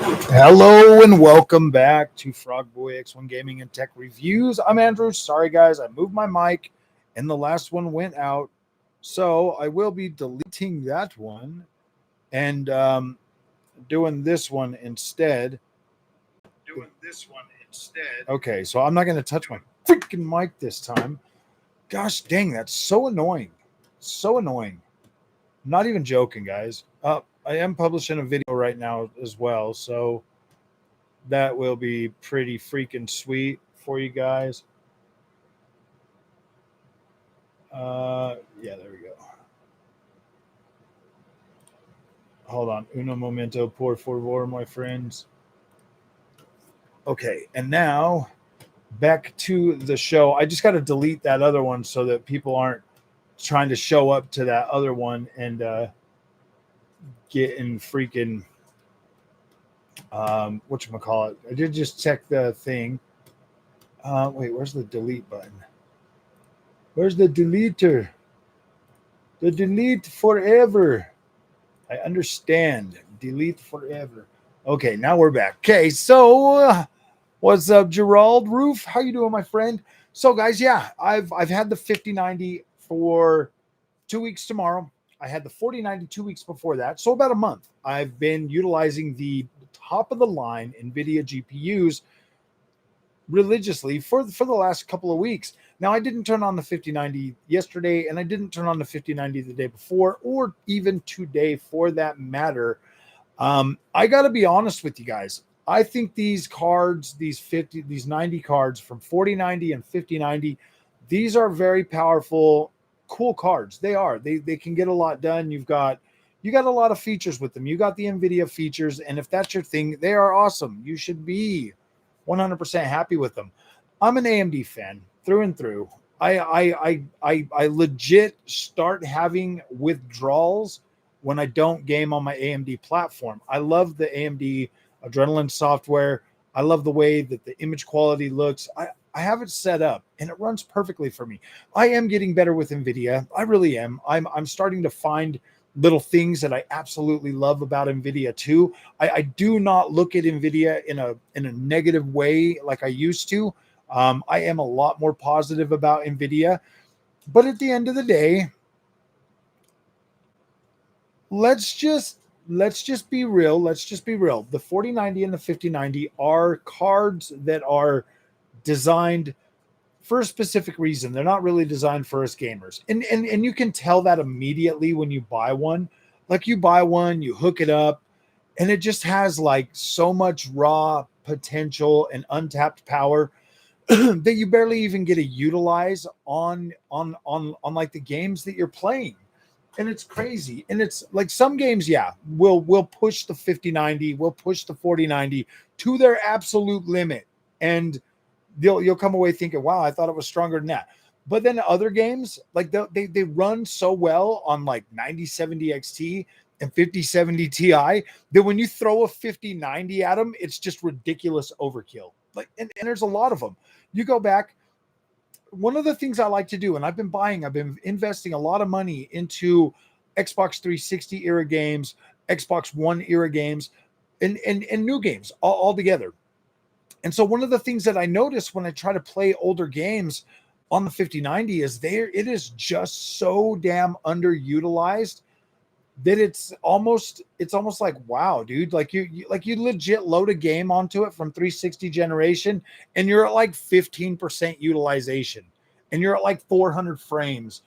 Hello and welcome back to Frogboy X1 Gaming and Tech Reviews. I'm Andrew. Sorry, guys, I moved my mic and the last one went out. So I will be deleting that one and doing this one instead. Okay, so I'm not going to touch my freaking mic this time. Gosh dang, that's so annoying. So annoying. I'm not even joking, guys. I am publishing a video right now as well, so that will be pretty freaking sweet for you guys. Yeah, there we go. Hold on. Uno momento, por favor, my friends. Okay, and now back to the show. I just got to delete that other one so that people aren't trying to show up to that other one and get in freaking whatchamacallit. I did just check the thing. Wait, where's the delete button? Where's the deleter? The delete forever. I understand. Delete forever. Okay, now we're back. Okay, so what's up, Gerald Roof? How you doing, my friend? So, guys, yeah, I've had the 5090 for 2 weeks tomorrow. I had the 4090 2 weeks before that, so about a month. I've been utilizing the top of the line Nvidia GPUs religiously for the last couple of weeks. Now, I didn't turn on the 5090 yesterday, and I didn't turn on the 5090 the day before, or even today for that matter. I got to be honest with you guys. I think these cards, these 90 cards from 4090 and 5090, these are very powerful, cool cards. They are. They can get a lot done. You got a lot of features with them. You got the Nvidia features, and if that's your thing, they are awesome. You should be 100% happy with them. I'm an AMD fan through and through. I legit start having withdrawals when I don't game on my AMD platform. I love the AMD Adrenaline software. I love the way that the image quality looks. I have it set up and it runs perfectly for me. I am getting better with Nvidia. I really am. I'm starting to find little things that I absolutely love about Nvidia too. I do not look at Nvidia in a negative way like I used to. I am a lot more positive about Nvidia, but at the end of the day, let's just be real. Let's just be real. The 4090 and the 5090 are cards that are designed for a specific reason. They're not really designed for us gamers. And you can tell that immediately when you buy one. Like, you buy one, you hook it up, and it just has like so much raw potential and untapped power that you barely even get to utilize on like the games that you're playing. And it's crazy. And it's like some games, yeah, will push the 5090, will push the 4090 to their absolute limit. And you'll come away thinking, wow, I thought it was stronger than that. But then other games, like they run so well on like 9070 XT and 5070 Ti that when you throw a 5090 at them, it's just ridiculous overkill. Like, and there's a lot of them. You go back. One of the things I like to do, and I've been investing a lot of money into Xbox 360 era games, Xbox One era games, and new games all together. And so one of the things that I notice when I try to play older games on the 5090 is it is just so damn underutilized that it's almost like, wow, dude, like you legit load a game onto it from 360 generation and you're at like 15% utilization and you're at like 400 frames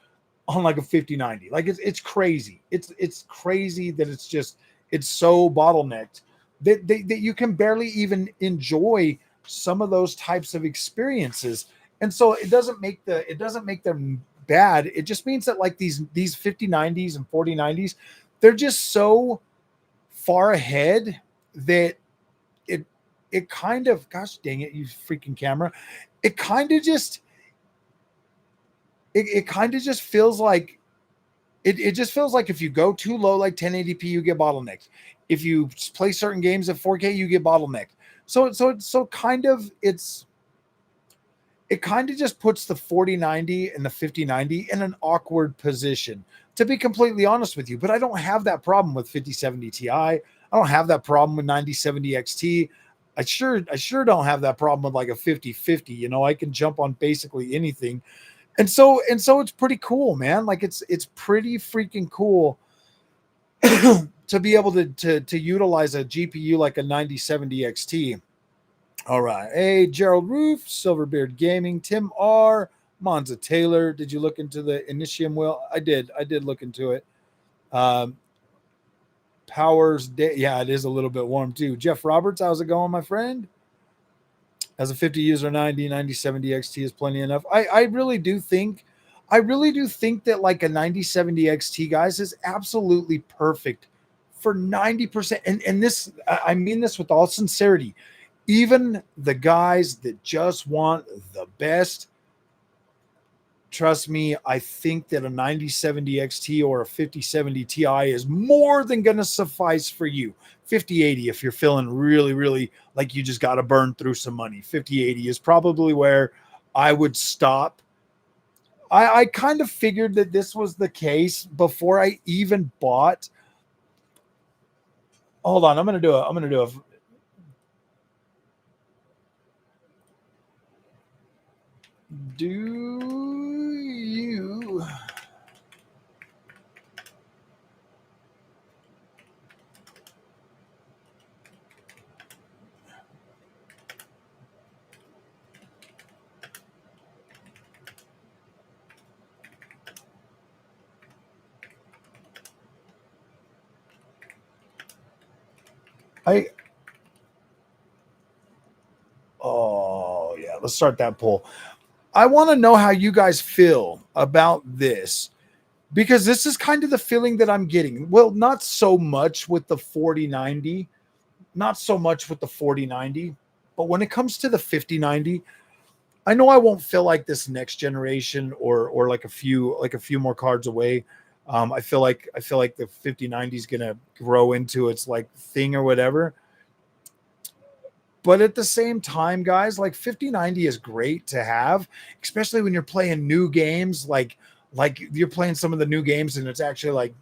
on like a 5090. Like it's crazy. It's crazy that it's so bottlenecked that you can barely even enjoy some of those types of experiences. And so it doesn't make them bad. It just means that like these 5090s and 4090s, they're just so far ahead that it kind of, gosh dang it, you freaking camera. It kind of just feels like it just feels like if you go too low, like 1080p, you get bottlenecked. If you play certain games at 4K, you get bottlenecked. It kind of just puts the 4090 and the 5090 in an awkward position, to be completely honest with you. But I don't have that problem with 5070 Ti. I I don't have that problem with 9070 XT. I sure don't have that problem with like a 5050. You know, I can jump on basically anything. And so it's pretty cool, man. Like it's pretty freaking cool to be able to utilize a GPU like a 9070 XT. All right. Hey, Gerald Roof, Silverbeard Gaming, Tim R, Monza Taylor. Did you look into the Initium wheel? I did look into it. Powers Day. Yeah, it is a little bit warm too. Jeff Roberts, how's it going, my friend? As a 50 user 9070 XT is plenty enough. I really do think that like a 9070 XT, guys, is absolutely perfect for 90%. And this, I mean this with all sincerity. Even the guys that just want the best, trust me, I think that a 9070 XT or a 5070 Ti is more than going to suffice for you. 5080, if you're feeling really, really like you just got to burn through some money, 5080 is probably where I would stop. I kind of figured that this was the case before I even bought. Hold on, I'm going to do a do you oh yeah, let's start that poll. I want to know how you guys feel about this, because this is kind of the feeling that I'm getting. Well, not so much with the 4090, but when it comes to the 5090, I know I won't feel like this next generation or like a few more cards away. I feel like the 5090 is gonna grow into its like thing or whatever. But at the same time, guys, like 5090 is great to have, especially when you're playing new games, like you're playing some of the new games and it's actually like,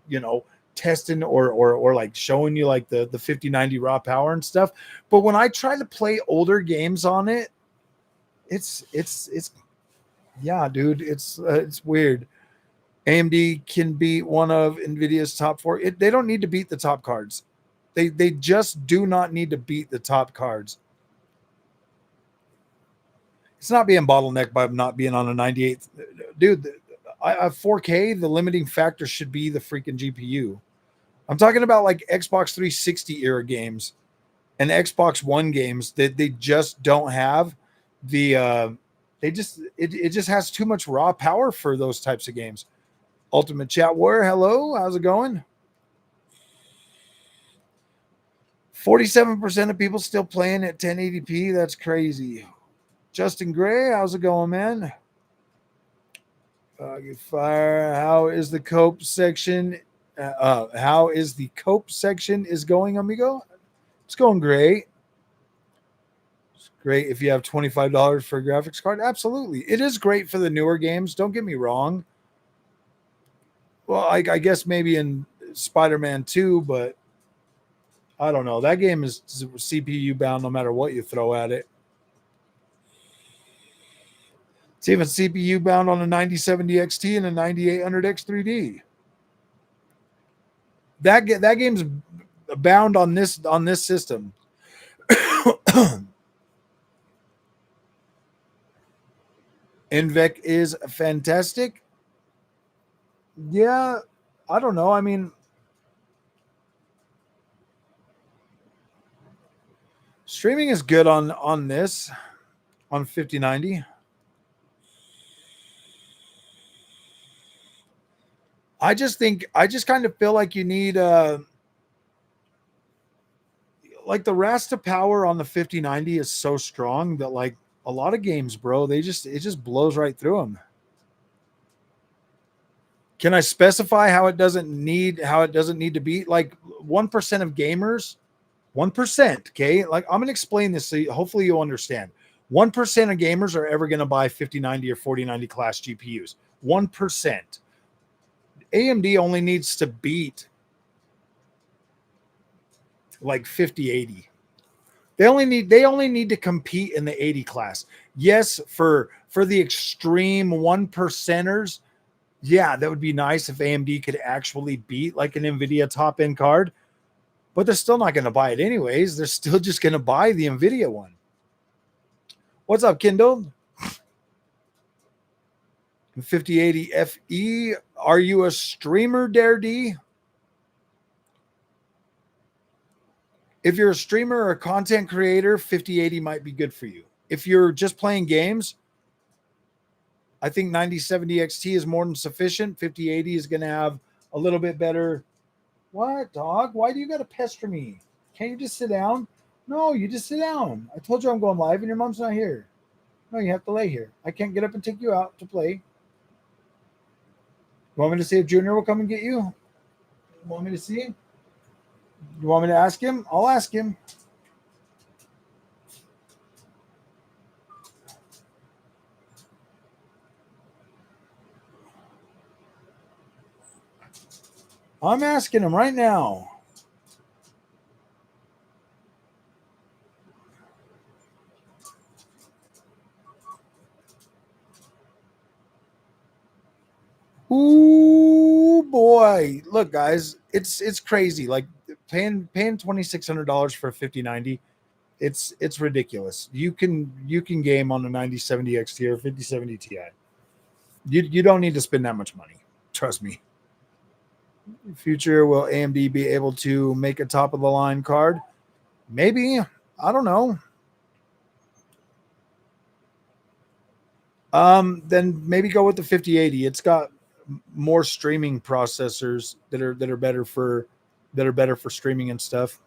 you know, testing or like showing you like the 5090 raw power and stuff. But when I try to play older games on it, it's yeah, dude, it's weird. AMD can beat one of Nvidia's top four. They don't need to beat the top cards. They just do not need to beat the top cards. It's not being bottlenecked by not being on a 98. Dude, a 4K, the limiting factor should be the freaking GPU. I'm talking about like Xbox 360 era games and Xbox One games that they just don't have the it just has too much raw power for those types of games. Ultimate Chat Warrior, hello, how's it going? 47% of people still playing at 1080p. That's crazy. Justin Gray, how's it going, man? Fire. How is the cope section? How is the cope section is going, amigo? It's going great. It's great if you have $25 for a graphics card. Absolutely, it is great for the newer games. Don't get me wrong. Well, I guess maybe in Spider-Man 2, but I don't know. That game is CPU bound no matter what you throw at it. It's even CPU bound on a 9070 XT and a 9800 X3D. That game's bound on this system. Invec is fantastic. Yeah, I don't know. I mean, streaming is good on this, on 5090. I just kind of feel like you need like the rasta power on the 5090 is so strong that like a lot of games, bro, it just blows right through them. Can I specify how it doesn't need to be like 1% of gamers? 1%, okay? Like I'm gonna explain this so hopefully you'll understand. 1% of gamers are ever gonna buy 5090 or 4090 class GPUs. 1%. AMD only needs to beat like 5080. They only need to compete in the 80 class. Yes, for the extreme 1%ers, yeah, that would be nice if AMD could actually beat like an Nvidia top end card, but they're still not going to buy it anyways. They're still just going to buy the Nvidia one. What's up, Kindle? 5080 FE. Are you a streamer, Dare D? If you're a streamer or a content creator, 5080 might be good for you. If you're just playing games, I think 9070 XT is more than sufficient. 5080 is going to have a little bit better. What, dog? Why do you got to pester me? Can't you just sit down? No, you just sit down. I told you I'm going live and your mom's not here. No, you have to lay here. I can't get up and take you out to play. You want me to see if Junior will come and get you? You want me to see? You want me to ask him? I'll ask him. I'm asking him right now. Ooh boy. Look, guys, it's crazy. Like paying $2,600 for a 5090. It's ridiculous. You can game on a 9070 XT or 5070 Ti. You don't need to spend that much money. Trust me. Future, will AMD be able to make a top of the line card? Maybe. I don't know. Then maybe go with the 5080. It's got more streaming processors that are better for streaming and stuff.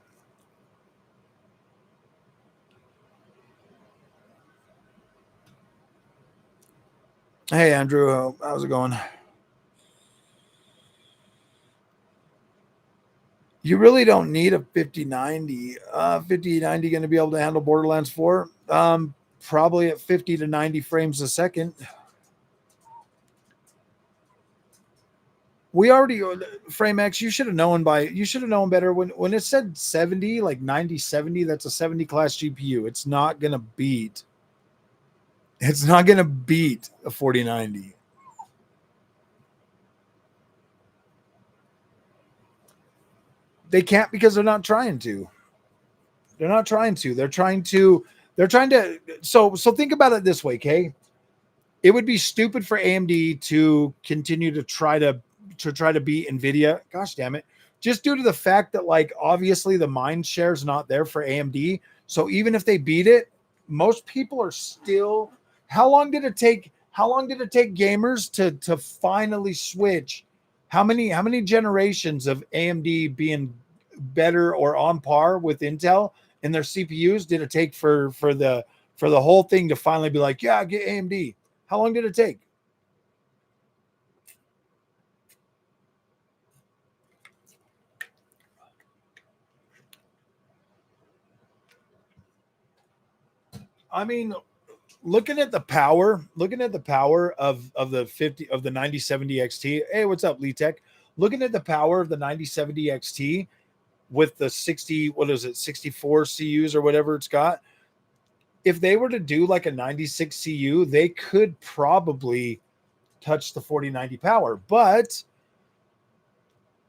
Hey Andrew, how's it going? You really don't need a 5090. 5090 going to be able to handle Borderlands 4? Probably at 50 to 90 frames a second. We already FrameX, you should have known better when it said 70, like 9070, that's a 70 class GPU. It's not going to beat a 4090. They can't because they're not trying to. They're not trying to. So think about it this way, okay? It would be stupid for AMD to continue to try to beat Nvidia. Gosh damn it. Just due to the fact that like obviously the mind share is not there for AMD. So even if they beat it, most people are still. How long did it take gamers to finally switch? How many generations of AMD being better or on par with Intel in their CPUs did it take for the whole thing to finally be like, yeah, get AMD? How long did it take? I mean, looking at the power of the 9070 XT. Hey, what's up, Lee Tech? Looking at the power of the 9070 XT with the 64 CUs or whatever it's got. If they were to do like a 96 CU, they could probably touch the 4090 power, but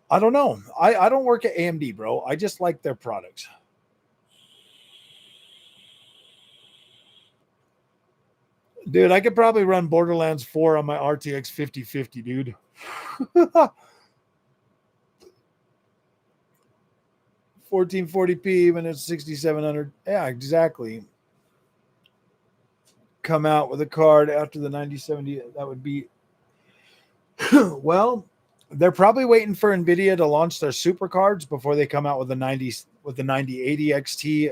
I don't know. I don't work at AMD, bro. I just like their products. Dude, I could probably run Borderlands 4 on my RTX 5050, dude. 1440p when it's 6700. Yeah, exactly. Come out with a card after the 9070. That would be well, they're probably waiting for Nvidia to launch their super cards before they come out with the 9080 XT,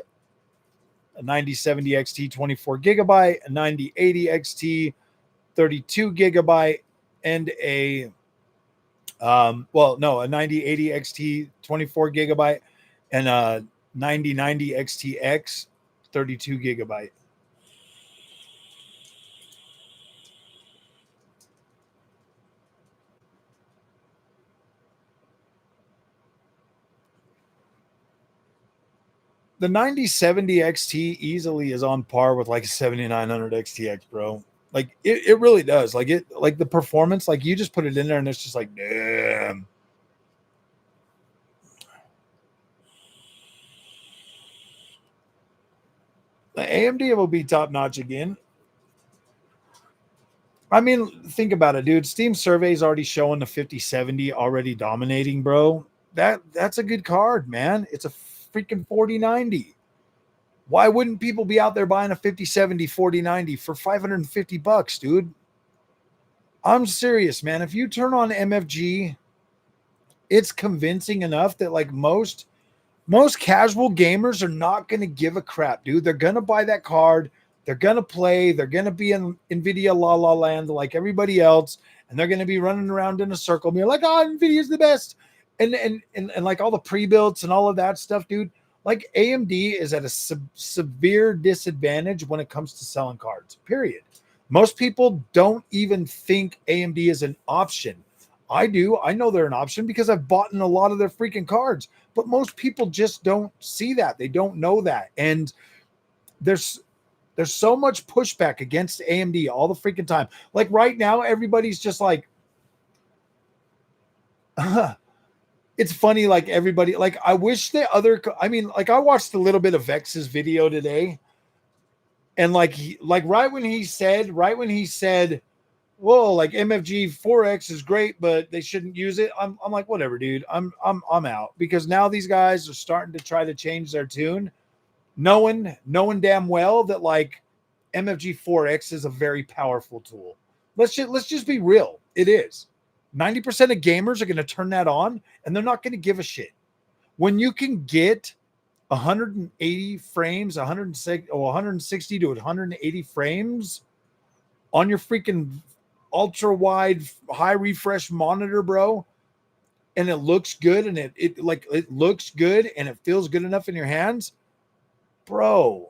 a 9070 XT 24 gigabyte, a 9080 XT 32 gigabyte, and a 9080 XT 24 gigabyte and a 9090 XTX 32 gigabyte. The 9070 XT easily is on par with like a 7900 XTX, bro. Like it really does. Like it, like the performance, like you just put it in there and it's just like, damn. The AMD will be top notch again. I mean, think about it, dude. Steam surveys already showing the 5070 already dominating, bro. That's a good card, man. It's a freaking 4090. Why wouldn't people be out there buying a 5070 4090 for $550, dude? I'm serious, man. If you turn on MFG, it's convincing enough that like most casual gamers are not going to give a crap, dude. They're going to buy that card. They're going to play. They're going to be in Nvidia la la land like everybody else. And they're going to be running around in a circle. Being like, oh, Nvidia's the best. And like all the pre-builds and all of that stuff, dude. Like AMD is at a severe disadvantage when it comes to selling cards, period. Most people don't even think AMD is an option. I do. I know they're an option because I've bought in a lot of their freaking cards, but most people just don't see that. They don't know that. And there's so much pushback against AMD all the freaking time. Like right now, everybody's just like, it's funny. Like everybody, like I wish the other, I mean, like I watched a little bit of Vex's video today. And like, right when he said, whoa, like MFG 4X is great, but they shouldn't use it. I'm like, whatever, dude. I'm out because now these guys are starting to try to change their tune, knowing damn well that like MFG 4X is a very powerful tool. Let's just be real. It is. 90% of gamers are going to turn that on and they're not going to give a shit. When you can get 180 frames, 160 to 180 frames on your freaking ultra wide high refresh monitor, bro, and it looks good and it looks good and it feels good enough in your hands, bro.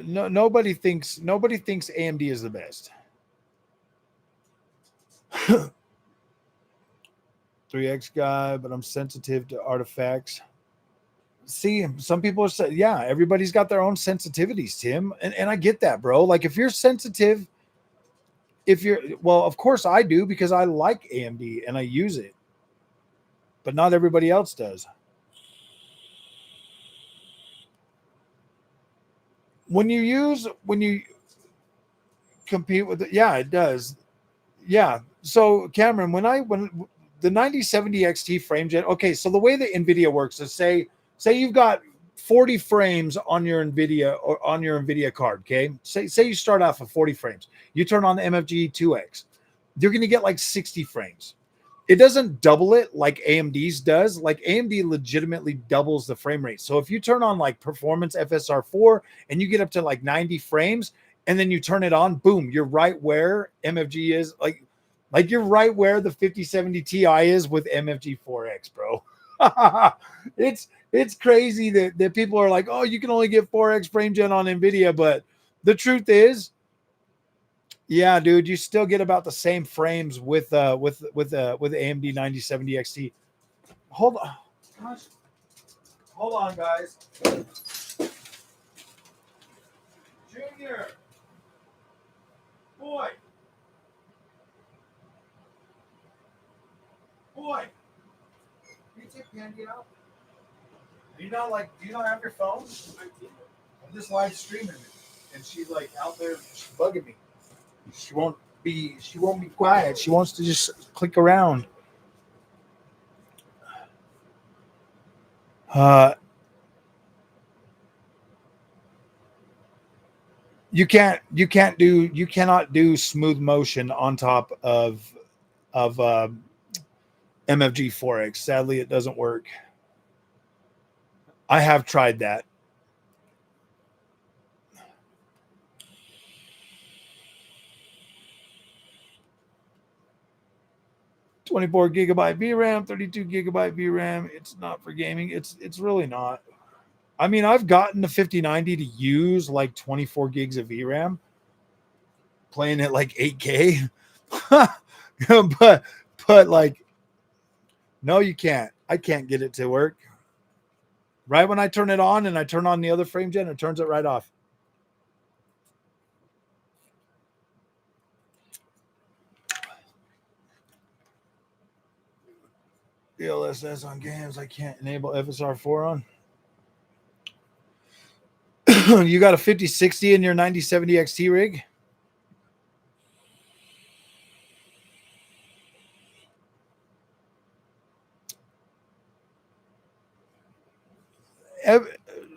No, nobody thinks AMD is the best. 3X guy, but I'm sensitive to artifacts. See, some people are saying, yeah, everybody's got their own sensitivities, Tim. And I get that, bro. Like if you're sensitive, well, of course I do because I like AMD and I use it, but not everybody else does. When you compete with it, yeah, it does. Yeah. So Cameron, when the 9070 XT frame gen, okay, so the way that Nvidia works is say you've got 40 frames on your Nvidia card, okay? Say you start off with 40 frames. You turn on the MFG 2X. You're going to get like 60 frames. It doesn't double it like AMD's does. Like AMD legitimately doubles the frame rate. So if you turn on like performance FSR4 and you get up to like 90 frames and then you turn it on, boom, you're right where MFG is. Like you're right where the 5070 Ti is with MFG 4X, bro. It's crazy that people are like, oh, you can only get 4X frame gen on Nvidia, but the truth is, yeah, dude, you still get about the same frames with AMD 9070 XT. Hold on, gosh. Hold on, guys. Junior, boy, can you take Candy out? Do you not have your phone? I'm just live streaming it, and she's like out there, she's bugging me. She won't be quiet. She wants to just click around. You cannot do smooth motion on top of MFG 4X. Sadly, it doesn't work. I have tried that. $24 GB VRAM, 32 GB VRAM. It's not for gaming. It's really not. I mean, I've gotten the 5090 to use like 24 gigs of VRAM, playing at like 8K. but like, no, you can't. I can't get it to work. Right when I turn it on and I turn on the other frame gen, it turns it right off. DLSS on games, I can't enable FSR4 on. You got a 5060 in your 9070 XT rig?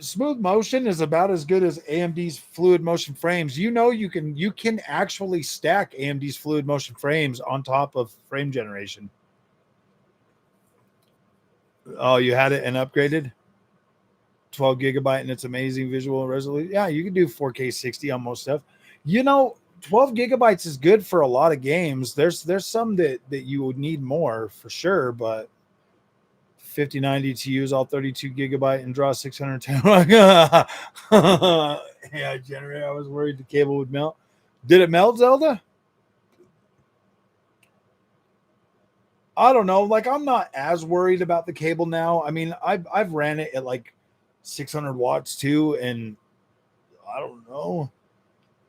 Smooth motion is about as good as AMD's fluid motion frames. You know, you can actually stack AMD's fluid motion frames on top of frame generation. Oh, you had it and upgraded 12 gigabyte and it's amazing visual resolution. Yeah, you can do 4K 60 on most stuff. You know, 12 gigabytes is good for a lot of games. There's some that you would need more for sure, but 5090 to use all 32 gigabyte and draw 610. Yeah, generator. I was worried the cable would melt. Did it melt, Zelda? I don't know. Like, I'm not as worried about the cable now. I mean, I've ran it at like 600 watts too, and I don't know.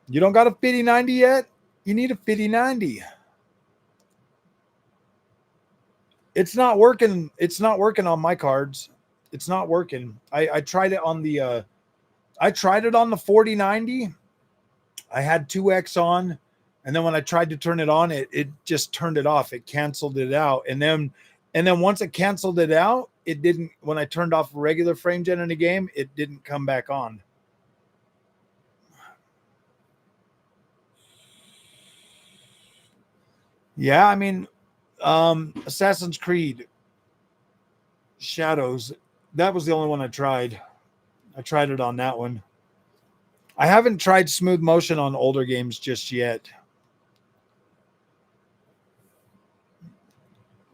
You don't got a 5090 yet? You need a 5090. It's not working. It's not working on my cards. It's not working. I tried it on the I tried it on the 4090. I had 2x on, and then when I tried to turn it on, it just turned it off. It canceled it out. And then once it canceled it out, it didn't, when I turned off regular frame gen in the game, it didn't come back on. Yeah, I mean, Assassin's Creed Shadows, that was the only one I tried. I tried it on that one. I haven't tried smooth motion on older games just yet.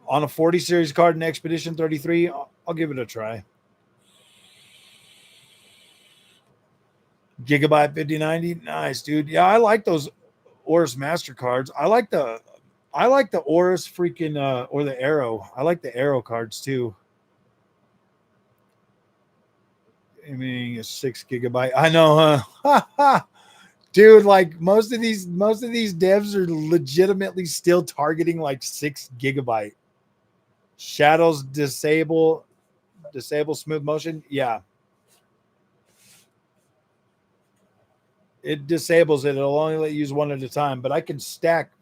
On a 40 series card in Expedition 33, I'll give it a try. Gigabyte 5090, nice, dude. Yeah, I like those Aorus Master cards. I like the Aorus freaking or the Arrow. I like the Arrow cards too. I mean, a 6 gigabyte. I know, huh? Dude, like most of these devs are legitimately still targeting like 6 gigabyte. Shadows disable smooth motion. Yeah, it disables it. It'll only let you use one at a time. But I can stack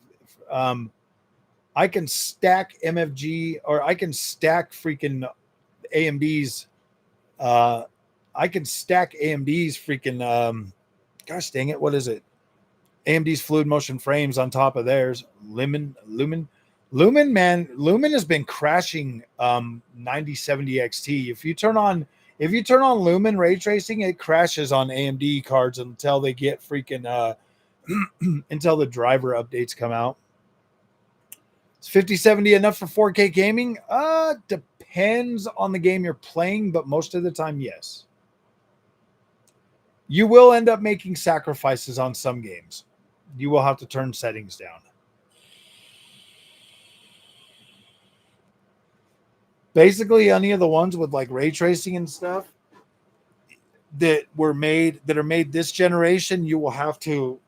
MFG, or I can stack freaking AMD's I can stack AMD's freaking gosh dang it, what is it? AMD's fluid motion frames on top of theirs. Lumen, man, Lumen has been crashing 9070 XT. If you turn on Lumen ray tracing, it crashes on AMD cards until they get freaking until the driver updates come out. Is 5070 enough for 4K gaming? Depends on the game you're playing, but most of the time, yes. You will end up making sacrifices on some games. You will have to turn settings down. Basically, any of the ones with like ray tracing and stuff that are made this generation, you'll have to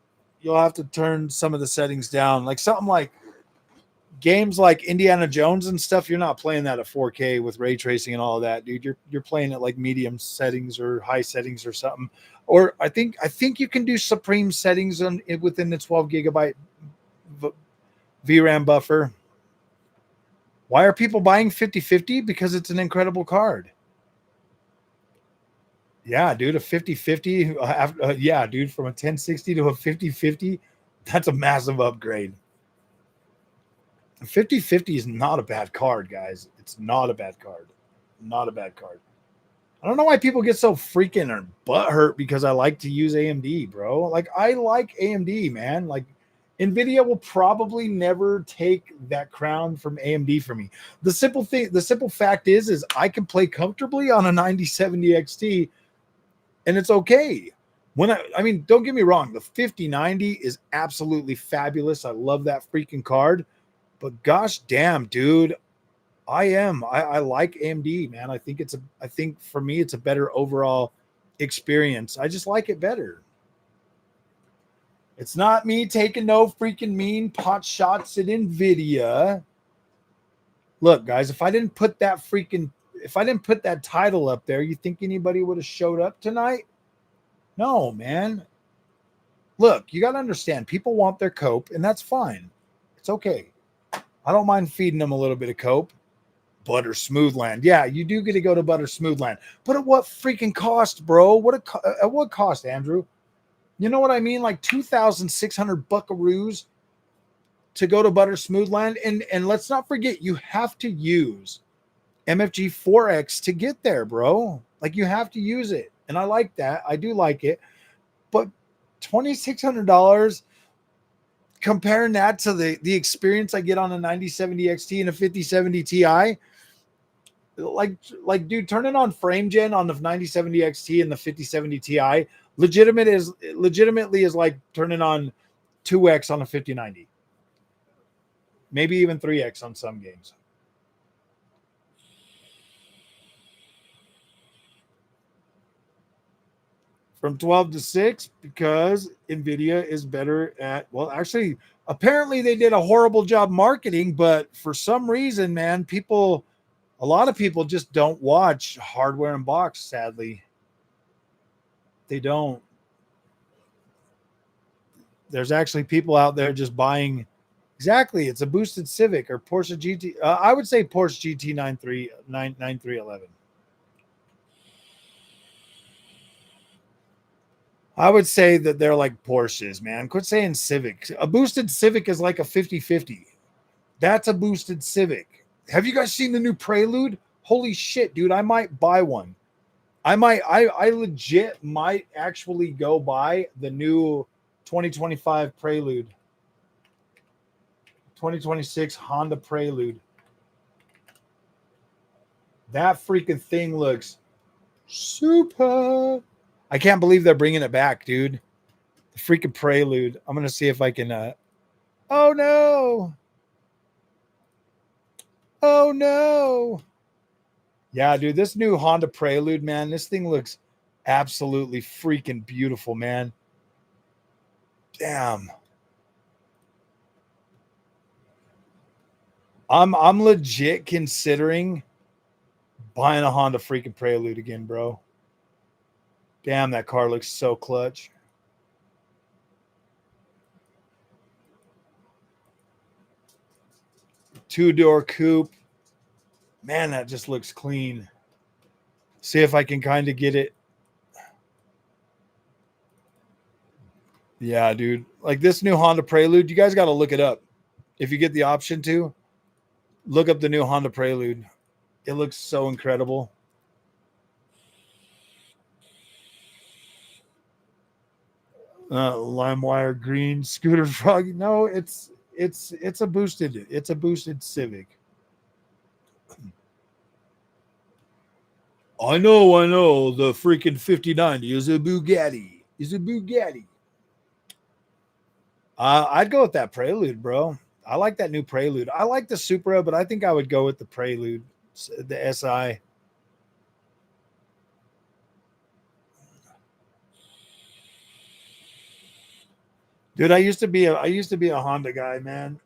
turn some of the settings down. Like something like games like Indiana Jones and stuff, you're not playing that at 4K with ray tracing and all of that, dude. You're playing it like medium settings or high settings or something. Or I think you can do supreme settings within the 12 gigabyte VRAM buffer. Why are people buying 5050? Because it's an incredible card. Yeah, dude, a 5050. Yeah, dude, from a 1060 to a 5050, that's a massive upgrade. 5050 is not a bad card, guys. It's not a bad card. Not a bad card. I don't know why people get so freaking or butthurt because I like to use AMD, bro. Like, I like AMD, man. Like, Nvidia will probably never take that crown from AMD for me. The simple fact is I can play comfortably on a 9070 XT and it's okay. When I mean, don't get me wrong, the 5090 is absolutely fabulous. I love that freaking card, but gosh damn, dude, I like AMD, man. I think for me it's a better overall experience. I just like it better. It's not me taking no freaking mean pot shots at Nvidia. Look, guys, if I didn't put that title up there, you think anybody would have showed up tonight? No, man. Look, you got to understand, people want their cope, and that's fine. It's okay. I don't mind feeding them a little bit of cope. Butter Smoothland. Yeah, you do get to go to Butter Smoothland. But at what freaking cost, bro? At what cost, Andrew? You know what I mean? Like 2,600 buckaroos to go to Butter Smoothland. And let's not forget, you have to use MFG 4X to get there, bro. Like, you have to use it. And I like that. I do like it. But $2,600, comparing that to the experience I get on a 9070 XT and a 5070 Ti, like dude, turning on frame gen on the 9070 XT and the 5070 Ti legitimately is like turning on 2x on a 5090, maybe even 3x on some games. From 12 to 6 because Nvidia is better at, well, actually, apparently they did a horrible job marketing, but for some reason, man, a lot of people just don't watch Hardware Unboxed, sadly. They don't. There's actually people out there just buying. Exactly. It's a boosted Civic or Porsche GT. I would say Porsche GT 9311. I would say that they're like Porsches, man. Quit saying Civic. A boosted Civic is like a 50-50. That's a boosted Civic. Have you guys seen the new Prelude? Holy shit, dude. I might buy one. I legit might actually go buy the new 2025 Prelude. 2026 Honda Prelude. That freaking thing looks super. I can't believe they're bringing it back, dude. The freaking Prelude. I'm going to see if I can. Oh, no. Oh, no. Yeah, dude, this new Honda Prelude, man, this thing looks absolutely freaking beautiful, man. Damn. I'm legit considering buying a Honda freaking Prelude again, bro. Damn, that car looks so clutch. Two-door coupe. Man, that just looks clean. See if I can kind of get it. Yeah, dude. Like this new Honda Prelude, you guys got to look it up. If you get the option to, look up the new Honda Prelude. It looks so incredible. LimeWire green scooter frog. No, it's a boosted Civic. I know. The freaking 5090 is a Bugatti. I'd go with that Prelude, bro. I like that new Prelude. I like the Supra, but I think I would go with the Prelude, the SI. Dude, I used to be a Honda guy, man.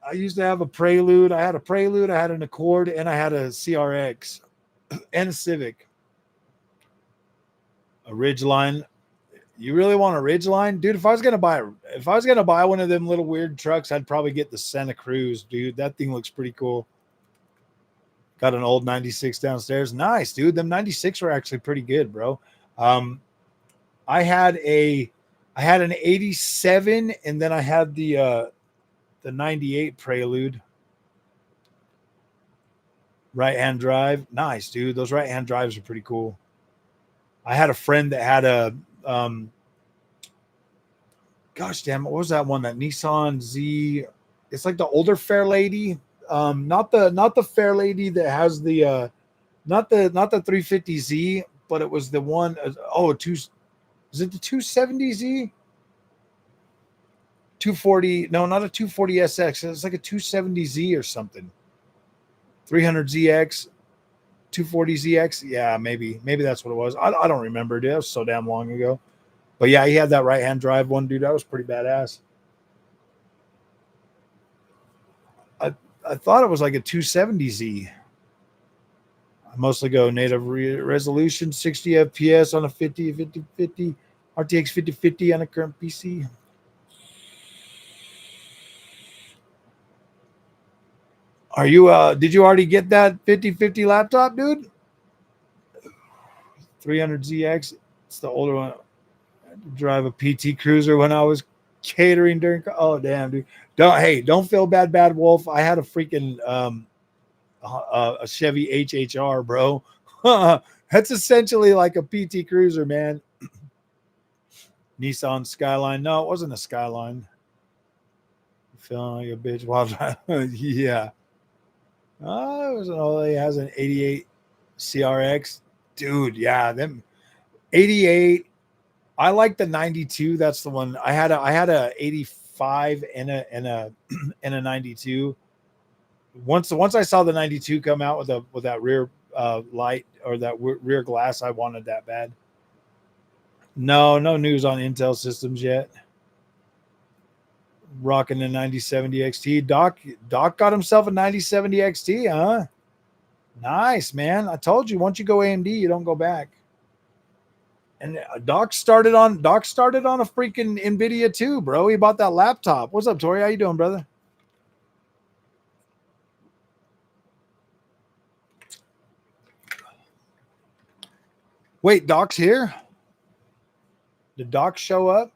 I used to have a Prelude. I had a Prelude, I had an Accord, and I had a CRX and a Civic. A Ridgeline. You really want a Ridgeline? Dude, if I was gonna buy one of them little weird trucks, I'd probably get the Santa Cruz, dude. That thing looks pretty cool. Got an old 96 downstairs. Nice, dude. Them 96 were actually pretty good, bro. I had an 87, and then I had the 98 Prelude. Right-hand drive. Nice, dude. Those right-hand drives are pretty cool. I had a friend that had a gosh damn it, what was that one? That Nissan Z. It's like the older Fair Lady. Not the Fair Lady that has the not the 350Z, but it was the one. Is it the 270Z? 240? No, not a 240SX. It's like a 270Z or something. 300ZX, 240ZX. Yeah, maybe that's what it was. I don't remember. Dude, that was so damn long ago. But yeah, he had that right hand drive one, dude. That was pretty badass. I thought it was like a 270Z. I mostly go native resolution, 60 FPS on a 50 RTX 5050 on a current PC. Are you did you already get that 5050 laptop, dude? 300ZX. It's the older one. I had to drive a PT Cruiser when I was catering during. Oh damn, dude! Don't feel bad, Wolf. I had a freaking a Chevy HHR, bro. That's essentially like a PT Cruiser, man. Nissan Skyline. No, it wasn't a Skyline. Feeling like a bitch while driving. Yeah. Oh, it was it has an 88 CRX. Dude, yeah, them 88. I like the 92. That's the one. I had a 85 and a 92. Once I saw the 92 come out with that rear light or that rear glass, I wanted that bad. No news on Intel systems yet. Rocking the 9070 XT. Doc got himself a 9070 XT, huh? Nice, man. I told you, once you go AMD, you don't go back. And Doc started on a freaking Nvidia too, bro. He bought that laptop. What's up, Tori? How you doing, brother? Wait, Doc's here? Did Doc show up?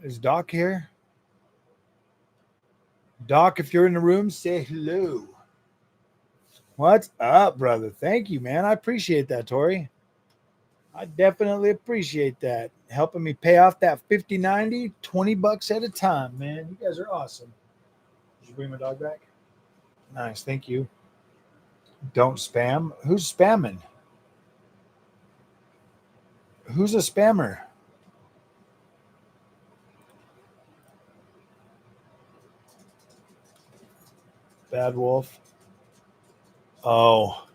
Is Doc here? Doc, if you're in the room, say hello. What's up, brother? Thank you, man. I appreciate that, Tori. I definitely appreciate that. Helping me pay off that 5090, 20 bucks at a time, man. You guys are awesome. Did you bring my dog back? Nice, thank you. Don't spam. Who's spamming? Who's a spammer? Bad Wolf. Oh.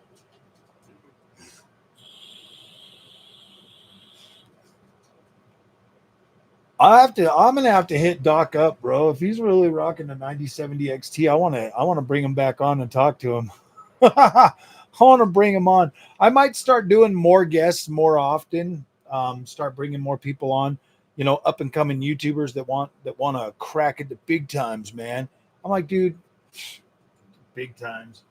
I'm gonna have to hit Doc up, bro. If he's really rocking the 9070 XT, I wanna bring him back on and talk to him. I want to bring him on. I might start doing more guests more often. Start bringing more people on. Up and coming YouTubers that want to crack at the big times, man. I'm like, dude, big times,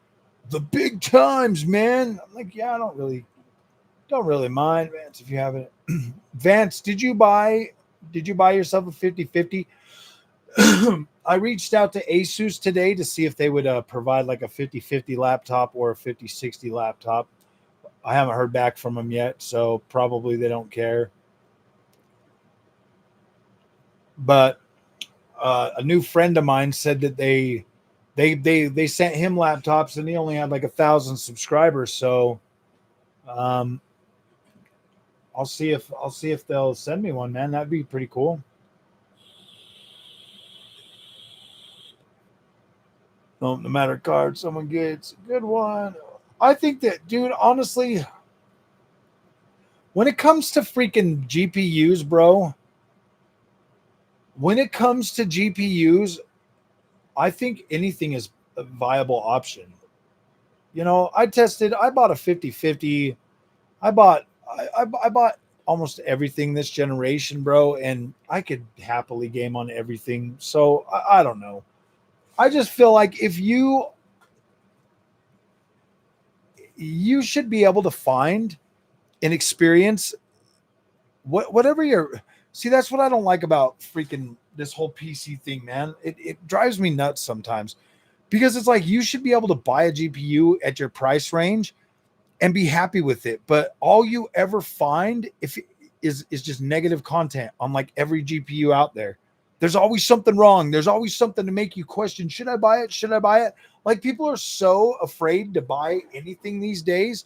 the big times, man. I'm like, yeah, I don't really mind, Vance, if you haven't. Vance, did you buy yourself a 5050? I reached out to Asus today to see if they would provide like a 5050 laptop or a 5060 laptop. I haven't heard back from them yet, so probably they don't care. But a new friend of mine said that they sent him laptops and he only had like 1,000 subscribers. So I'll see if they'll send me one, man. That'd be pretty cool. No matter card someone gets, good one. I think that, dude, honestly, when it comes to freaking GPUs, bro, I think anything is a viable option. I bought a 5050. I bought almost everything this generation, bro, and I could happily game on everything. So I don't know. I just feel like if you should be able to find an experience whatever you're. See, that's what I don't like about freaking this whole PC thing, man. It drives me nuts sometimes because it's like you should be able to buy a GPU at your price range and be happy with it, but all you ever find is just negative content on like every GPU out there There's always something wrong. There's always something to make you question, should I buy it? Should I buy it? Like, people are so afraid to buy anything these days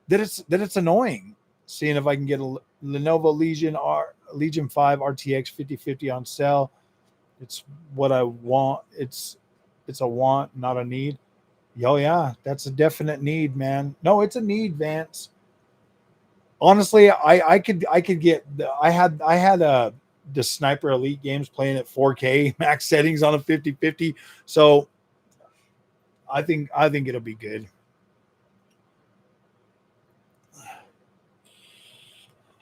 that it's annoying. Seeing if I can get a Lenovo Legion 5 RTX 5050 on sale. It's what I want. It's a want, not a need. Oh yeah, that's a definite need, man. No, it's a need, Vance. Honestly, I could get I had the Sniper Elite games playing at 4K max settings on a 5050. So I think it'll be good.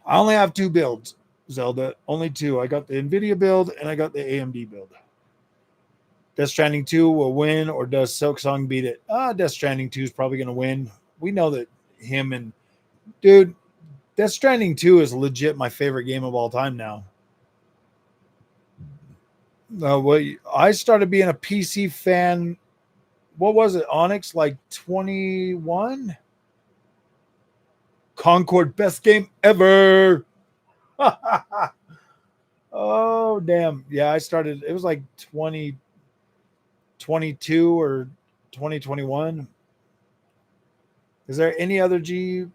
I only have two builds, Zelda. Only two. I got the Nvidia build and I got the AMD build. Death Stranding 2 will win, or does Silksong beat it? Death Stranding 2 is probably going to win. We know that him and dude, Death Stranding 2 is legit my favorite game of all time now. Well, I started being a PC fan. What was it? Onyx, like 21? Concord, best game ever. Oh, damn. Yeah, I started, it was like 2022 or 2021. Is there any other G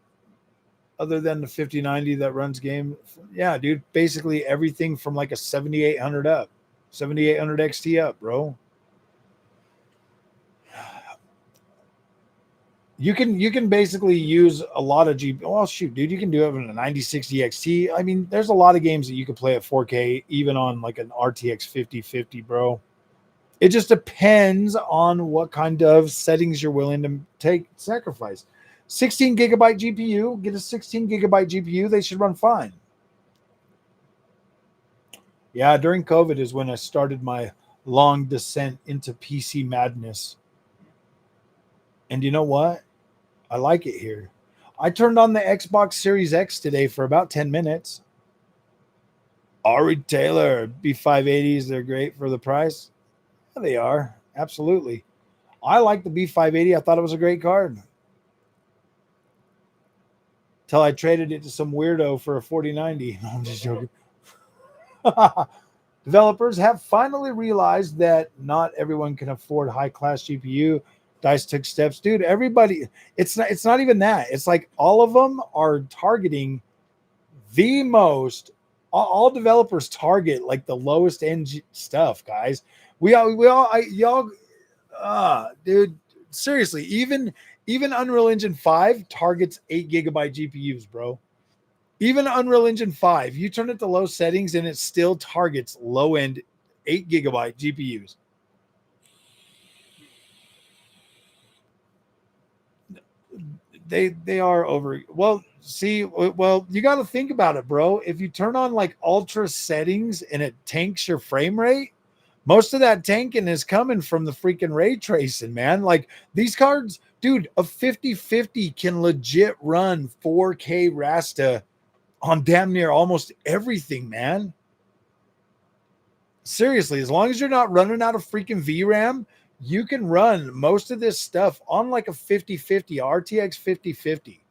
other than the 5090 that runs game? Yeah, dude. Basically everything from like a 7800 up, 7800 XT up, bro. You can basically use a lot of G. Well, shoot, dude, you can do it in a 9060 XT. I mean, there's a lot of games that you can play at 4K, even on like an RTX 5050, bro. It just depends on what kind of settings you're willing to sacrifice. 16 gigabyte GPU, get a 16 gigabyte GPU, they should run fine. Yeah, during COVID is when I started my long descent into PC madness. And you know what? I like it here. I turned on the Xbox Series X today for about 10 minutes. Ari Taylor, B580s, they're great for the price. Yeah, they are. Absolutely. I like the B580. I thought it was a great card. Till I traded it to some weirdo for a 4090. No, I'm just joking. Developers have finally realized that not everyone can afford high-class GPU. DICE took steps, dude. Everybody, it's not even that. It's like all of them are targeting the most. All developers target like the lowest end stuff, guys. Y'all, dude. Seriously, even Unreal Engine 5 targets 8 gigabyte GPUs, bro. Even Unreal Engine 5, you turn it to low settings and it still targets low end 8 gigabyte GPUs. They are over. Well, see, you got to think about it, bro. If you turn on like ultra settings and it tanks your frame rate, most of that tanking is coming from the freaking ray tracing, man. Like these cards, dude, a 5050 can legit run 4K Rasta on damn near almost everything, man. Seriously, as long as you're not running out of freaking VRAM, you can run most of this stuff on like a 5050 RTX 5050.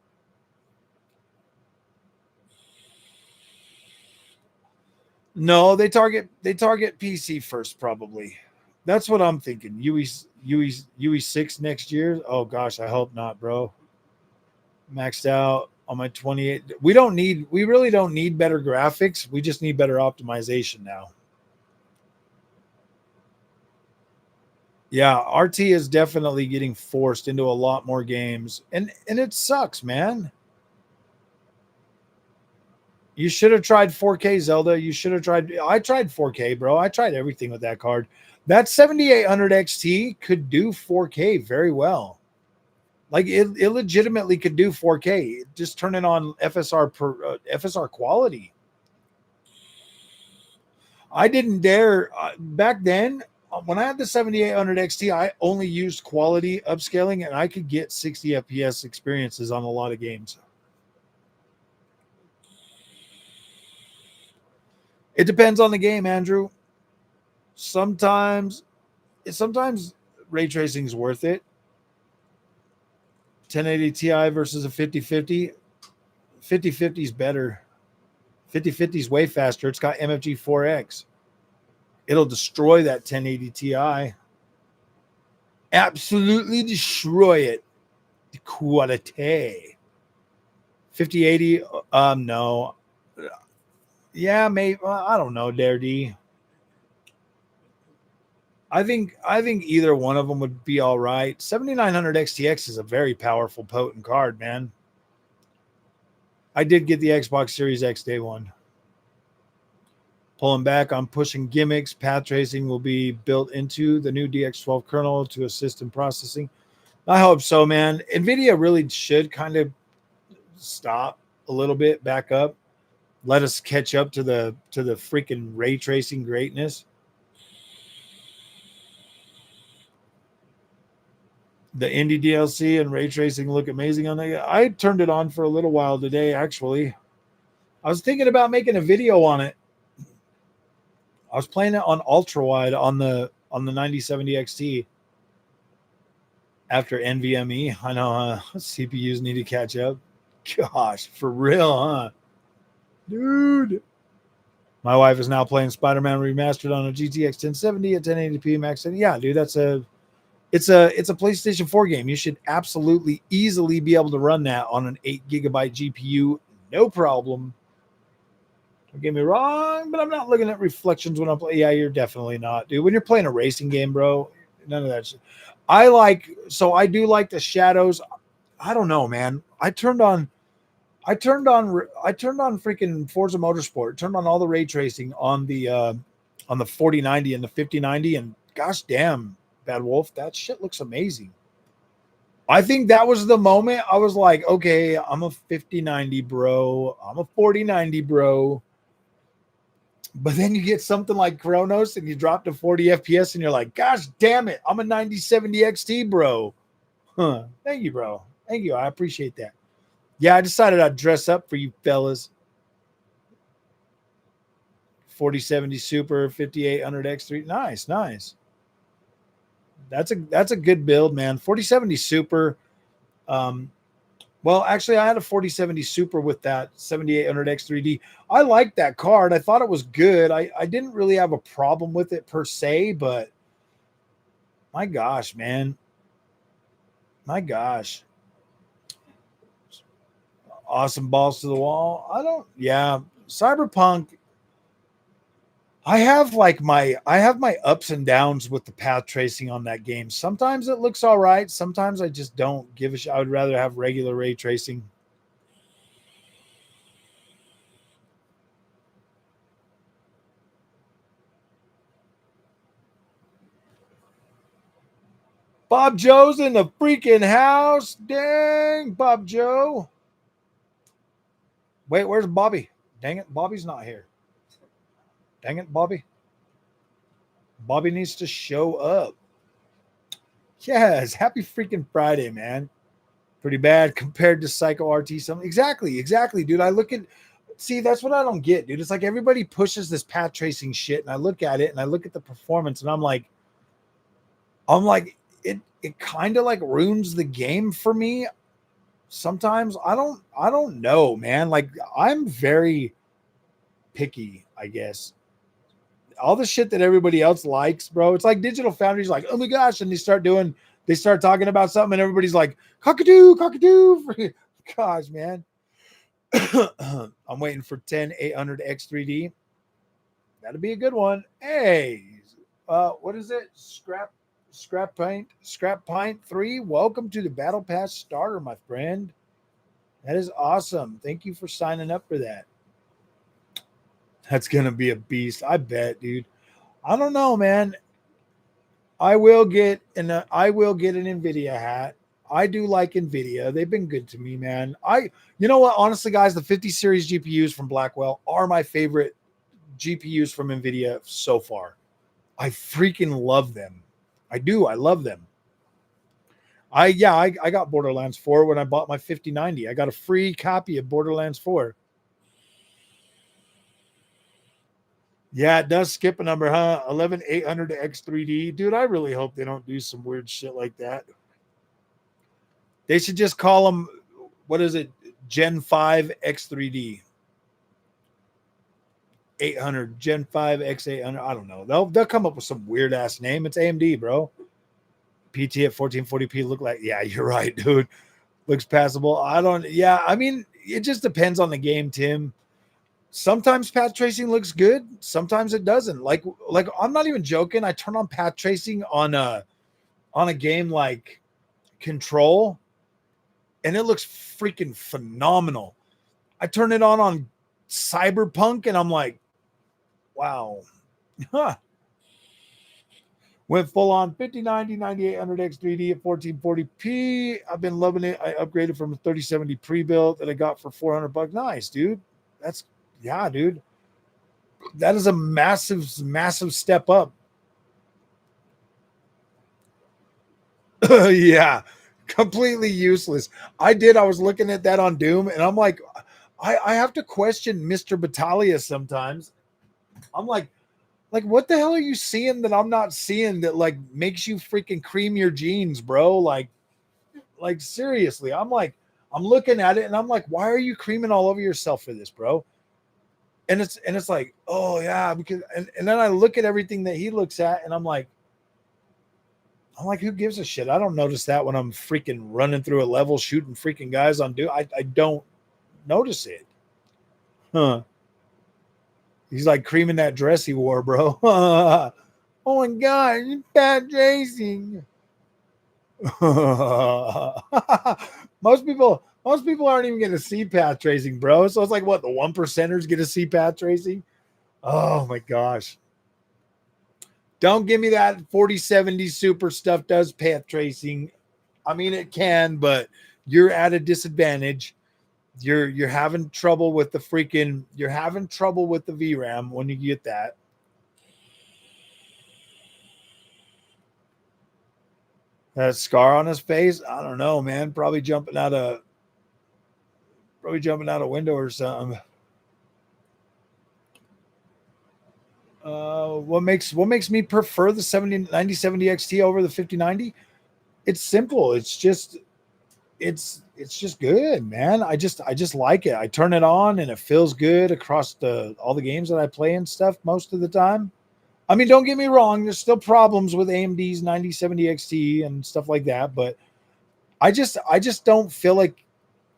No, they target PC first, probably. That's what I'm thinking. UE6 next year. Oh gosh, I hope not, bro. Maxed out on my 28. We really don't need better graphics. We just need better optimization now. Yeah, RT is definitely getting forced into a lot more games, and it sucks, man. You should have tried 4K Zelda. You should have tried. I tried 4K, bro. I tried everything with that card. That 7800 XT could do 4K very well. Like it legitimately could do 4K. Just turn it on FSR quality. I didn't dare back then. When I had the 7800 XT, I only used quality upscaling, and I could get 60 FPS experiences on a lot of games. It depends on the game, Andrew. Sometimes, sometimes ray tracing is worth it. 1080 Ti versus a 5050. 5050 is better. 5050 is way faster. It's got MFG 4X. It'll destroy that 1080 Ti. Absolutely destroy it. The quality. 5080. No. Yeah, maybe. I don't know, Dare D. I think either one of them would be all right. 7900 XTX is a very powerful, potent card, man. I did get the Xbox Series X day one. Pulling back on pushing gimmicks, path tracing will be built into the new DX12 kernel to assist in processing. I hope so, man. Nvidia really should kind of stop a little bit, back up, let us catch up to the freaking ray tracing greatness. The indie DLC and ray tracing look amazing on there. I turned it on for a little while today, actually. I was thinking about making a video on it. I was playing it on ultra wide on the 9070 XT after NVMe. I know CPUs need to catch up. Gosh, for real, huh? Dude. My wife is now playing Spider-Man Remastered on a GTX 1070 at 1080p max. And yeah, dude, it's a PlayStation 4 game. You should absolutely easily be able to run that on an 8 gigabyte GPU, no problem. Don't get me wrong, but I'm not looking at reflections when I'm playing. Yeah, you're definitely not, dude. When you're playing a racing game, bro, none of that shit. I do like the shadows. I don't know, man. I turned on freaking Forza Motorsport. Turned on all the ray tracing on the 4090 and the 5090, and gosh damn, Bad Wolf, that shit looks amazing. I think that was the moment I was like, okay, I'm a 5090 bro. I'm a 4090 bro. But then you get something like Chronos and you drop to 40 FPS and you're like, gosh damn it, I'm a 9070 XT bro. Huh. Thank you, bro. Thank you. I appreciate that. Yeah, I decided I'd dress up for you fellas. 4070 Super, 5800 X3. Nice. That's a good build, man. 4070 Super. Well, actually, I had a 4070 Super with that 7800 X3D. I liked that card. I thought it was good. I didn't really have a problem with it per se, but my gosh, man. My gosh. Awesome balls to the wall. Cyberpunk. I have my ups and downs with the path tracing on that game. Sometimes it looks all right. Sometimes I just don't give a shit. I would rather have regular ray tracing. Bob Joe's in the freaking house. Dang, Bob Joe. Wait, where's Bobby? Dang it, Bobby's not here. Dang it, Bobby. Bobby needs to show up. Yes, happy freaking Friday, man. Pretty bad compared to Psycho RT. Something exactly, dude. See, that's what I don't get, dude. It's like everybody pushes this path tracing shit, and I look at it and I look at the performance, and I'm like, it kind of like ruins the game for me. Sometimes I don't know, man. Like I'm very picky, I guess. All the shit that everybody else likes, bro. It's like Digital Foundry's like, oh my gosh, and they start talking about something, and everybody's like, cockadoo. Gosh, man. I'm waiting for 10800 X3D. That'll be a good one. Hey, what is it? Scrap Pint 3. Welcome to the Battle Pass starter, my friend. That is awesome. Thank you for signing up for that. That's gonna be a beast. I bet, dude. I don't know, man. I will get an Nvidia hat. I do like Nvidia. They've been good to me, man. You know what? Honestly, guys, the 50 series GPUs from Blackwell are my favorite GPUs from Nvidia so far. I freaking love them. I do. I love them. I got Borderlands 4 when I bought my 5090. I got a free copy of Borderlands 4. Yeah, it does skip a number, huh? 11800 X3D. Dude, I really hope they don't do some weird shit like that. They should just call them, what is it? Gen 5 X3D. 800 Gen 5 X800. I don't know. They'll come up with some weird ass name. It's AMD, bro. PT at 1440p look like, yeah, you're right, dude. Looks passable. I mean, it just depends on the game, Tim. Sometimes path tracing looks good, sometimes it doesn't. Like I'm not even joking. I turn on path tracing on a game like Control, and it looks freaking phenomenal. I turn it on Cyberpunk, and I'm like, wow. Huh. Went full on 5090, 9800X 3D at 1440p. I've been loving it. I upgraded from a 3070 pre-built that I got for $400. Nice, dude. Yeah, dude. That is a massive, massive step up. Yeah, completely useless. I was looking at that on Doom, and I'm like, I have to question Mr. Battaglia sometimes. I'm like, what the hell are you seeing that I'm not seeing that like makes you freaking cream your jeans, bro? Like seriously. I'm looking at it and I'm like, why are you creaming all over yourself for this, bro? And it's like, oh yeah, because and then I look at everything that he looks at and I'm like, who gives a shit? I don't notice that when I'm freaking running through a level shooting freaking guys on Doom. I don't notice it. Huh. He's like creaming that dress he wore, bro. Oh my god, you bad racing. most people aren't even going to see path tracing, bro. So it's like what, the 1%ers get to see path tracing? Oh my gosh. Don't give me that 4070 super stuff does path tracing. I mean, it can, but you're at a disadvantage. You're having trouble with the VRAM when you get that. That scar on his face, I don't know, man. Probably jumping out a window or something. What makes me prefer the 9070 XT over the 5090? It's simple. It's just good, man. I just like it. I turn it on and it feels good across all the games that I play and stuff most of the time. I mean, don't get me wrong, there's still problems with AMD's 9070 XT and stuff like that, but I just don't feel like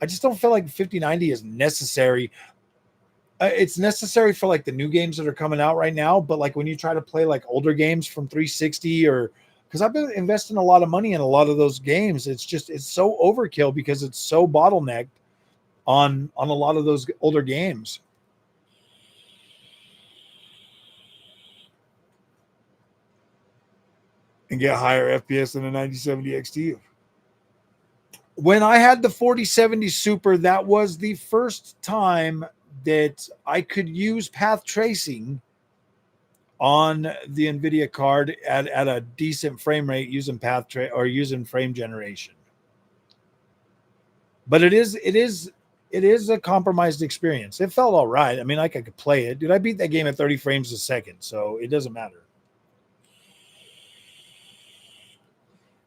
5090 is necessary. It's necessary for like the new games that are coming out right now, but like when you try to play like older games from 360, or because I've been investing a lot of money in a lot of those games, it's so overkill because it's so bottlenecked on a lot of those older games. And get higher FPS than a 9070 XT. When I had the 4070 Super, that was the first time that I could use path tracing on the Nvidia card at a decent frame rate using using frame generation. But it is a compromised experience. It felt all right. I mean, like I could play it. Dude, I beat that game at 30 frames a second, so it doesn't matter.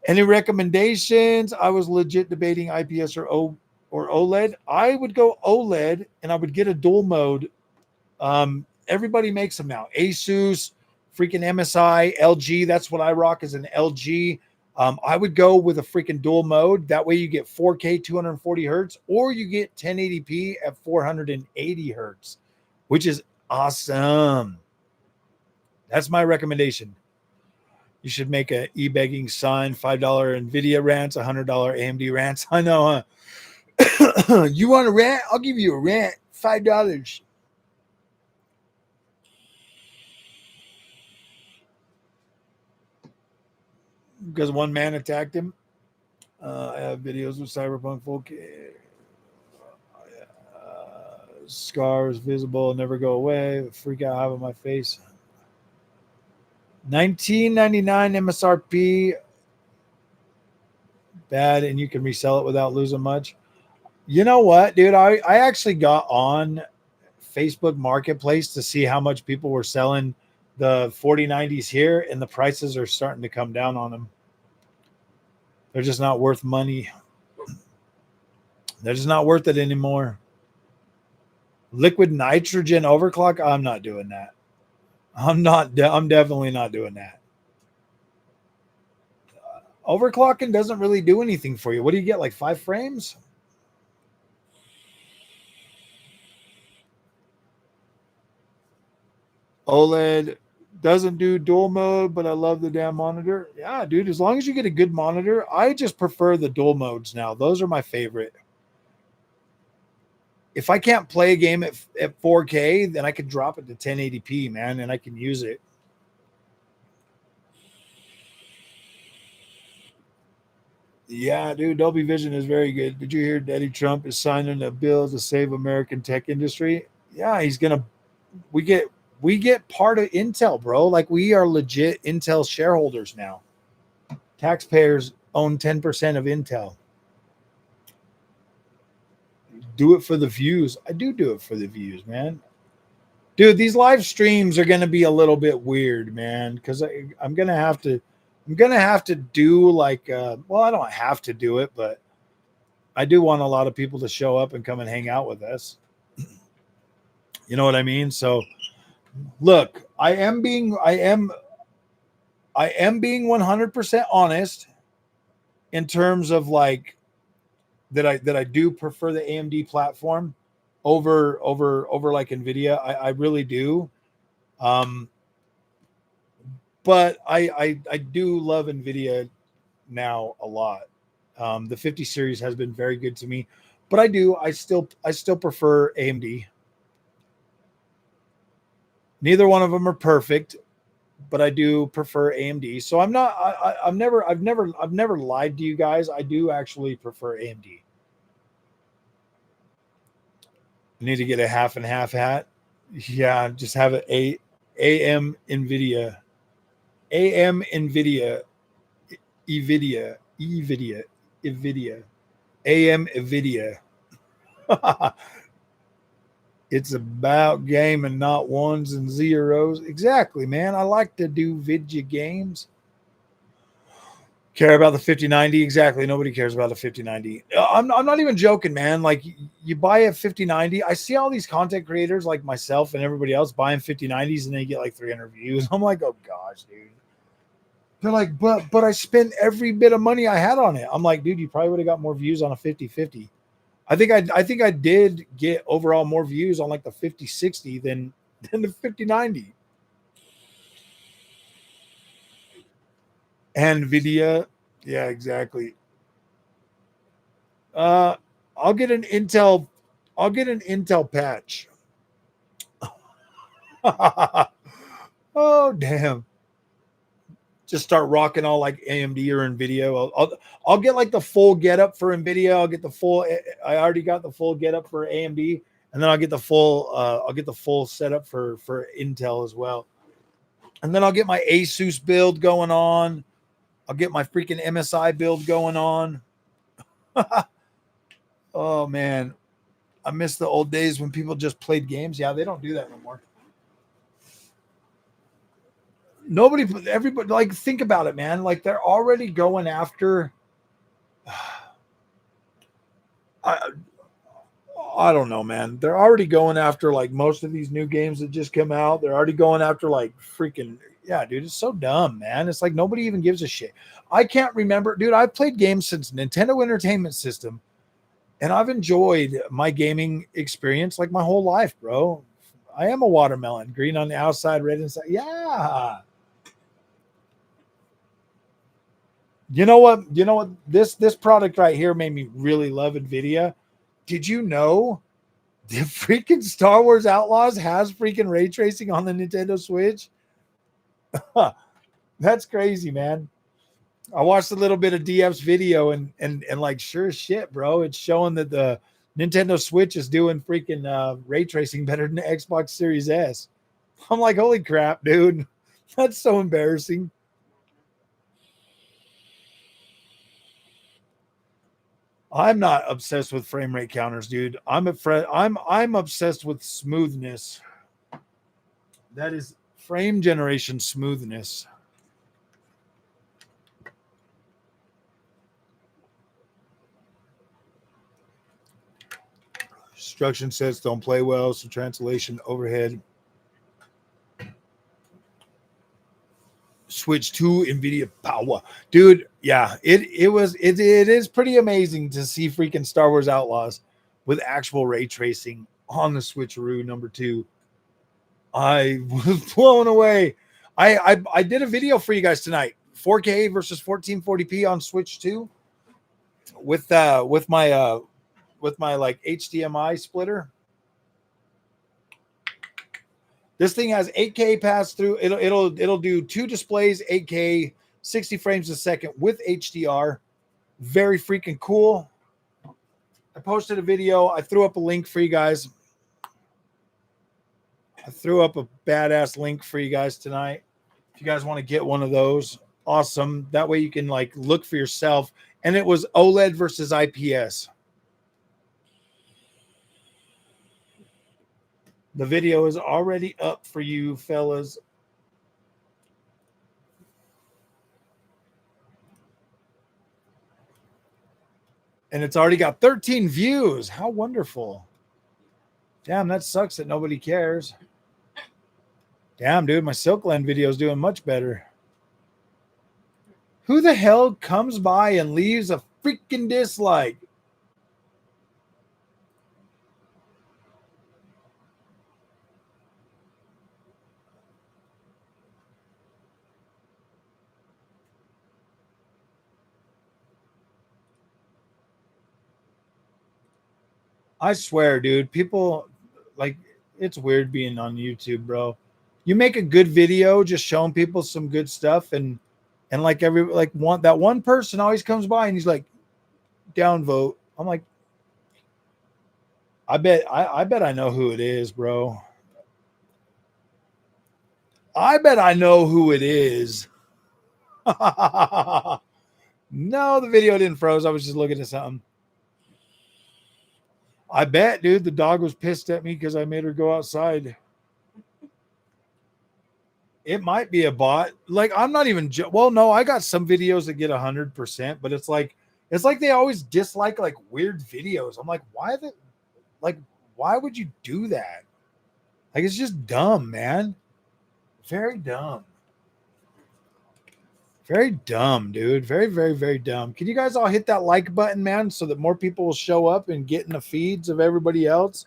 Any recommendations? I was legit debating IPS or OLED. I would go OLED, and I would get a dual mode. Everybody makes them now. Asus, freaking MSI, LG. That's what I rock, is an LG. I would go with a freaking dual mode. That way you get 4K 240 hertz, or you get 1080p at 480 hertz, which is awesome. That's my recommendation. You should make a e-begging sign, $5 Nvidia rants, $100 AMD rants. I know, huh? You want a rant? I'll give you a rant. $5. Because one man attacked him. I have videos of Cyberpunk 4K. Scars visible, never go away. Freak out having my face. $19.99 MSRP. Bad, and you can resell it without losing much. You know what, dude? I actually got on Facebook Marketplace to see how much people were selling the 4090s here, and the prices are starting to come down on them. They're just not worth money. They're just not worth it anymore. Liquid nitrogen overclock. I'm not doing that. I'm definitely not doing that. Overclocking doesn't really do anything for you. What do you get? Like 5 frames? OLED doesn't do dual mode, but I love the damn monitor. Yeah, dude, as long as you get a good monitor, I just prefer the dual modes now. Those are my favorite. If I can't play a game at 4K, then I can drop it to 1080p, man, and I can use it. Yeah, dude, Dolby Vision is very good. Did you hear Daddy Trump is signing a bill to save American tech industry? Yeah, he's gonna. We get we get part of Intel, bro. Like we are legit Intel shareholders now. Taxpayers own 10% of Intel. Do it for the views. I do it for the views, man. Dude, these live streams are gonna be a little bit weird, man, because I'm gonna have to. I'm gonna have to do like. Well, I don't have to do it, but I do want a lot of people to show up and come and hang out with us. You know what I mean? So look, I am being 100% honest in terms of like that I do prefer the AMD platform over like Nvidia. I really do. Um, but I do love Nvidia now a lot. The 50 series has been very good to me, but I still prefer AMD. Neither one of them are perfect, but I do prefer AMD. So I'm not. I've never lied to you guys. I do actually prefer AMD. I need to get a half and half hat. Yeah, just have a AM Nvidia, AM Nvidia, Nvidia, Nvidia, Nvidia, AM Nvidia. It's about game and not ones and zeros. Exactly, man. I like to do video games. Care about the 5090? Exactly. Nobody cares about a 5090. I'm not even joking, man. Like you buy a 5090. I see all these content creators like myself and everybody else buying 5090s and they get like 300 views. I'm like, oh gosh, dude. They're like, but I spent every bit of money I had on it. I'm like, dude, you probably would have got more views on a 5050. I think I did get overall more views on like the 5060 than the 5090. And Nvidia, yeah, exactly. Uh, I'll get an Intel. I'll get an Intel patch. Oh damn! Just start rocking all like AMD or Nvidia. I'll get like the full getup for Nvidia. I'll get the full. I already got the full getup for AMD, and then I'll get the full. I'll get the full setup for Intel as well. And then I'll get my Asus build going on. I'll get my freaking MSI build going on. Oh man, I miss the old days when people just played games. Yeah, they don't do that no more. Nobody, everybody, like think about it, man. Like they're already going after. I I don't know, man. They're already going after like most of these new games that just come out. They're already going after like freaking yeah, dude. It's so dumb, man. It's like nobody even gives a shit. I can't remember, dude. I've played games since Nintendo Entertainment System, and I've enjoyed my gaming experience like my whole life, bro. I am a watermelon, green on the outside, red inside. Yeah. You know what? You know what? This product right here made me really love Nvidia. Did you know the freaking Star Wars Outlaws has freaking ray tracing on the Nintendo Switch? That's crazy, man. I watched a little bit of DF's video and like sure as shit, bro. It's showing that the Nintendo Switch is doing freaking ray tracing better than the Xbox Series S. I'm like, holy crap, dude. That's so embarrassing. I'm not obsessed with frame rate counters, dude. I'm obsessed with smoothness. That is frame generation smoothness. Instruction sets don't play well, so translation overhead. Switch to Nvidia power, dude. Yeah, it is pretty amazing to see freaking Star Wars Outlaws with actual ray tracing on the switcheroo number 2. I was blown away. I did a video for you guys tonight, 4K versus 1440p on Switch 2 with my like HDMI splitter. This thing has 8K pass through. It'll do 2 displays, 8K, 60 frames a second with HDR. Very freaking cool. I posted a video. I threw up a link for you guys. I threw up a badass link for you guys tonight. If you guys want to get one of those, awesome. That way you can like look for yourself. And it was OLED versus IPS. The video is already up for you, fellas. And it's already got 13 views. How wonderful. Damn, that sucks that nobody cares. Damn, dude, my Silkland video is doing much better. Who the hell comes by and leaves a freaking dislike? I swear, dude, people like it's weird being on YouTube, bro. You make a good video just showing people some good stuff and like that one person always comes by and he's like downvote. I'm like, I bet I know who it is, bro. I bet I know who it is. No, the video didn't froze. I was just looking at something. I bet, dude, the dog was pissed at me because I made her go outside. It might be a bot. Like, I'm not even well, no, I got some videos that get 100%, but it's like they always dislike like weird videos. I'm like, why would you do that? Like, it's just dumb, man. Very dumb. Very dumb, dude. Very, very, very dumb. Can you guys all hit that like button, man, so that more people will show up and get in the feeds of everybody else?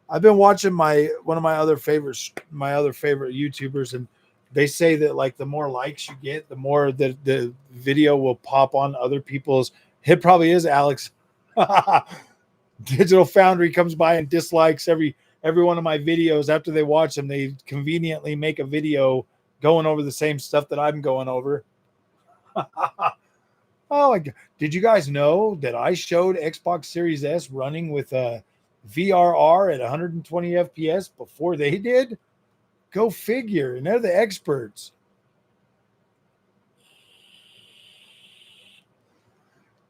I've been watching one of my other favorite YouTubers, and they say that like the more likes you get, the more the video will pop on other people's. It probably is Alex. Digital Foundry comes by and dislikes every one of my videos. After they watch them, they conveniently make a video going over the same stuff that I'm going over. Oh my God. Did you guys know that I showed Xbox Series S running with a VRR at 120 FPS before they did? Go figure. And they're the experts.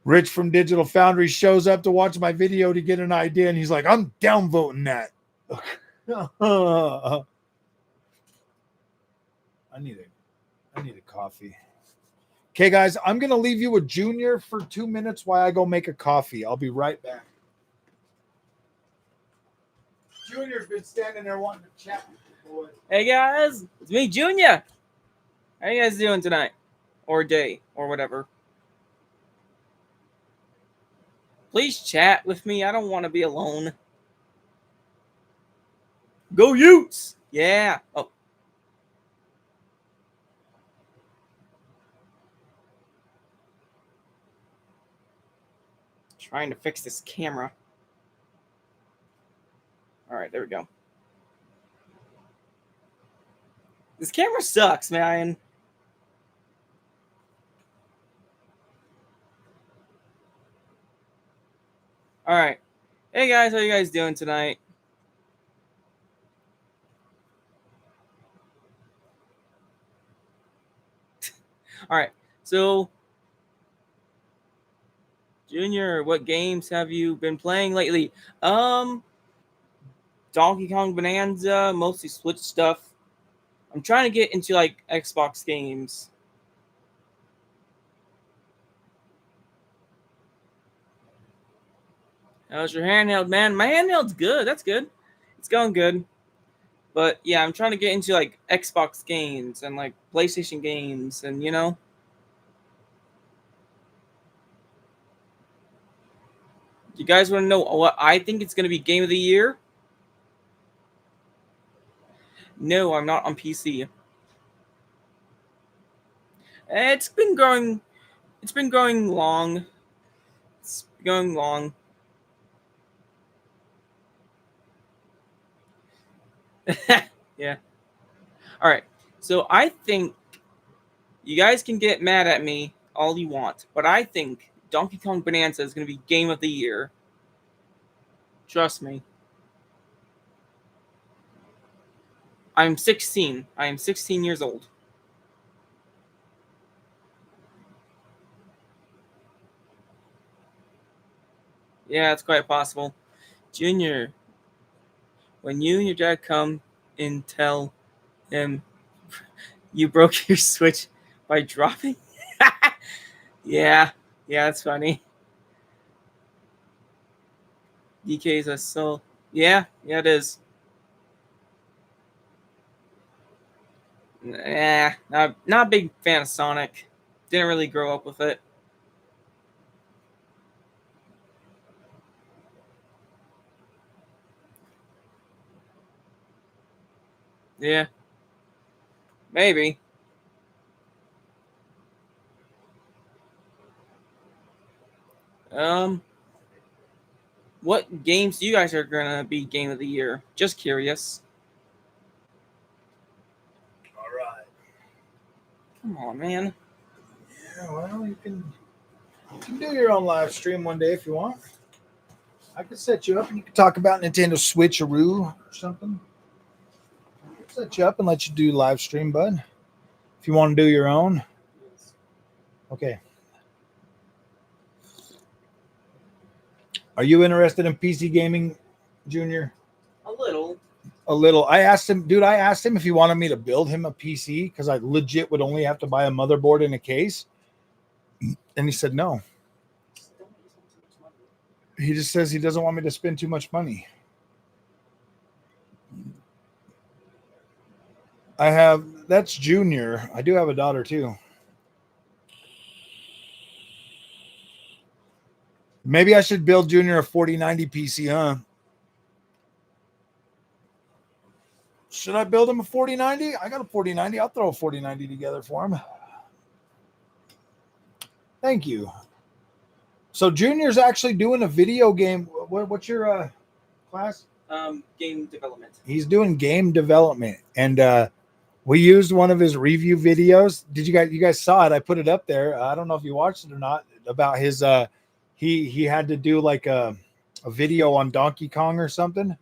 Rich from Digital Foundry shows up to watch my video to get an idea, and he's like, I'm downvoting that. I need a coffee. Okay, guys, I'm going to leave you with Junior for 2 minutes while I go make a coffee. I'll be right back. Junior's been standing there wanting to chat with you, boy. Hey, guys, it's me, Junior. How you guys doing tonight? Or day, or whatever. Please chat with me. I don't want to be alone. Go Utes! Yeah. Oh. Trying to fix this camera. All right, there we go. This camera sucks, man. All right. Hey, guys, how you guys doing tonight? All right. So, Junior, what games have you been playing lately? Donkey Kong Bonanza, mostly Switch stuff. I'm trying to get into like Xbox games. How's your handheld, man? My handheld's good. That's good. It's going good. But yeah, I'm trying to get into like Xbox games and like PlayStation games, and you know. You guys want to know what I think it's going to be game of the year? No, I'm not on PC. It's been growing. It's been going long. It's going long. Yeah. All right. So I think you guys can get mad at me all you want, but I think Donkey Kong Bonanza is going to be game of the year. Trust me. I'm 16. I am 16 years old. Yeah, it's quite possible. Junior, when you and your dad come and tell him you broke your Switch by dropping. Yeah, yeah, that's funny. DK's a soul. Yeah, yeah, it is. Nah, not a big fan of Sonic. Didn't really grow up with it. Yeah, maybe. Um, what games do you guys are gonna be game of the year? Just curious. All right. Come on, man. Yeah, well, you can do your own live stream one day if you want. I could set you up and you can talk about Nintendo Switcheroo or something. I could set you up and let you do live stream, bud. If you want to do your own. Okay. Are you interested in PC gaming, Junior? A little. A little. I asked him, dude, I asked him if he wanted me to build him a PC because I legit would only have to buy a motherboard and a case. And he said no. He just says he doesn't want me to spend too much money. That's Junior. I do have a daughter too. Maybe I should build Junior a 4090 PC, huh? Should I build him a 4090? I got a 4090. I'll throw a 4090 together for him. Thank you. So Junior's actually doing a video game. What's your class? Game development. He's doing game development, and we used one of his review videos. Did you guys saw it? I put it up there. I don't know if you watched it or not. About his he had to do like a video on Donkey Kong or something.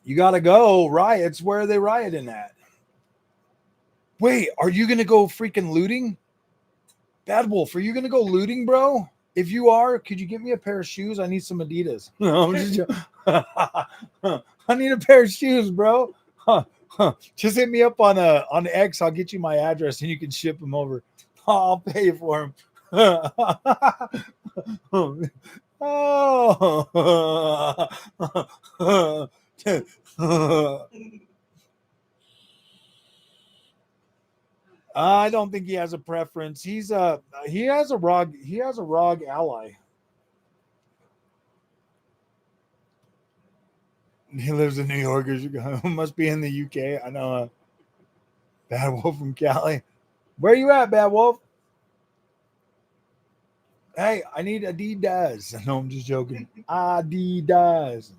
You got to go riots. Where are they rioting at? Wait, are you gonna go freaking looting? Bad Wolf, are you gonna go looting, bro? If you are, could you get me a pair of shoes? I need some Adidas. No, I'm just I need a pair of shoes, bro. Just hit me up on X. I'll get you my address and you can ship them over. I'll pay for them. Oh. I don't think he has a preference. He has a ROG ally. He lives in New York. Must be in the UK. I know a Bad Wolf from Cali. Where you at, Bad Wolf? Hey, I need Adidas. No, I'm just joking. Adidas.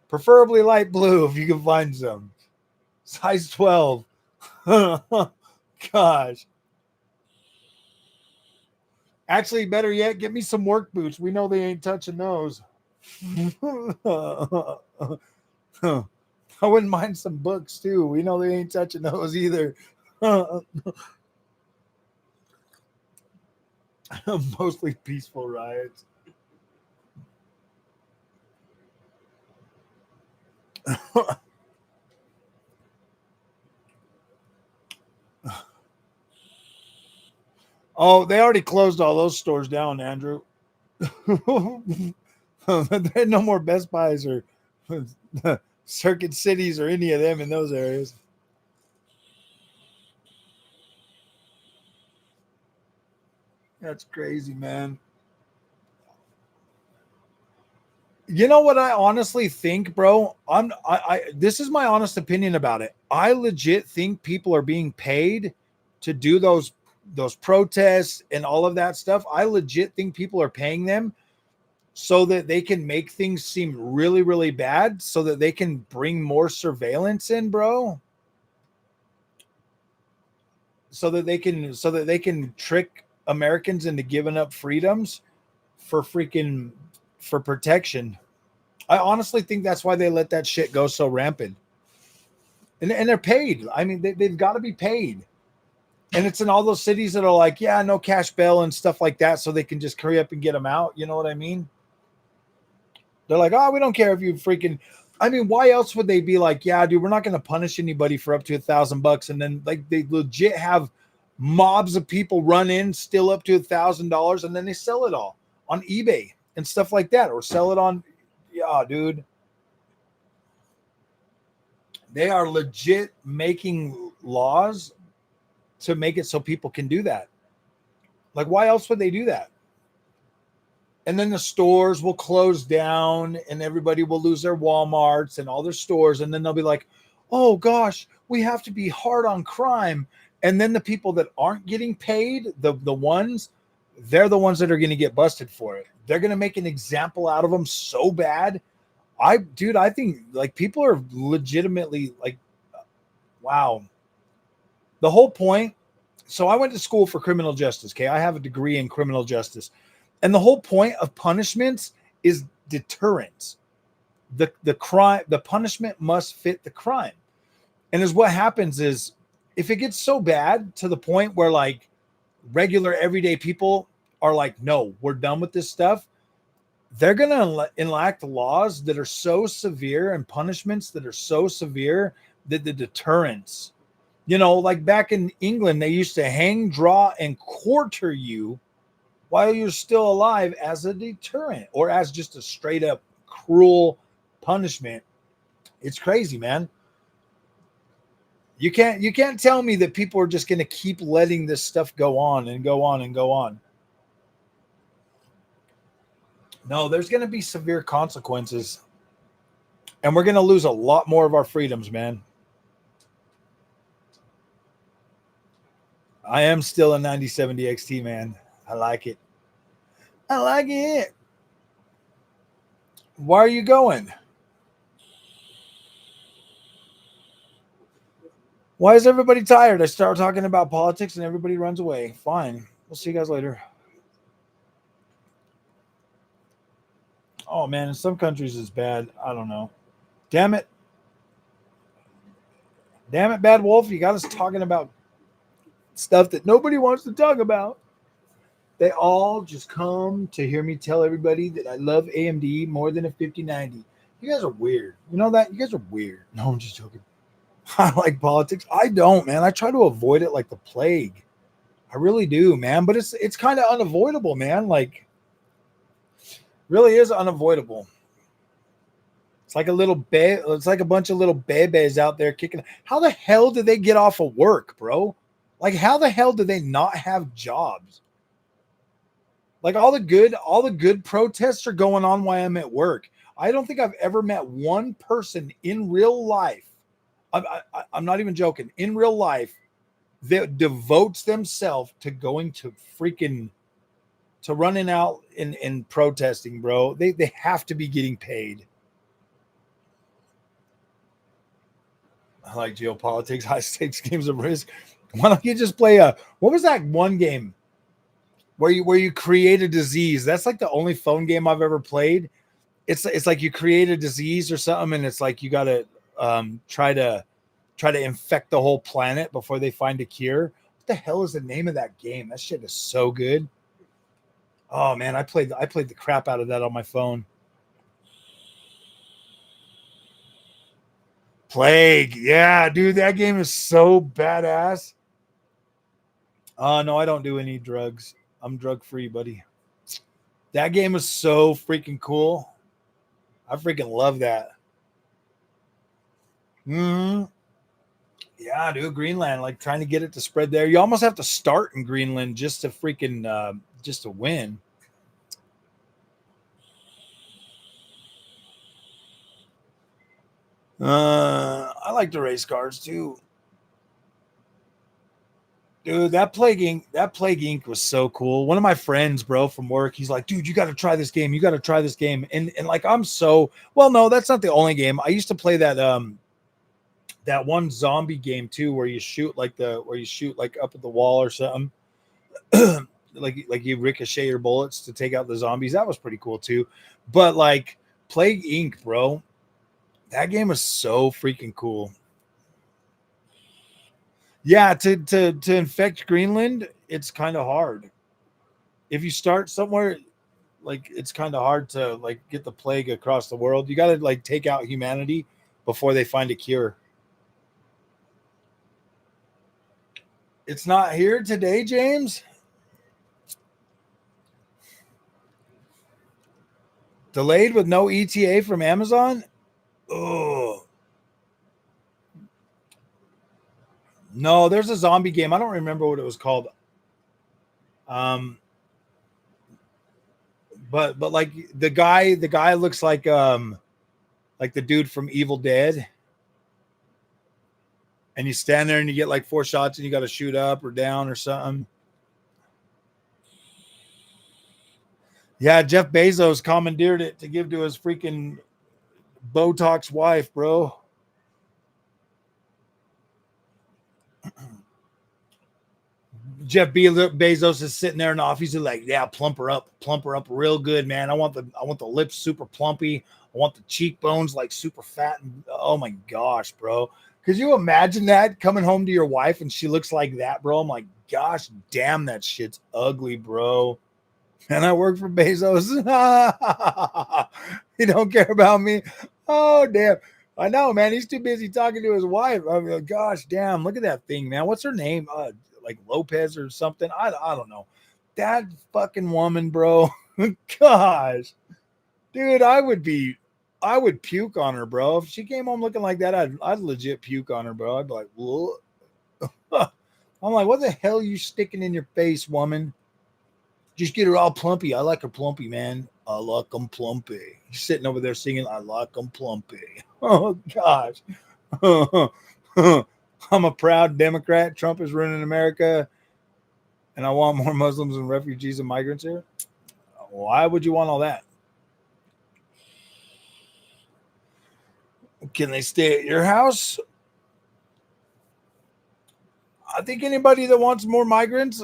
Preferably light blue if you can find some. Size 12. Gosh. Actually, better yet, get me some work boots. We know they ain't touching those. I wouldn't mind some books too. We know they ain't touching those either. Mostly peaceful riots. Oh, they already closed all those stores down, Andrew. There no more Best Buys or Circuit Cities or any of them in those areas. That's crazy, man. You know what I honestly think, bro? This is my honest opinion about it. I legit think people are being paid to do those protests and all of that stuff. I legit think people are paying them so that they can make things seem really, really bad so that they can bring more surveillance in, bro. So that they can trick Americans into giving up freedoms for freaking for protection. I honestly think that's why they let that shit go so rampant. And they're paid. I mean, they've got to be paid. And it's in all those cities that are like, yeah, no cash bail and stuff like that, so they can just hurry up and get them out. You know what I mean? They're like, oh, we don't care if you freaking. I mean, why else would they be like, yeah, dude, we're not going to punish anybody for up to $1,000, and then like they legit have mobs of people run in, steal up to $1,000, and then they sell it all on eBay and stuff like that, or sell it on, yeah, dude. They are legit making laws to make it so people can do that. Like, why else would they do that? And then the stores will close down and everybody will lose their Walmarts and all their stores. And then they'll be like, oh gosh, we have to be hard on crime. And then the people that aren't getting paid, the ones, they're the ones that are going to get busted for it. They're going to make an example out of them so bad. I think like people are legitimately like, wow. The whole point. So I went to school for criminal justice. Okay. I have a degree in criminal justice. And the whole point of punishments is deterrence. The punishment must fit the crime. And is what happens is if it gets so bad to the point where like regular everyday people are like, no, we're done with this stuff, they're going to enact laws that are so severe and punishments that are so severe that the deterrence, like back in England, they used to hang, draw, and quarter you while you're still alive as a deterrent or as just a straight up cruel punishment. It's crazy, man. You can't tell me that people are just going to keep letting this stuff go on and go on and go on. No, there's going to be severe consequences, and we're going to lose a lot more of our freedoms, man. I am still a 9070 XT, man. I like it. I like it. Why are you going? Why is everybody tired? I start talking about politics and everybody runs away. Fine. We'll see you guys later. Oh, man. In some countries, it's bad. I don't know. Damn it. Damn it, Bad Wolf. You got us talking about stuff that nobody wants to talk about. They all just come to hear me tell everybody that I love AMD more than a 5090. You guys are weird. You know that? You guys are weird. No, I'm just joking. I like politics. I don't, man. I try to avoid it like the plague. I really do, man. But it's kind of unavoidable, man. Like, really is unavoidable. It's like a little it's like a bunch of little bebes out there kicking. How the hell did they get off of work, bro? Like, how the hell do they not have jobs? Like all the good protests are going on while I'm at work. I don't think I've ever met one person in real life. I'm not even joking. In real life, that devotes themselves to going to freaking to running out and protesting, bro. They have to be getting paid. I like geopolitics, high stakes games of risk. Why don't you just play what was that one game where you create a disease? That's like the only phone game I've ever played. It's like you create a disease or something, and it's like you gotta try to infect the whole planet before they find a cure. What the hell is the name of that game? That shit is so good. Oh man, I played the crap out of that on my phone. Plague. Yeah, dude, that game is so badass. No, I don't do any drugs. I'm drug free, buddy. That game is so freaking cool. I freaking love that. Hmm. Yeah, dude, Greenland, like trying to get it to spread there. You almost have to start in Greenland just to freaking just to win. I like the race cars too. Dude, that Plague Inc. was so cool. One of my friends, bro, from work, he's like, dude, you got to try this game. You got to try this game. And like, I'm so well. No, that's not the only game. I used to play that one zombie game too, where you shoot like up at the wall or something. like you ricochet your bullets to take out the zombies. That was pretty cool too. But like Plague Inc., bro, that game was so freaking cool. Yeah, to infect Greenland, it's kind of hard. If you start somewhere, like it's kind of hard to like get the plague across the world. You got to like take out humanity before they find a cure. It's not here today, James. Delayed with no ETA from Amazon. Oh no, there's a zombie game. I don't remember what it was called. Um, but like the guy looks like the dude from Evil Dead, and you stand there and you get like 4 shots and you got to shoot up or down or something. Yeah, Jeff Bezos commandeered it to give to his freaking Botox wife, bro. Jeff Bezos is sitting there in the office. He's like, "Yeah, plump her up real good, man. I want the lips super plumpy. I want the cheekbones like super fat." And oh my gosh, bro, could you imagine that coming home to your wife and she looks like that, bro? I'm like, gosh, damn, that shit's ugly, bro. And I work for Bezos. He don't care about me. Oh damn. I know, man. He's too busy talking to his wife. I mean, gosh, damn! Look at that thing, man. What's her name? Like Lopez or something. I don't know. That fucking woman, bro. Gosh, dude, I would puke on her, bro. If she came home looking like that, I'd legit puke on her, bro. I'd be like, whoa. I'm like, what the hell are you sticking in your face, woman? Just get her all plumpy. I like her plumpy, man. I like them plumpy. He's sitting over there singing, I like them plumpy. Oh, gosh. I'm a proud Democrat. Trump is ruining America, and I want more Muslims and refugees and migrants here. Why would you want all that? Can they stay at your house? I think anybody that wants more migrants,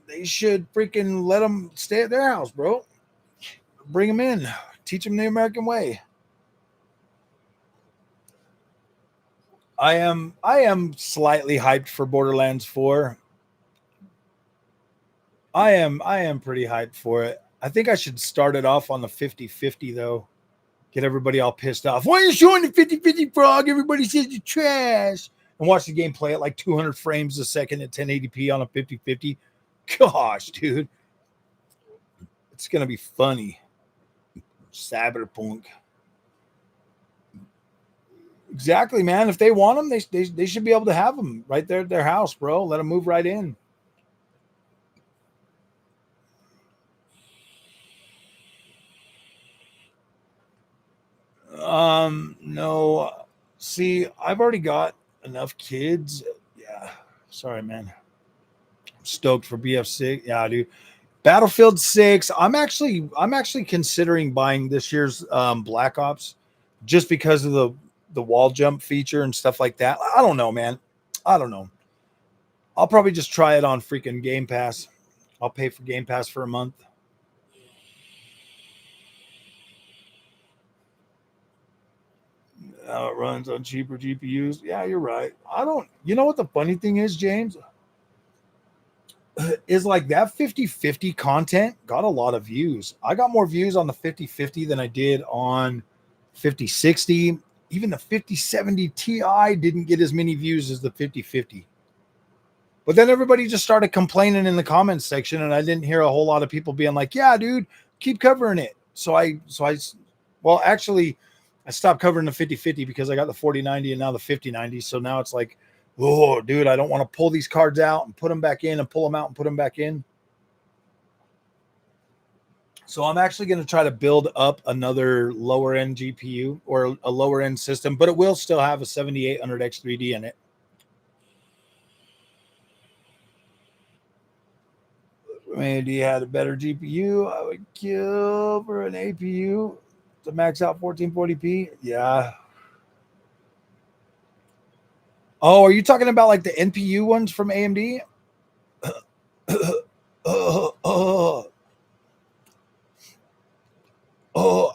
they should freaking let them stay at their house, bro. Bring them in. Teach them the American way. I am slightly hyped for Borderlands 4. I am pretty hyped for it. I think I should start it off on the 50-50 though. Get everybody all pissed off. Why are you showing the 50-50 frog? Everybody says you're trash. And watch the game play at like 200 frames a second at 1080p on a 50-50. Gosh, dude. It's going to be funny. Cyberpunk. Exactly, man. If they want them, they should be able to have them right there at their house, bro. Let them move right in. No. See, I've already got enough kids. Yeah. Sorry, man. I'm stoked for BF6. Yeah, dude. Battlefield 6. I'm actually considering buying this year's Black Ops just because of the wall jump feature and stuff like that. I don't know, man. I don't know. I'll probably just try it on freaking Game Pass. I'll pay for Game Pass for a month. It runs on cheaper GPUs. Yeah, you're right. I don't, you know what the funny thing is, James? Is like that 50-50 content got a lot of views. I got more views on the 50-50 than I did on 50-60. Even the 50-70 Ti didn't get as many views as the 50-50. But then everybody just started complaining in the comments section, and I didn't hear a whole lot of people being like, yeah, dude, keep covering it. Well, actually, I stopped covering the 5050 because I got the 4090 and now the 5090. So now it's like, oh, dude, I don't want to pull these cards out and put them back in and pull them out and put them back in. So I'm actually going to try to build up another lower end GPU or a lower end system, but it will still have a 7800X 3D in it. AMD had a better GPU. I would kill for an APU to max out 1440p. Yeah. Oh, are you talking about like the NPU ones from AMD?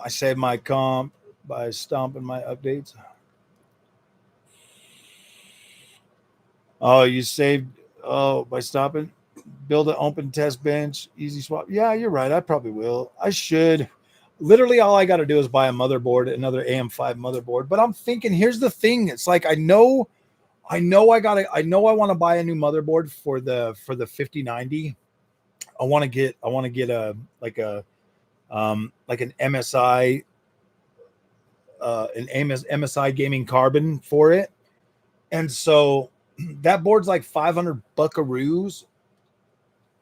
I saved my comp by stomping my updates. Oh, you saved by stopping? Build an open test bench, easy swap. Yeah, you're right. I probably will. I should. Literally, all I got to do is buy a motherboard, another AM5 motherboard. But I'm thinking, here's the thing. It's like I know I want to buy a new motherboard for the 5090. I want to get a like an MSI MSI gaming carbon for it. And so that board's like 500 buckaroos.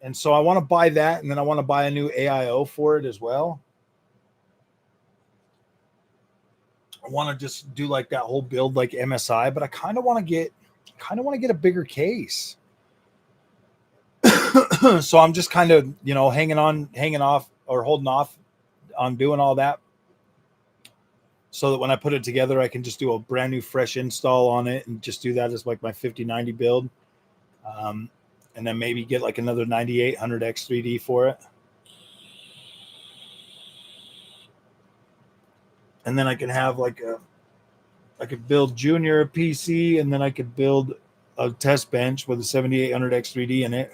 And so I want to buy that, and then I want to buy a new AIO for it as well. I want to just do like that whole build like MSI, but I kind of want to get a bigger case. So I'm just kind of, hanging off or holding off on doing all that, so that when I put it together, I can just do a brand new fresh install on it and just do that as like my 5090 build. And then maybe get like another 9800X 3D for it. And then I can have I could build Junior PC, and then I could build a test bench with a 7800X 3D in it.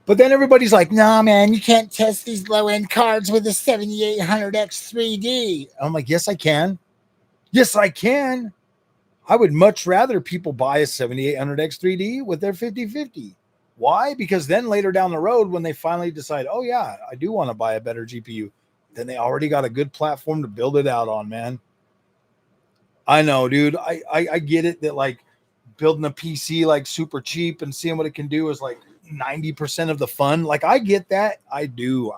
But then everybody's like, nah, man, you can't test these low-end cards with a 7800X 3D. I'm like, yes, I can. Yes, I can. I would much rather people buy a 7800X 3D with their 5050. Why? Because then later down the road, when they finally decide, oh, yeah, I do want to buy a better GPU, then they already got a good platform to build it out on, man. I know, dude. I get it that like building a PC like super cheap and seeing what it can do is like 90% of the fun. Like I get that. I do.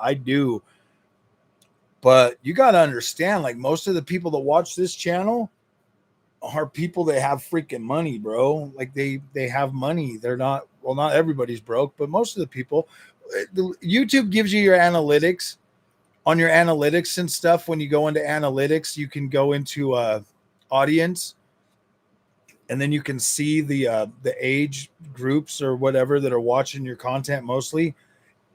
But you got to understand, like most of the people that watch this channel are people that have freaking money, bro. Like they have money. They're not, well, not everybody's broke, but most of the people. YouTube gives you your analytics. On your analytics and stuff, when you go into analytics, you can go into audience, and then you can see the age groups or whatever that are watching your content mostly.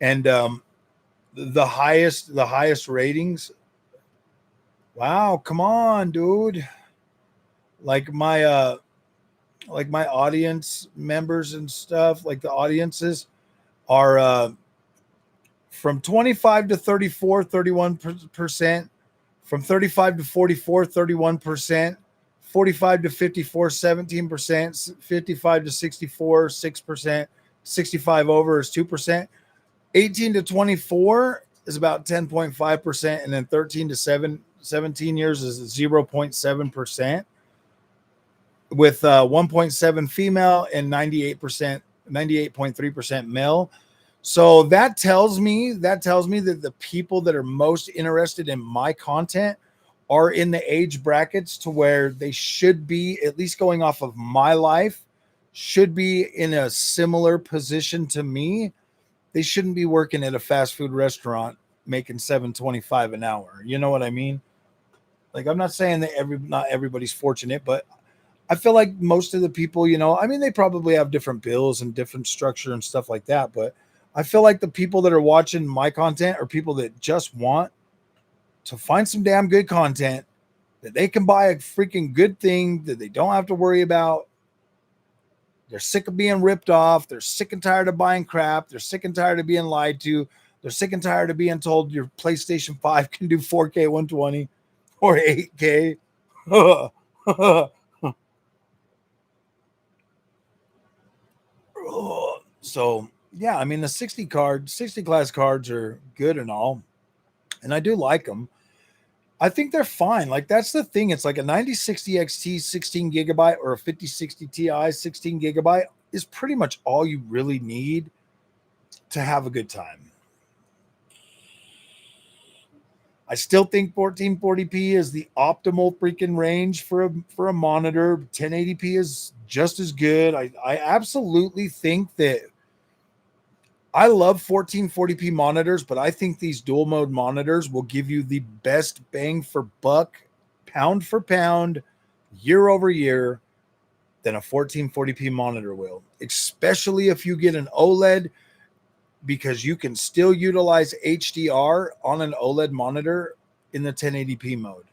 And the highest ratings. Wow, come on, dude. Like my audience members and stuff, like the audiences are from 25 to 34, 31%, from 35 to 44, 31%, 45 to 54, 17%, 55 to 64, 6%, 65 over is 2%, 18 to 24 is about 10.5%, and then 13 to 17 years is 0.7%, with 1.7 female and 98.3% male. So that tells me that the people that are most interested in my content are in the age brackets to where they should be, at least going off of my life, should be in a similar position to me. They shouldn't be working at a fast food restaurant making $7.25 an hour. You know what I mean? Like, I'm not saying that not everybody's fortunate, but I feel like most of the people, I mean, they probably have different bills and different structure and stuff like that. But I feel like the people that are watching my content are people that just want to find some damn good content that they can buy a freaking good thing that they don't have to worry about. They're sick of being ripped off. They're sick and tired of buying crap. They're sick and tired of being lied to. They're sick and tired of being told your PlayStation 5 can do 4K 120 or 8K. So yeah, I mean the 60 class cards are good and all, and I do like them. I think they're fine. Like that's the thing. It's like a 9060 XT 16 gigabyte or a 5060 Ti 16 gigabyte is pretty much all you really need to have a good time. I still think 1440p is the optimal freaking range for a monitor. 1080p is just as good. I absolutely think that I love 1440p monitors, but I think these dual mode monitors will give you the best bang for buck, pound for pound, year over year than a 1440p monitor will, especially if you get an OLED, because you can still utilize HDR on an OLED monitor in the 1080p mode.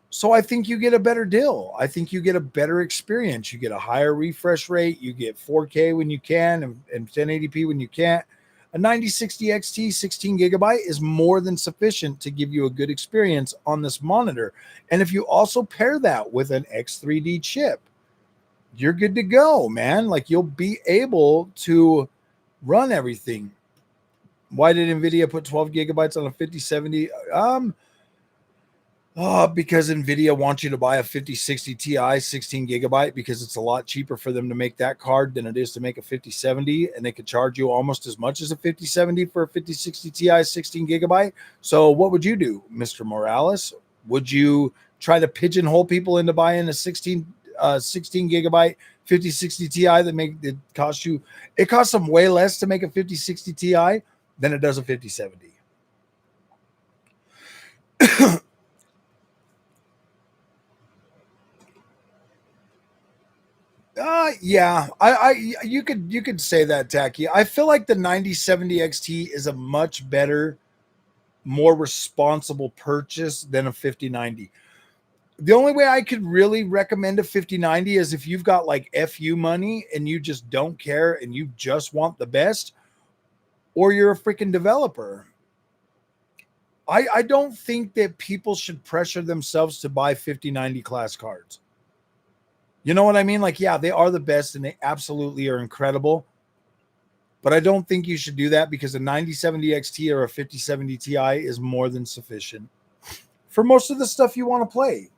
So I think you get a better deal. I think you get a better experience. You get a higher refresh rate. You get 4K when you can and 1080p when you can't. A 9060 XT 16 gigabyte is more than sufficient to give you a good experience on this monitor. And if you also pair that with an X3D chip, you're good to go, man. Like you'll be able to run everything. Why did Nvidia put 12 gigabytes on a 5070? Because Nvidia wants you to buy a 5060 Ti 16 gigabyte because it's a lot cheaper for them to make that card than it is to make a 5070, and they could charge you almost as much as a 5070 for a 5060 Ti 16 gigabyte. So what would you do, Mr. Morales? Would you try to pigeonhole people into buying a 16 gigabyte 5060 Ti that costs them way less to make a 5060 Ti than it does a 5070? Yeah, you could say that, Tacky. I feel like the 9070 XT is a much better, more responsible purchase than a 5090. The only way I could really recommend a 5090 is if you've got like FU money and you just don't care and you just want the best, or you're a freaking developer. I don't think that people should pressure themselves to buy 5090 class cards. You know what I mean? Like, yeah, they are the best and they absolutely are incredible. But I don't think you should do that because a 9070 XT or a 5070 Ti is more than sufficient for most of the stuff you want to play.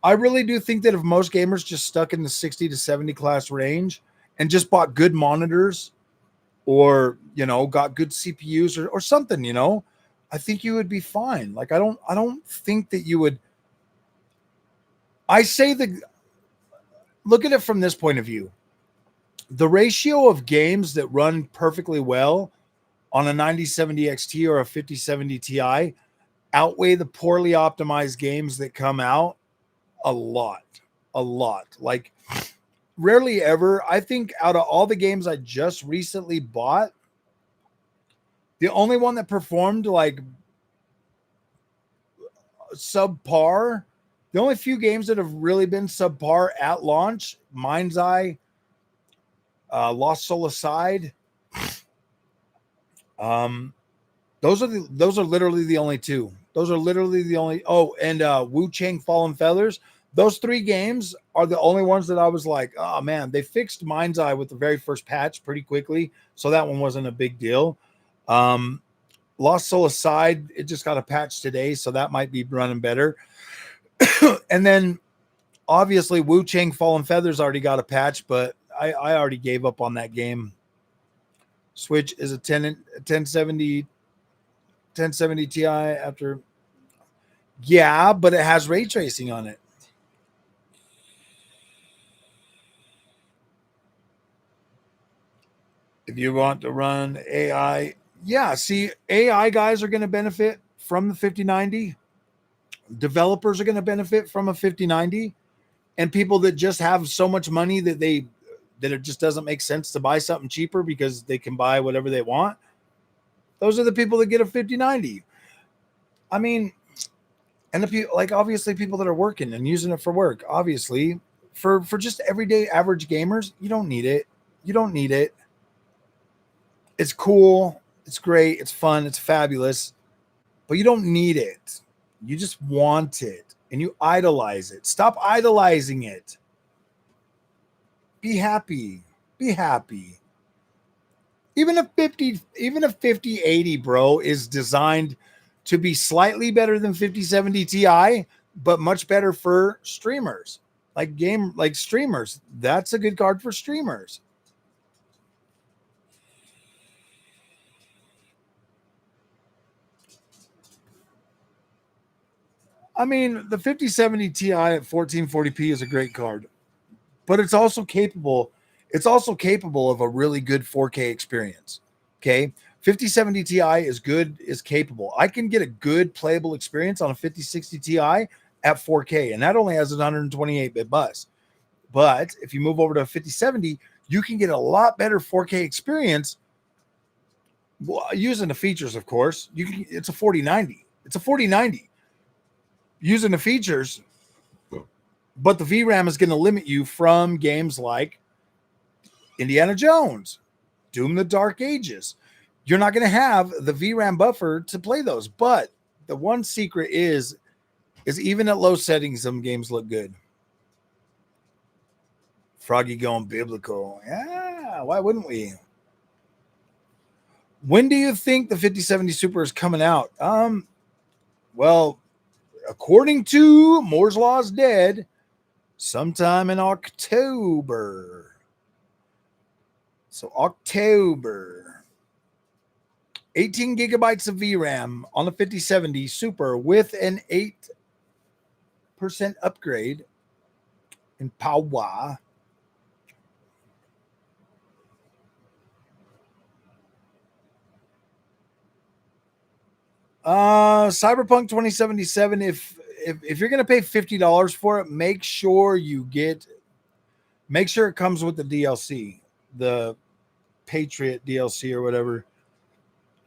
I really do think that if most gamers just stuck in the 60 to 70 class range and just bought good monitors or, got good CPUs or something, I think you would be fine. Like, I don't think that you would. I say look at it from this point of view. The ratio of games that run perfectly well on a 9070 XT or a 5070 Ti outweigh the poorly optimized games that come out a lot. Like rarely ever. I think out of all the games I just recently bought, the only one that performed like subpar, the only few games that have really been subpar at launch, Mind's Eye, Lost Soul Aside. Those are literally the only two. Those are literally the only. Oh, and Wu Chang Fallen Feathers. Those three games are the only ones that I was like, oh man, they fixed Mind's Eye with the very first patch pretty quickly, so that one wasn't a big deal. Lost Soul Aside, it just got a patch today, so that might be running better. And then obviously Wu Chang Fallen Feathers already got a patch, but I already gave up on that game. Switch is a 1070 Ti after. Yeah, but it has ray tracing on it. If you want to run AI, yeah, see, AI guys are going to benefit from the 5090. Developers are going to benefit from a 5090, and people that just have so much money that it just doesn't make sense to buy something cheaper because they can buy whatever they want. Those are the people that get a 5090. I mean, and the people, like obviously people that are working and using it for work, obviously for just everyday average gamers, you don't need it. You don't need it. It's cool. It's great. It's fun. It's fabulous, but you don't need it. You just want it and you idolize it. Stop idolizing it. Be happy. Be happy. Even a 5080, bro, is designed to be slightly better than 5070 Ti, but much better for streamers. Like streamers. That's a good card for streamers. I mean, the 5070 Ti at 1440p is a great card, but it's also capable. It's also capable of a really good 4K experience. Okay, 5070 Ti is good, is capable. I can get a good playable experience on a 5060 Ti at 4K, and that only has a 128-bit bus. But if you move over to a 5070, you can get a lot better 4K experience using the features, of course. It's a 4090. It's a 4090 using the features, but the VRAM is going to limit you from games like Indiana Jones, Doom the Dark Ages. You're not going to have the VRAM buffer to play those. But the one secret is even at low settings, some games look good. Froggy going biblical. Yeah, why wouldn't we? When do you think the 5070 Super is coming out? Well, according to Moore's Law is dead, sometime in October. So October. 18 gigabytes of VRAM on the 5070 Super with an 8% upgrade in power. Cyberpunk 2077. If you're gonna pay $50 for it, make sure it comes with the DLC, the Patriot DLC or whatever.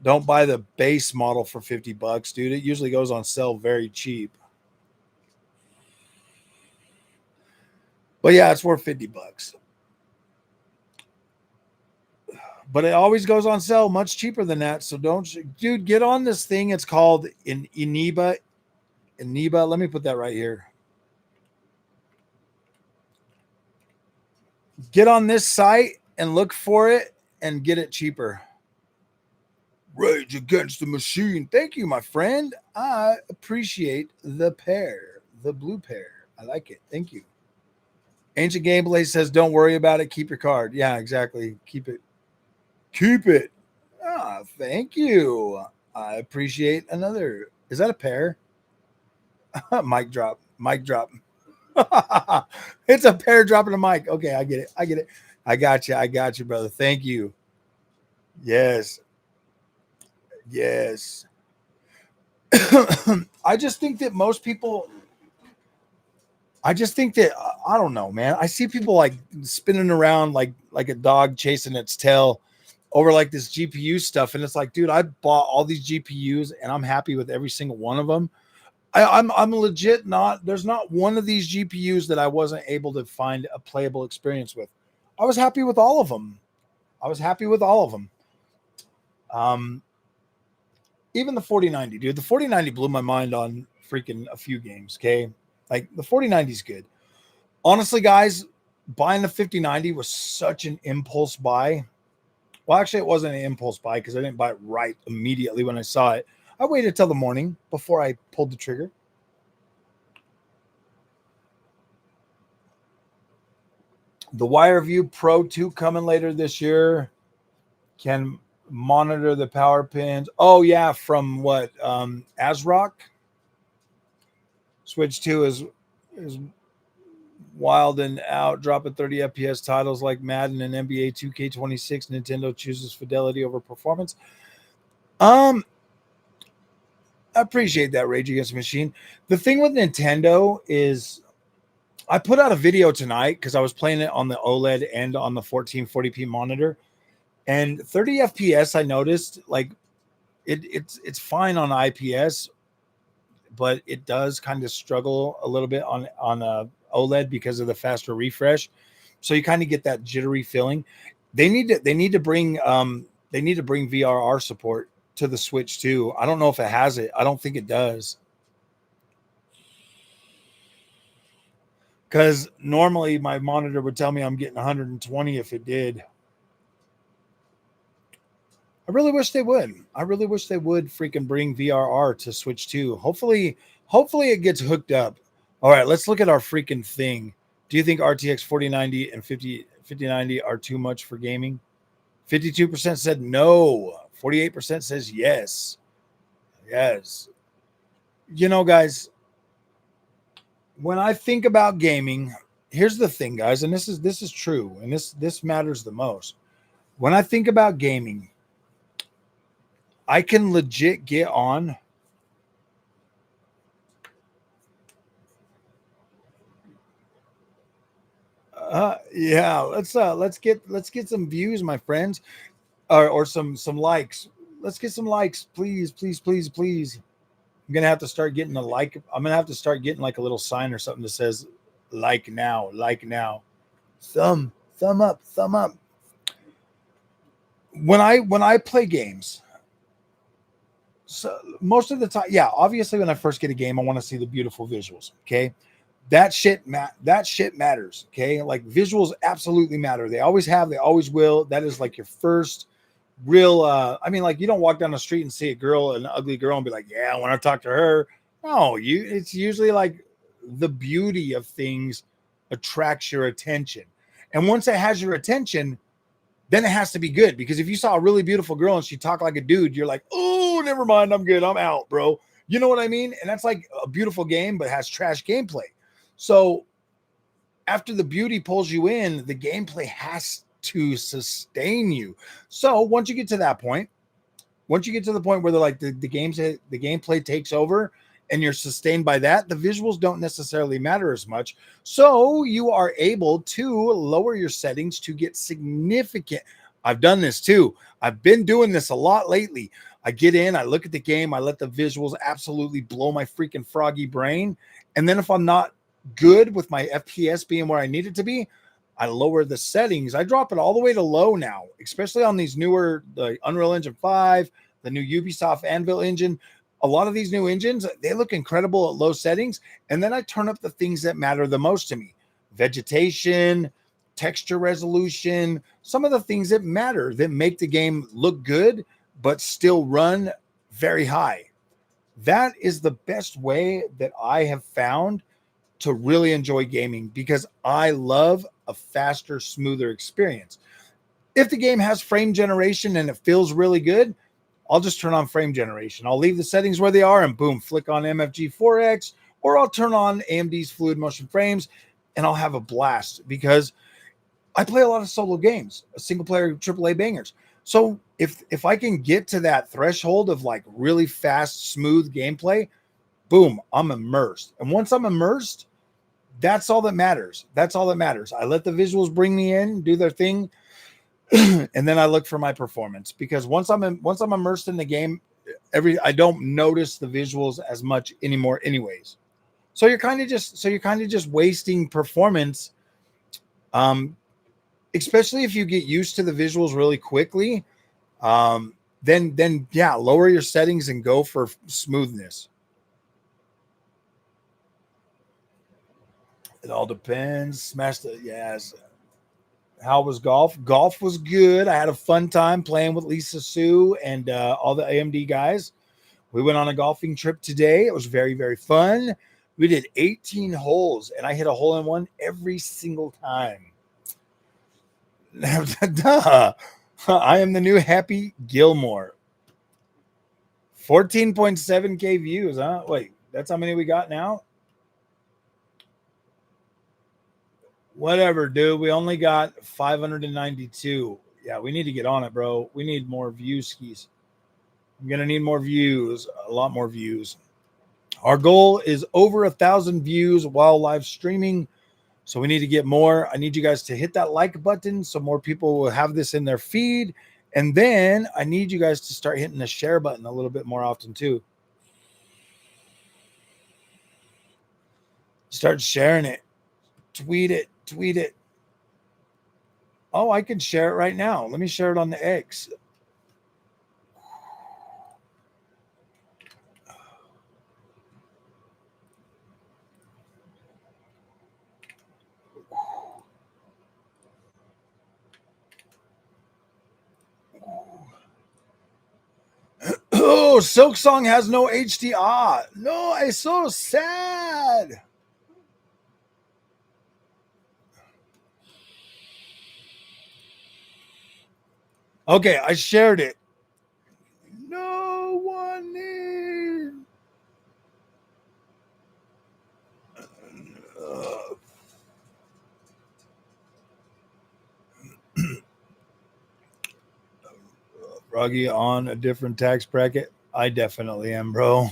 Don't buy the base model for $50, dude. It usually goes on sale very cheap. But yeah, it's worth $50. But it always goes on sale much cheaper than that. So dude, get on this thing. It's called Eniba. Let me put that right here. Get on this site and look for it and get it cheaper. Rage Against the Machine. Thank you, my friend. I appreciate the blue pair. I like it. Thank you. Ancient Gameplay says, don't worry about it. Keep your card. Yeah, exactly. Keep it. Thank you. I appreciate another. Is that a pair? Mic drop. It's a pair dropping a mic. Okay, I get it. I got you, brother. Thank you. Yes. I just think that most people, I don't know, man. I see people like spinning around like a dog chasing its tail over like this GPU stuff. And it's like, dude, I bought all these GPUs and I'm happy with every single one of them. I'm legit not, there's not one of these GPUs that I wasn't able to find a playable experience with. I was happy with all of them. Even the 4090, dude. The 4090 blew my mind on freaking a few games, okay? Like the 4090 is good. Honestly, guys, buying the 5090 was such an impulse buy. Well, actually, it wasn't an impulse buy because I didn't buy it right immediately when I saw it. I waited till the morning before I pulled the trigger. The WireView Pro 2 coming later this year. Can monitor the power pins. Oh, yeah, from what? ASRock? Switch 2 is wild and out, dropping 30 FPS titles like Madden and NBA 2K26. Nintendo chooses fidelity over performance. I appreciate that, Rage Against the Machine. The thing with Nintendo is I put out a video tonight because I was playing it on the OLED and on the 1440p monitor. And 30 FPS, I noticed, like it's fine on IPS, but it does kind of struggle a little bit on OLED because of the faster refresh. So you kind of get that jittery feeling. They need to bring VRR support to the Switch too. I don't know if it has it. I don't think it does. Because normally my monitor would tell me I'm getting 120 if it did. I really wish they would. I really wish they would freaking bring VRR to Switch 2. Hopefully it gets hooked up. All right, let's look at our freaking thing. Do you think RTX 4090 and 5090 are too much for gaming? 52% said no. 48% says yes. Yes. You know, guys, when I think about gaming, here's the thing, guys, and this is true, and this matters the most. When I think about gaming, I can legit get on. Yeah, let's get some views, my friends, or some likes. Let's get some likes, please, please, please, please. I'm gonna have to start getting a like. I'm gonna have to start getting like a little sign or something that says like now, like now. Thumb up, thumb up. When I play games, so most of the time, yeah, obviously when I first get a game, I want to see the beautiful visuals. Okay, that shit matters. Okay, like visuals absolutely matter. They always have, they always will. That is like your first real. I mean, like you don't walk down the street and see a girl, an ugly girl, and be like, yeah, I want to talk to her. No, it's usually like the beauty of things attracts your attention, and once it has your attention, then it has to be good. Because if you saw a really beautiful girl and she talked like a dude, you're like, oh, never mind, I'm good, I'm out, bro. You know what I mean? And that's like a beautiful game, but has trash gameplay. So after the beauty pulls you in, the gameplay has to sustain you. So once you get to that point, once you get to the point where they're like the gameplay takes over and you're sustained by that, the visuals don't necessarily matter as much. So you are able to lower your settings to get significant. I've done this too. I've been doing this a lot lately. I get in, I look at the game, I let the visuals absolutely blow my freaking froggy brain. And then if I'm not good with my FPS being where I need it to be, I lower the settings. I drop it all the way to low now, especially on these newer, the Unreal Engine 5, the new Ubisoft Anvil engine. A lot of these new engines, they look incredible at low settings. And then I turn up the things that matter the most to me: vegetation, texture resolution, some of the things that matter that make the game look good, but still run very high. That is the best way that I have found to really enjoy gaming, because I love a faster, smoother experience. If the game has frame generation and it feels really good, I'll just turn on frame generation. I'll leave the settings where they are and boom, flick on MFG4X, or I'll turn on AMD's fluid motion frames and I'll have a blast, because I play a lot of solo games, single player AAA bangers. So if I can get to that threshold of like really fast, smooth gameplay, boom, I'm immersed. And once I'm immersed, that's all that matters. That's all that matters. I let the visuals bring me in, do their thing, and then I look for my performance. Because once I'm immersed in the game, I don't notice the visuals as much anymore, anyways. So you're kind of just wasting performance. Um, Especially if you get used to the visuals really quickly. Then yeah, lower your settings and go for smoothness. It all depends. Smash the yes. How was golf? Golf was good. I had a fun time playing with Lisa Sue and all the AMD guys. We went on a golfing trip today. It was very, very fun. We did 18 holes, and I hit a hole in one every single time. Duh. I am the new Happy Gilmore. 14.7K views, huh? Wait, that's how many we got now? Whatever, dude. We only got 592. Yeah, we need to get on it, bro. We need more views skis. I'm gonna need more views, a lot more views. Our goal is over 1,000 views while live streaming, so we need to get more. I need you guys to hit that like button so more people will have this in their feed, and then I need you guys to start hitting the share button a little bit more often too. Start sharing it, tweet it, tweet it. Oh, I can share it right now. Let me share it on the X. Oh, Silk Song has no HDR. No, it's so sad. Okay, I shared it. No one needs. Ruggy on a different tax bracket. I definitely am, bro.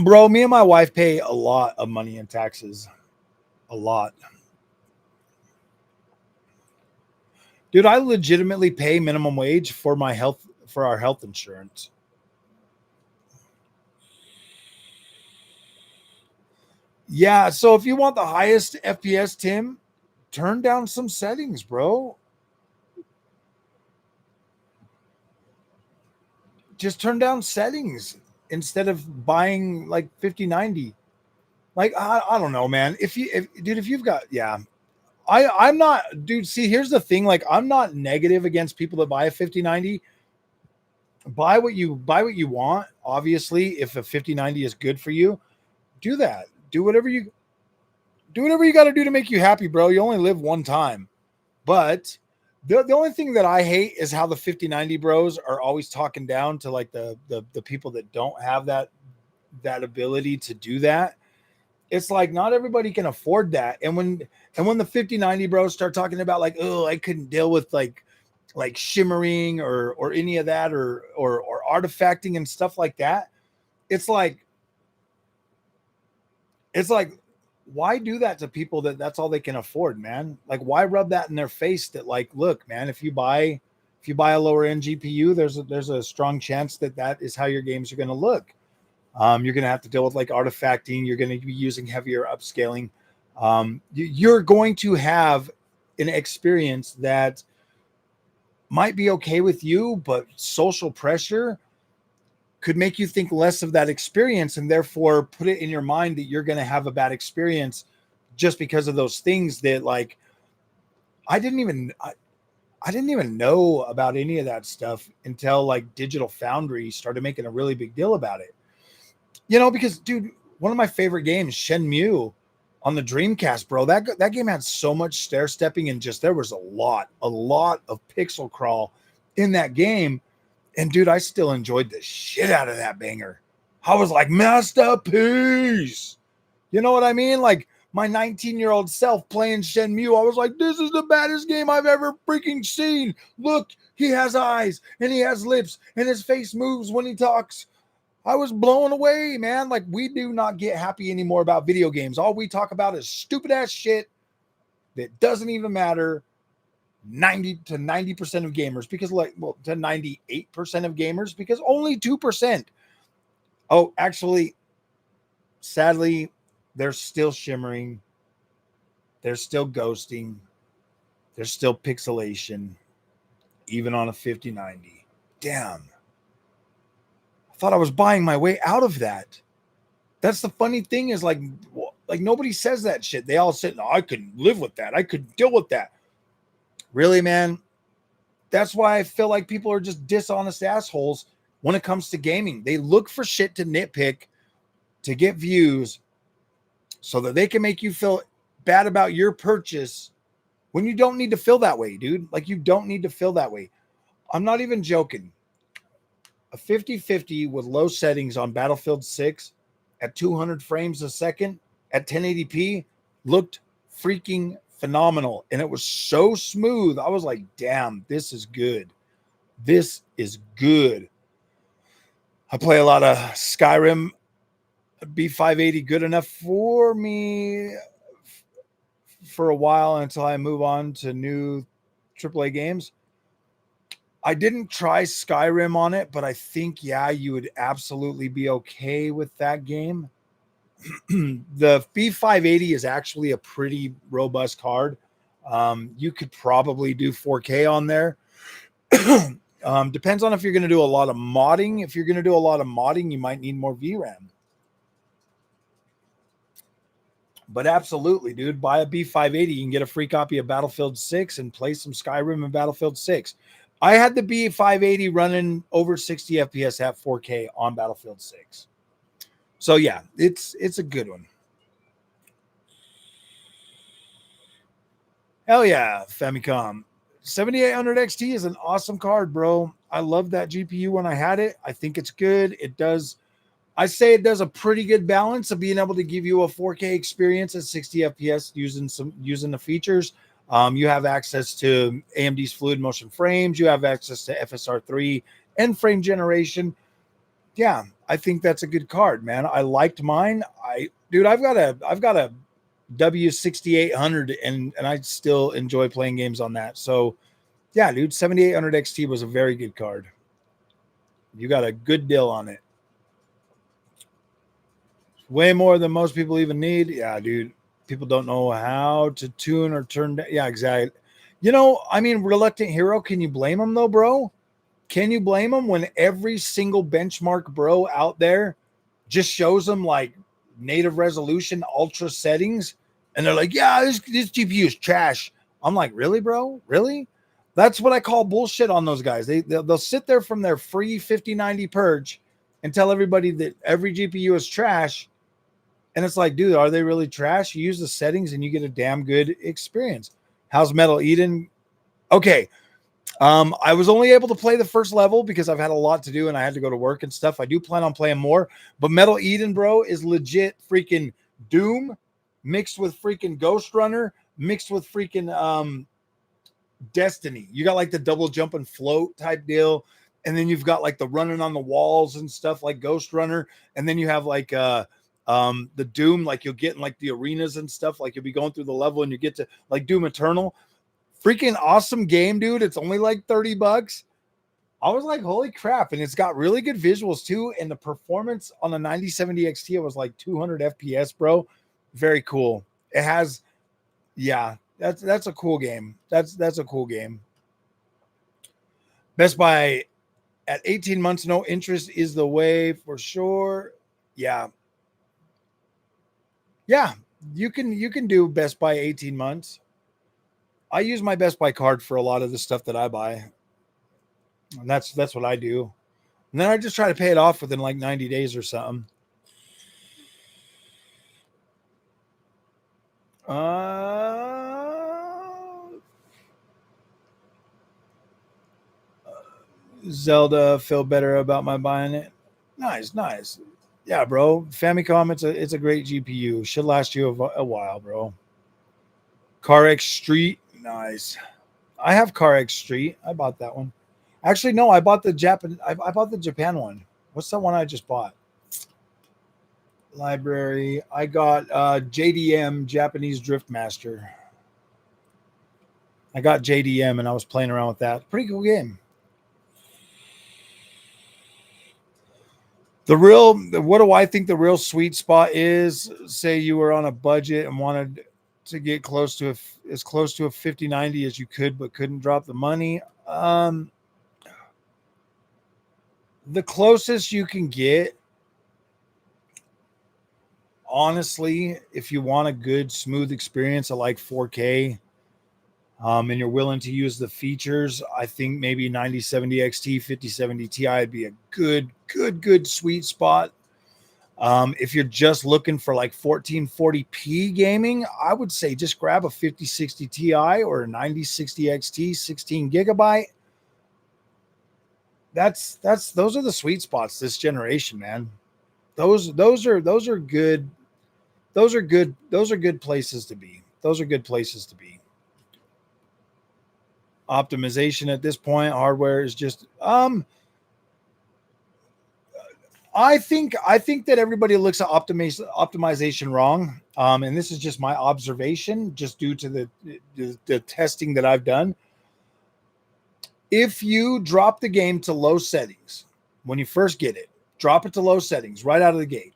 Bro, me and my wife pay a lot of money in taxes. A lot. Dude, I legitimately pay minimum wage for our health insurance. Yeah, so if you want the highest FPS, Tim, turn down some settings, bro. Just turn down settings instead of buying like 5090. Like I don't know, man. If you've got, yeah. I'm not, dude, see, here's the thing, like I'm not negative against people that buy a 5090. Buy what you want. Obviously, if a 5090 is good for you, do that. Do whatever you got to do to make you happy, bro. You only live one time. But the only thing that I hate is how the 5090 bros are always talking down to like the people that don't have that ability to do that. It's like not everybody can afford that. And when the 5090 bros start talking about like, oh, I couldn't deal with like shimmering or any of that or artifacting and stuff like that, it's like why do that to people that's all they can afford, man? Like why rub that in their face that like, look, man, if you buy a lower end GPU, there's a strong chance that is how your games are going to look. You're going to have to deal with like artifacting. You're going to be using heavier upscaling. You're going to have an experience that might be okay with you, but social pressure could make you think less of that experience and therefore put it in your mind that you're going to have a bad experience just because of those things that like I didn't even know about any of that stuff until like Digital Foundry started making a really big deal about it. You know, because dude, one of my favorite games, Shenmue on the Dreamcast, bro, that game had so much stair stepping and just there was a lot of pixel crawl in that game. And dude, I still enjoyed the shit out of that banger. I was like, masterpiece. You know what I mean? Like my 19-year-old self playing Shenmue, I was like, this is the baddest game I've ever freaking seen. Look, he has eyes and he has lips and his face moves when he talks. I was blown away, man. Like we do not get happy anymore about video games. All we talk about is stupid ass shit that doesn't even matter. 90% of gamers, because like, well, to 98% of gamers, because only 2%. Oh, actually, sadly, there's still shimmering. There's still ghosting. There's still pixelation, even on a 5090. Damn. I thought I was buying my way out of that. That's the funny thing is like nobody says that shit. They all say, no, I couldn't live with that. I could deal with that. Really, man? That's why I feel like people are just dishonest assholes when it comes to gaming. They look for shit to nitpick to get views so that they can make you feel bad about your purchase when you don't need to feel that way, dude. Like you don't need to feel that way. I'm not even joking. A 5050 with low settings on Battlefield 6 at 200 frames a second at 1080p looked freaking phenomenal. And it was so smooth. I was like, damn, this is good. This is good. I play a lot of Skyrim. B580 good enough for me for a while until I move on to new AAA games. I didn't try Skyrim on it, but I think, yeah, you would absolutely be okay with that game. The B580 is actually a pretty robust card. You could probably do 4K on there. Depends on if you're going to do a lot of modding. If you're going to do a lot of modding, you might need more VRAM. But absolutely, dude, buy a B580. You can get a free copy of Battlefield 6 and play some Skyrim and Battlefield 6. I had the B580 running over 60 FPS at 4K on Battlefield 6. So yeah, it's a good one. Hell yeah, Famicom. 7800 XT is an awesome card, bro. I love that GPU when I had it. I think it's good. It does, I say it does a pretty good balance of being able to give you a 4K experience at 60 FPS using the features. You have access to AMD's fluid motion frames. You have access to FSR3 end frame generation. Yeah, I think that's a good card, man. I liked mine. I've got a W6800 and I still enjoy playing games on that. So yeah, dude, 7800 XT was a very good card. You got a good deal on it. Way more than most people even need. Yeah, dude. People don't know how to tune or turn down. Yeah, exactly. You know, I mean, Reluctant Hero, can you blame him though, bro? Can you blame him when every single benchmark bro out there just shows them like native resolution, ultra settings? And they're like, yeah, this GPU is trash. I'm like, really, bro? Really? That's what I call bullshit on those guys. They'll sit there from their free 5090 purge and tell everybody that every GPU is trash. And it's like, dude, are they really trash? You use the settings and you get a damn good experience. How's Metal Eden? Okay. I was only able to play the first level because I've had a lot to do and I had to go to work and stuff. I do plan on playing more, but Metal Eden, bro, is legit freaking Doom mixed with freaking Ghost Runner, mixed with freaking Destiny. You got like the double jump and float type deal. And then you've got like the running on the walls and stuff like Ghost Runner. And then you have like the Doom, like you'll get in like the arenas and stuff, like you'll be going through the level and you get to like Doom Eternal. Freaking awesome game, dude. It's only like $30. I was like, holy crap. And it's got really good visuals too. And the performance on the 9070 XT was like 200 FPS, bro. Very cool. It has, yeah, that's a cool game. That's a cool game. Best Buy at 18 months, no interest is the way for sure. Yeah. Yeah. You can do Best Buy 18 months. I use my Best Buy card for a lot of the stuff that I buy. And that's what I do. And then I just try to pay it off within like 90 days or something. Zelda, feel better about my buying it. Nice. Yeah, bro. Famicom, it's a great GPU. Should last you a while, bro. CarX Street, nice. I have CarX Street. I bought that one. Actually, no, I bought the I bought the Japan one. What's the one I just bought? Library. I got JDM, Japanese Drift Master. I got JDM and I was playing around with that. Pretty cool game. What do I think the real sweet spot is? Say you were on a budget and wanted to get as close to a 5090 as you could, but couldn't drop the money. The closest you can get, honestly, if you want a good smooth experience at like 4K, and you're willing to use the features, I think maybe 9070 XT, 5070 Ti would be a good sweet spot. If you're just looking for like 1440p gaming, I would say just grab a 5060 Ti or a 9060 XT, 16 gigabyte. Those are the sweet spots this generation, man. Those are good. Those are good places to be. Those are good places to be. Optimization at this point, hardware is just I think that everybody looks at optimization wrong. And this is just my observation, just due to the testing that I've done. If you drop the game to low settings when you first get it, drop it to low settings right out of the gate.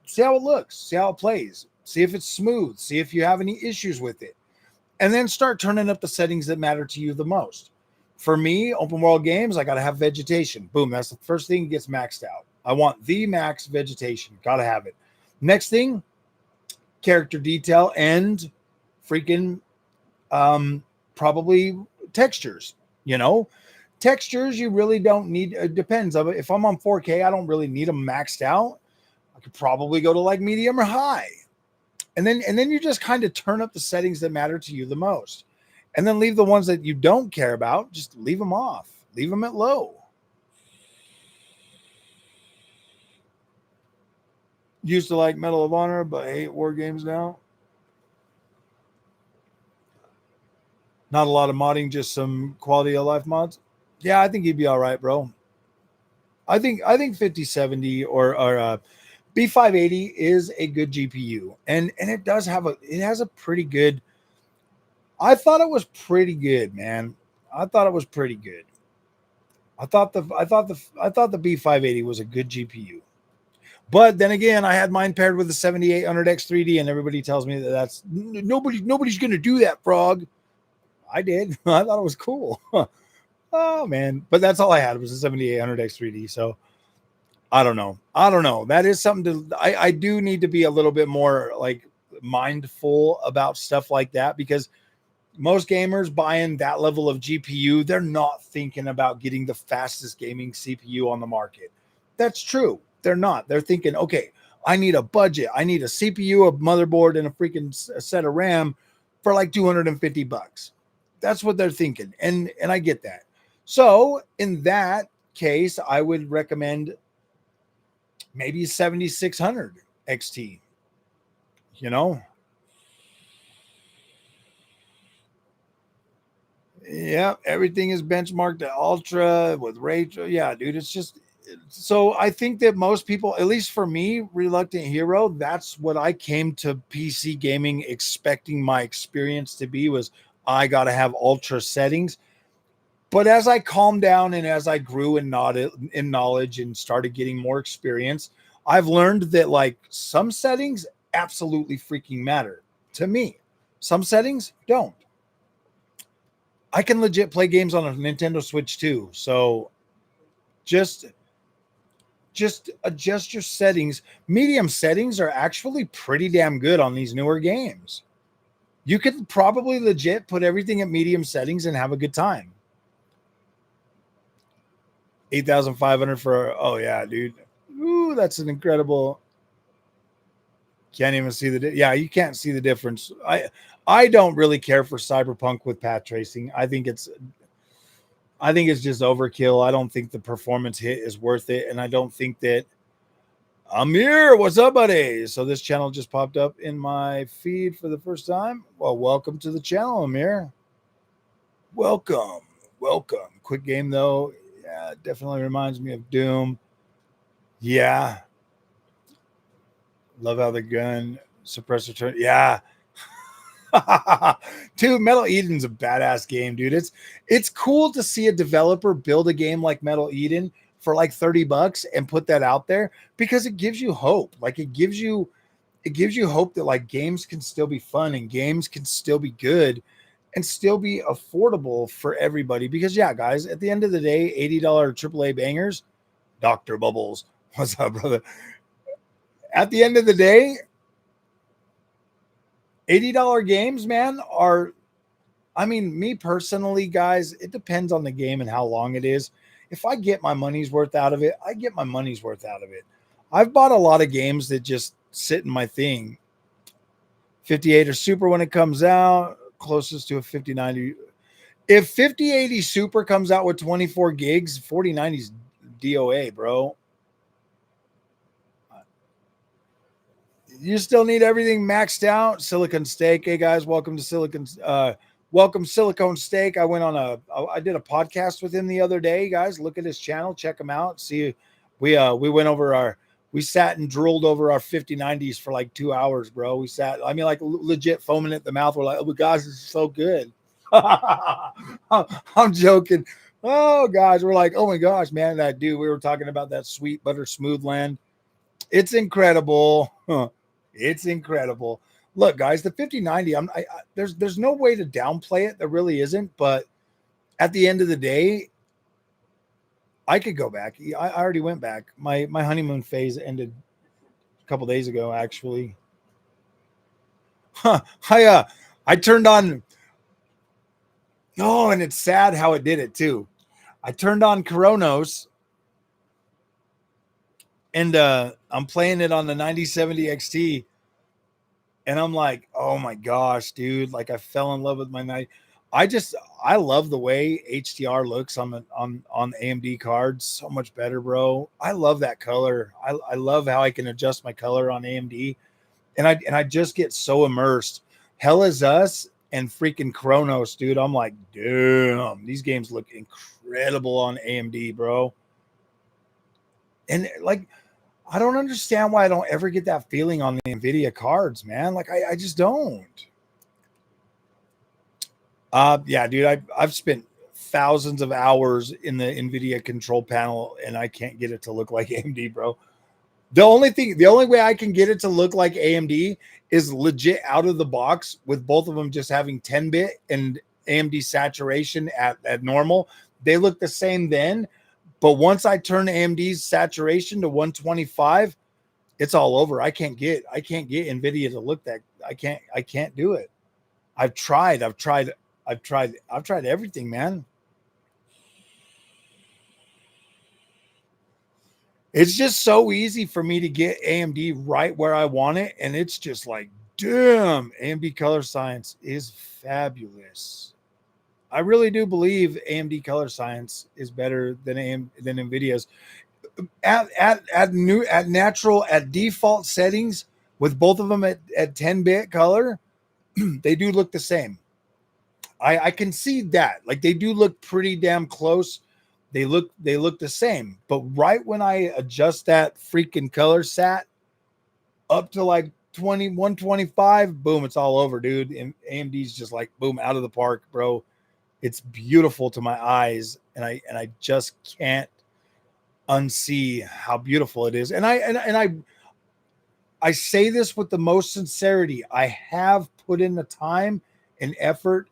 See how it looks, see how it plays, see if it's smooth, see if you have any issues with it, and then start turning up the settings that matter to you the most. For me, open world games, I got to have vegetation. Boom, that's the first thing that gets maxed out. I want the max vegetation. Got to have it. Next thing, character detail and freaking probably textures. You know, Textures, you really don't need. It depends. If I'm on 4K, I don't really need them maxed out. I could probably go to like medium or high, and then you just kind of turn up the settings that matter to you the most, and then leave the ones that you don't care about. Just leave them off. Leave them at low. Used to like Medal of Honor, but I hate war games now. Not a lot of modding, just some quality of life mods. Yeah, I think you'd be all right, bro. I think 5070 or B580 is a good GPU, and it does have it has a pretty good. I thought it was pretty good, man. I thought it was pretty good. I thought the B580 was a good GPU. But then again, I had mine paired with the 7800X 3D, and everybody tells me that that's nobody's going to do that, Frog. I did. I thought it was cool. Oh man, but that's all I had was a 7800X 3D. So I don't know. That is something to. I do need to be a little bit more like mindful about stuff like that, because most gamers buying that level of GPU, they're not thinking about getting the fastest gaming CPU on the market. That's true. They're not. They're thinking, okay, I need a budget. I need a CPU, a motherboard, and a freaking set of RAM for like $250. That's what they're thinking. And I get that. So in that case, I would recommend maybe 7600 XT. You know? Yeah, everything is benchmarked to ultra with ray. Yeah, dude, it's just so I think that most people, at least for me, reluctant hero, that's what I came to PC gaming expecting my experience to be, was I got to have ultra settings. But as I calmed down and as I grew in knowledge and started getting more experience, I've learned that like some settings absolutely freaking matter to me. Some settings don't. I can legit play games on a Nintendo Switch too. So just adjust your settings. Medium settings are actually pretty damn good on these newer games. You could probably legit put everything at medium settings and have a good time. 8,500 for, oh yeah, dude. Ooh, that's an incredible. Can't even see yeah, you can't see the difference. I don't really care for Cyberpunk with path tracing. I think it's just overkill. I don't think the performance hit is worth it, and I don't think that. Amir, what's up, buddy? So this channel just popped up in my feed for the first time. Well, welcome to the channel, Amir. Welcome. Quick game though. Yeah, definitely reminds me of Doom. Yeah. Love how the gun suppressor turn. Yeah. Dude, Metal Eden's a badass game, dude. It's cool to see a developer build a game like Metal Eden for like $30 and put that out there, because it gives you hope. Like it gives you hope that like games can still be fun and games can still be good and still be affordable for everybody. Because yeah, guys, at the end of the day, $80 AAA bangers, Dr. Bubbles. What's up, brother? At the end of the day, $80 games, man, are, I mean, me personally, guys, it depends on the game and how long it is. If I get my money's worth out of it, I get my money's worth out of it. I've bought a lot of games that just sit in my thing. 58 or Super when it comes out, closest to a 5090. If 5080 Super comes out with 24 gigs, 4090's DOA, bro. You still need everything maxed out. Silicon Steak. Hey guys, welcome to welcome Silicone Steak. I did a podcast with him the other day, guys. Look at his channel, check him out. See, we sat and drooled over our 5090s for like 2 hours, bro. We sat, I mean, like legit foaming at the mouth. We're like, oh my gosh, this is so good. I'm joking. Oh gosh, we're like, oh my gosh, man, that dude. We were talking about that sweet butter smooth land. It's incredible. It's incredible. Look, guys, the 5090, there's no way to downplay it. There really isn't. But at the end of the day, I could go back. I already went back. My honeymoon phase ended a couple days ago, actually. I turned on. Oh, and it's sad how it did it too. I turned on Chronos and I'm playing it on the 9070 XT, and I'm like, oh my gosh, dude! Like I fell in love with my night. I love the way HDR looks on AMD cards. So much better, bro. I love that color. I love how I can adjust my color on AMD, and I just get so immersed. Hell is Us and freaking Chronos, dude. I'm like, damn, these games look incredible on AMD, bro. And like, I don't understand why I don't ever get that feeling on the Nvidia cards, man. Like I just don't. Yeah, dude, I've spent thousands of hours in the Nvidia control panel and I can't get it to look like AMD, bro. The only way I can get it to look like AMD is legit out of the box with both of them just having 10-bit and AMD saturation at normal. They look the same then, but once I turn AMD's saturation to 125, it's all over. I can't get Nvidia to look that. I can't do it. I've tried everything, man. It's just so easy for me to get AMD right where I want it. And it's just like, damn, AMD color science is fabulous. I really do believe AMD color science is better than Nvidia's. At default settings with both of them at 10-bit color, they do look the same. I can see that. Like they do look pretty damn close. They look the same. But right when I adjust that freaking color sat up to like 125, boom, it's all over, dude. And AMD's just like boom, out of the park, bro. It's beautiful to my eyes, and I just can't unsee how beautiful it is. And I say this with the most sincerity. I have put in the time and effort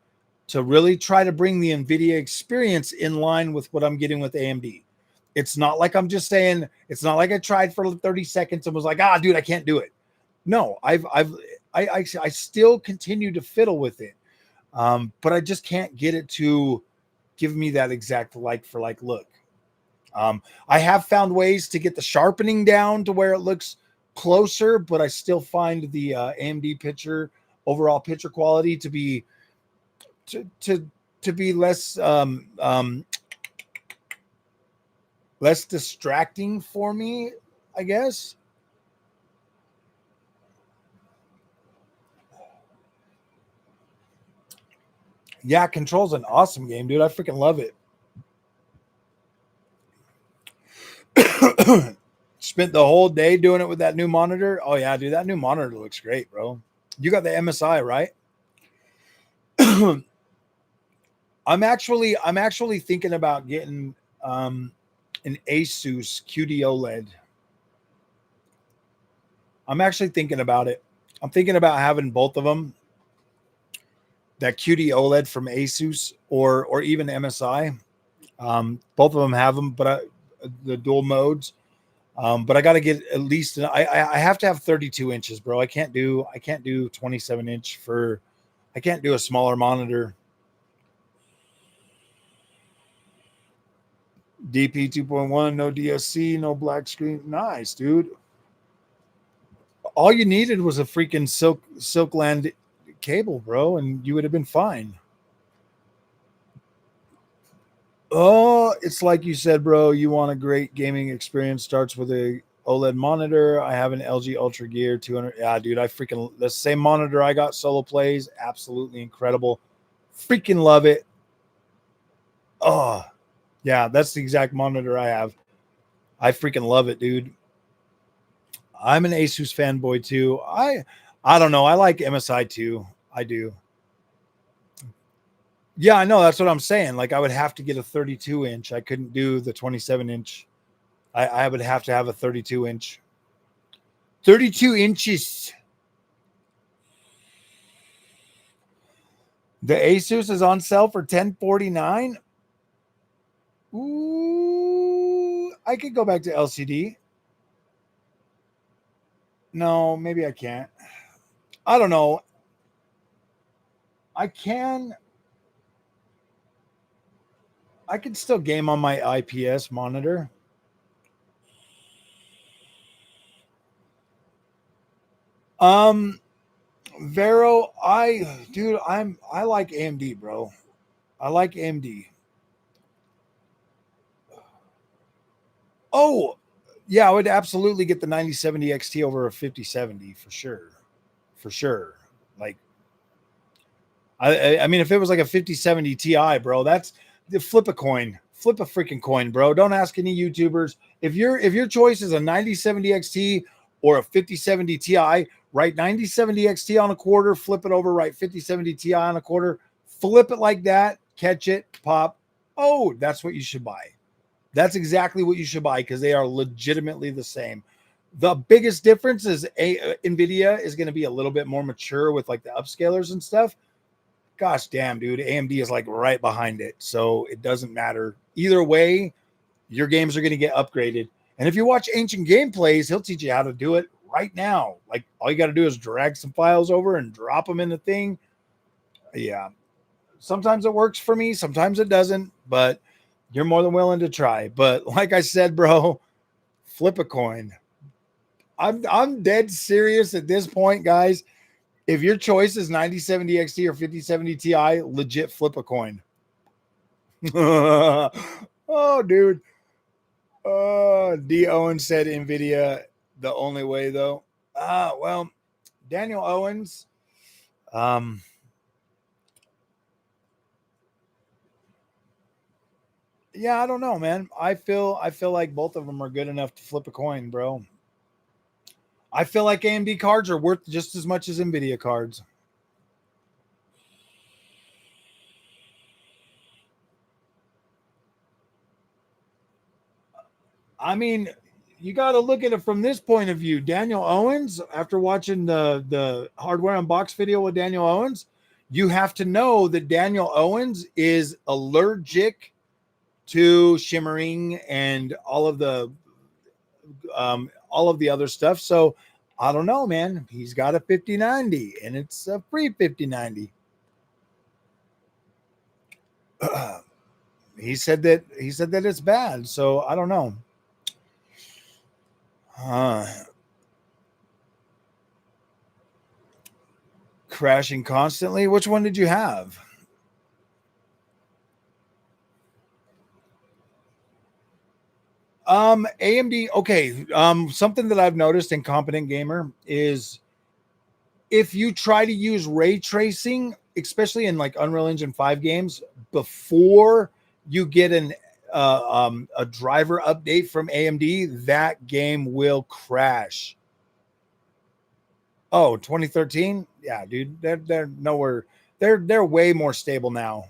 to really try to bring the NVIDIA experience in line with what I'm getting with AMD. It's not like I'm just saying, it's not like I tried for 30 seconds and was like, dude, I can't do it. No, I still continue to fiddle with it. But I just can't get it to give me that exact like for like look. I have found ways to get the sharpening down to where it looks closer, but I still find the AMD overall picture quality to be to be less distracting for me, I guess. Yeah, Control's an awesome game, dude. I freaking love it. Spent the whole day doing it with that new monitor. Oh yeah, dude, that new monitor looks great, bro. You got the MSI, right? I'm actually thinking about getting an Asus QD OLED. I'm actually thinking about it. I'm thinking about having both of them. That QD OLED from Asus or even MSI. Both of them have them, but the dual modes. But I got to get at least I have to have 32 inches, bro. I can't do 27 inch for. I can't do a smaller monitor. DP 2.1, no DSC, no black screen. Nice, dude. All you needed was a freaking Silkland cable, bro, and you would have been fine. Oh, it's like you said, bro. You want a great gaming experience. Starts with a OLED monitor. I have an LG UltraGear 200. Yeah, dude, I freaking the same monitor I got solo plays. Absolutely incredible. Freaking love it. Oh, yeah, that's the exact monitor I have. I freaking love it, dude. I'm an Asus fanboy too. I don't know. I like MSI too. I do. Yeah, I know. That's what I'm saying. Like I would have to get a 32 inch. I couldn't do the 27 inch. I would have to have a 32 inch. 32 inches. The Asus is on sale for 1049. Ooh, I could go back to LCD. No, maybe I can't. I don't know. I can. I can still game on my IPS monitor. Vero, I like AMD, bro. I like AMD. Oh, yeah, I would absolutely get the 9070 XT over a 5070 for sure. For sure. Like I mean if it was like a 5070 Ti, bro, that's flip a coin. Flip a freaking coin, bro. Don't ask any YouTubers. If your choice is a 9070 XT or a 5070 Ti, write 9070 XT on a quarter, flip it over, write 5070 Ti on a quarter, flip it like that, catch it, pop. Oh, that's what you should buy. That's exactly what you should buy because they are legitimately the same. The biggest difference is Nvidia is going to be a little bit more mature with like the upscalers and stuff. Gosh damn, dude, AMD is like right behind it, so it doesn't matter either way. Your games are going to get upgraded, and if you watch ancient gameplays, he'll teach you how to do it right now. Like all you got to do is drag some files over and drop them in the thing. Yeah, sometimes it works for me, sometimes it doesn't, but you're more than willing to try. But like I said, bro, flip a coin. I'm dead serious at this point, guys. If your choice is 9070 XT or 5070 Ti, legit flip a coin. Oh, dude. D. Owen said Nvidia the only way though. Well, Daniel Owens. Um, yeah, I don't know, man. I feel like both of them are good enough to flip a coin, bro. I feel like AMD cards are worth just as much as Nvidia cards. I mean, you got to look at it from this point of view. Daniel Owens, after watching the hardware unbox video with Daniel Owens, you have to know that Daniel Owens is allergic to shimmering and all of the other stuff. So I don't know, man. He's got a 5090 and it's a free 5090. He said that it's bad. So I don't know. Uh, Crashing constantly. Which one did you have? AMD. Okay. Something that I've noticed in Competent Gamer is if you try to use ray tracing, especially in like Unreal Engine 5 games, before you get a driver update from AMD, that game will crash. Oh, 2013? Yeah, dude. They're nowhere. They're way more stable now.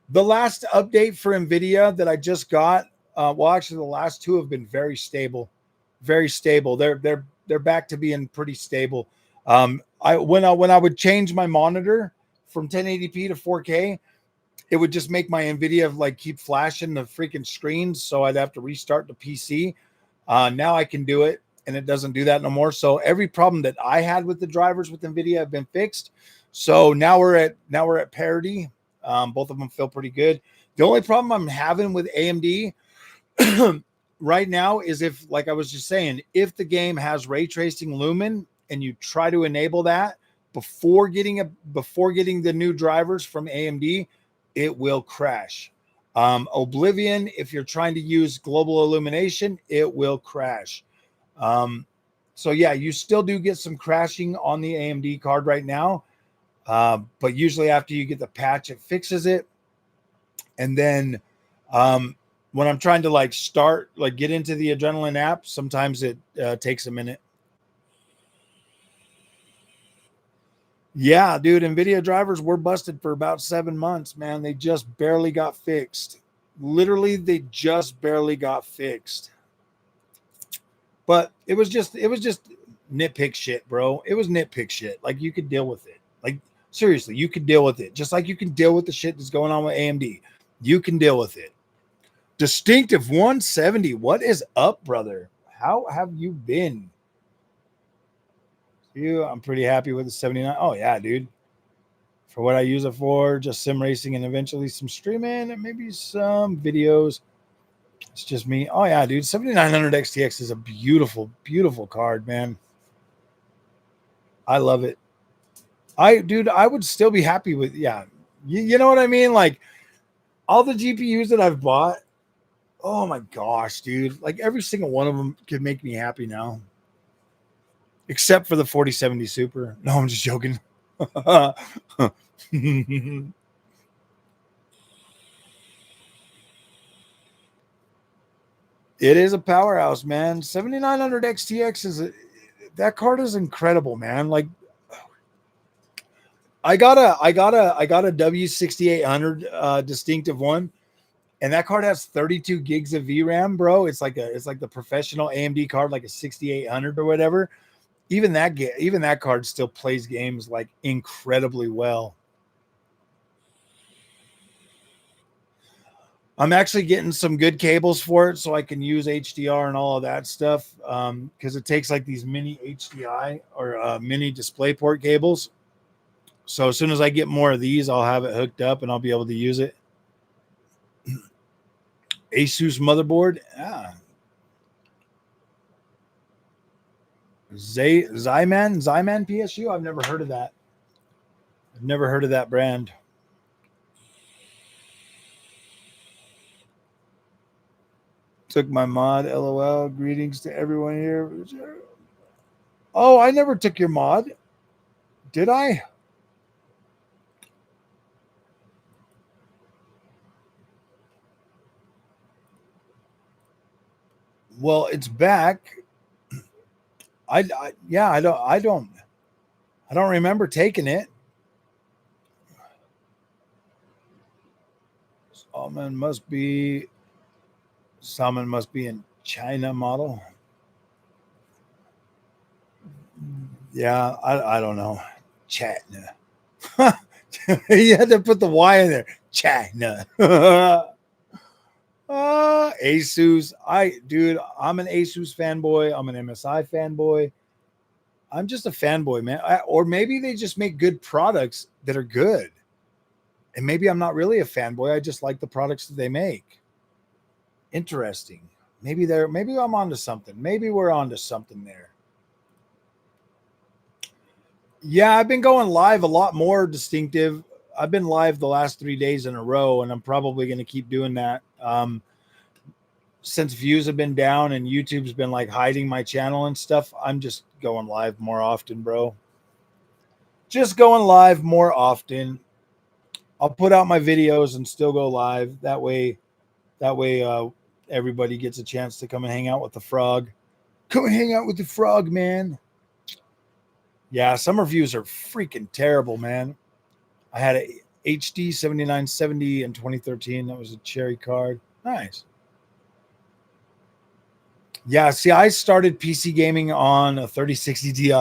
The last update for Nvidia that I just got, well, actually, the last two have been very stable, very stable. They're back to being pretty stable. When I would change my monitor from 1080p to 4K, it would just make my Nvidia like keep flashing the freaking screens, so I'd have to restart the PC. Now I can do it, and it doesn't do that no more. So every problem that I had with the drivers with Nvidia have been fixed. So now we're at parity. Both of them feel pretty good. The only problem I'm having with AMD right now is if, like I was just saying, if the game has ray tracing lumen and you try to enable that before getting the new drivers from AMD, it will crash. Oblivion, if you're trying to use global illumination, it will crash. Um, so yeah, you still do get some crashing on the AMD card right now. But usually after you get the patch, it fixes it. And then when I'm trying to get into the Adrenaline app, sometimes it takes a minute. Yeah, dude, NVIDIA drivers were busted for about 7 months, man. They just barely got fixed. Literally, they just barely got fixed. But it was just nitpick shit, bro. It was nitpick shit. Like you could deal with it. Like seriously, you could deal with it. Just like you can deal with the shit that's going on with AMD. You can deal with it. Distinctive 170. What is up, brother? How have you been? I'm pretty happy with the 79. Oh yeah, dude. For what I use it for, just sim racing and eventually some streaming and maybe some videos. It's just me. Oh yeah, dude, 7900 XTX is a beautiful, beautiful card, man. I love it. I would still be happy with, yeah. You know what I mean? Like all the GPUs that I've bought, oh my gosh, dude. Like every single one of them could make me happy now. Except for the 4070 Super. No, I'm just joking. It is a powerhouse, man. 7900 XTX that card is incredible, man. Like I got a W6800 distinctive one, and that card has 32 gigs of VRAM, bro. It's like the professional AMD card, like a 6800 or whatever. Even that card still plays games like incredibly well. I'm actually getting some good cables for it so I can use HDR and all of that stuff, because it takes like these mini HDI or mini DisplayPort cables. So as soon as I get more of these, I'll have it hooked up and I'll be able to use it. Asus motherboard. Zyman PSU. I've never heard of that. I've never heard of that brand. Took my mod. LOL. Greetings to everyone here. Oh, I never took your mod. Did I? Well, it's back. Yeah, I don't remember taking it. Salmon must be in China model. Yeah, I don't know. China. You had to put the Y in there. China. Asus. I'm an Asus fanboy. I'm an MSI fanboy. I'm just a fanboy, man. Or maybe they just make good products that are good. And maybe I'm not really a fanboy. I just like the products that they make. Interesting. Maybe I'm onto something. Maybe we're onto something there. Yeah, I've been going live a lot more distinctive. I've been live the last 3 days in a row, and I'm probably going to keep doing that. Since views have been down and YouTube's been like hiding my channel and stuff, I'm just going live more often, bro. Just going live more often. I'll put out my videos and still go live. That way, everybody gets a chance to come and hang out with the frog. Come and hang out with the frog, man. Yeah, some reviews are freaking terrible, man. I had a HD 7970 in 2013. That was a cherry card. Nice. Yeah, see, I started PC gaming on a 3060 Ti.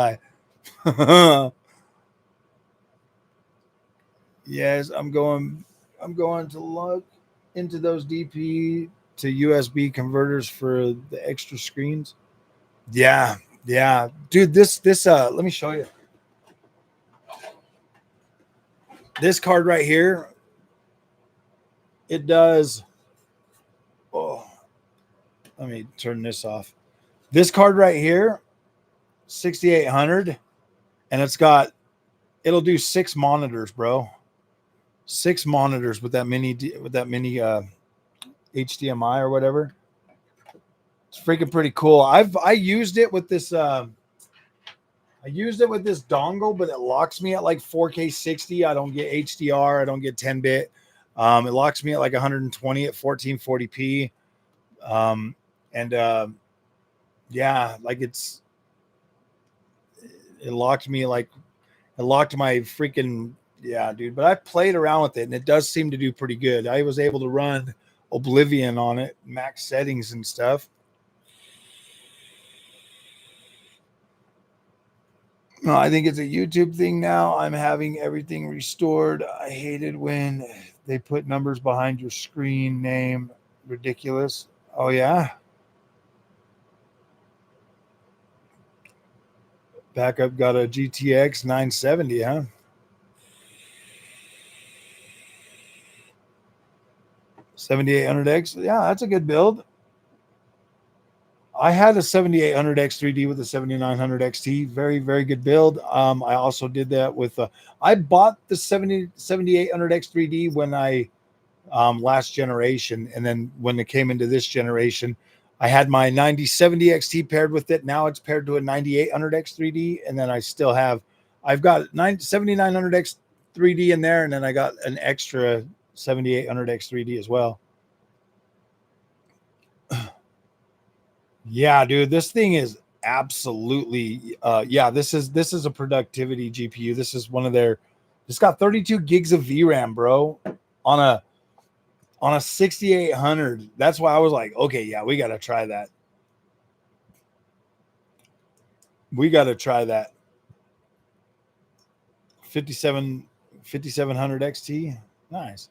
Yes, I'm going to look into those DP to USB converters for the extra screens. Yeah, yeah. Dude, this let me show you. This card right here, it does. Oh, let me turn this off. This card right here, 6800, and it'll do 6 monitors, bro. 6 monitors with that mini HDMI or whatever. It's freaking pretty cool. I used it with this dongle, but it locks me at like 4K 60. I don't get HDR. I don't get 10-bit. It locks me at like 120 at 1440p. Yeah, like it locked me like it locked my freaking, yeah, dude. But I played around with it and it does seem to do pretty good. I was able to run Oblivion on it, max settings and stuff. No, I think it's a YouTube thing now. I'm having everything restored. I hated when they put numbers behind your screen name. Ridiculous. Oh, yeah. Backup got a GTX 970, huh? 7800X. Yeah, that's a good build. I had a 7800X 3D with a 7900 XT. Very, very good build. I also did that with I bought the 7800X 3D when I last generation, and then when it came into this generation, I had my 9070 XT paired with it. Now it's paired to a 9800X 3D, and then I've got 7900X 3D in there, and then I got an extra 7800X 3D as well. Yeah, dude, this thing is absolutely yeah, this is a productivity GPU. This is one of their, it's got 32 gigs of VRAM, bro, on a 6800. That's why I was like, okay, yeah, we got to try that. We got to try that. 5700 XT. Nice.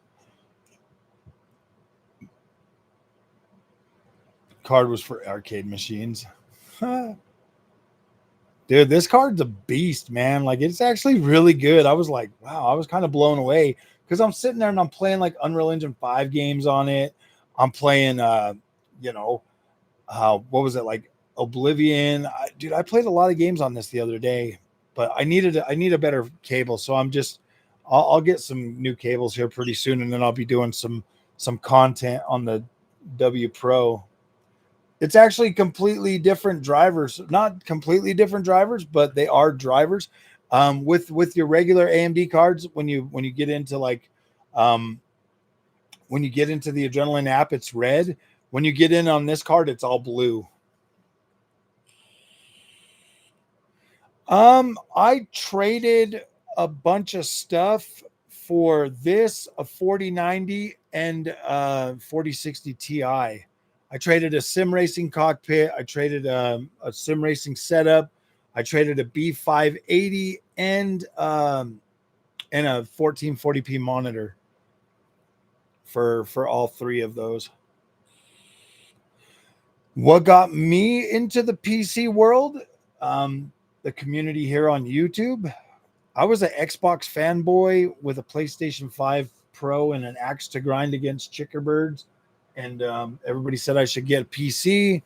Card was for arcade machines. Dude, this card's a beast, man. Like, it's actually really good. I was like, wow, I was kind of blown away because I'm sitting there and I'm playing like Unreal Engine 5 games on it. I'm playing you know, what was it, like Oblivion? Dude, I played a lot of games on this the other day, but I need a better cable. So I'll get some new cables here pretty soon, and then I'll be doing some content on the W Pro. It's actually completely different drivers, not completely different drivers, but they are drivers. With your regular AMD cards, when you get into like when you get into the Adrenaline app, it's red. When you get in on this card, it's all blue. I traded a bunch of stuff for this, a 4090 and 4060 Ti. I traded a sim racing cockpit. I traded a sim racing setup. I traded a B580 and a 1440p monitor for all three of those. What got me into the PC world? The community here on YouTube. I was an Xbox fanboy with a PlayStation 5 Pro and an axe to grind against chickerbirds. And everybody said I should get a PC.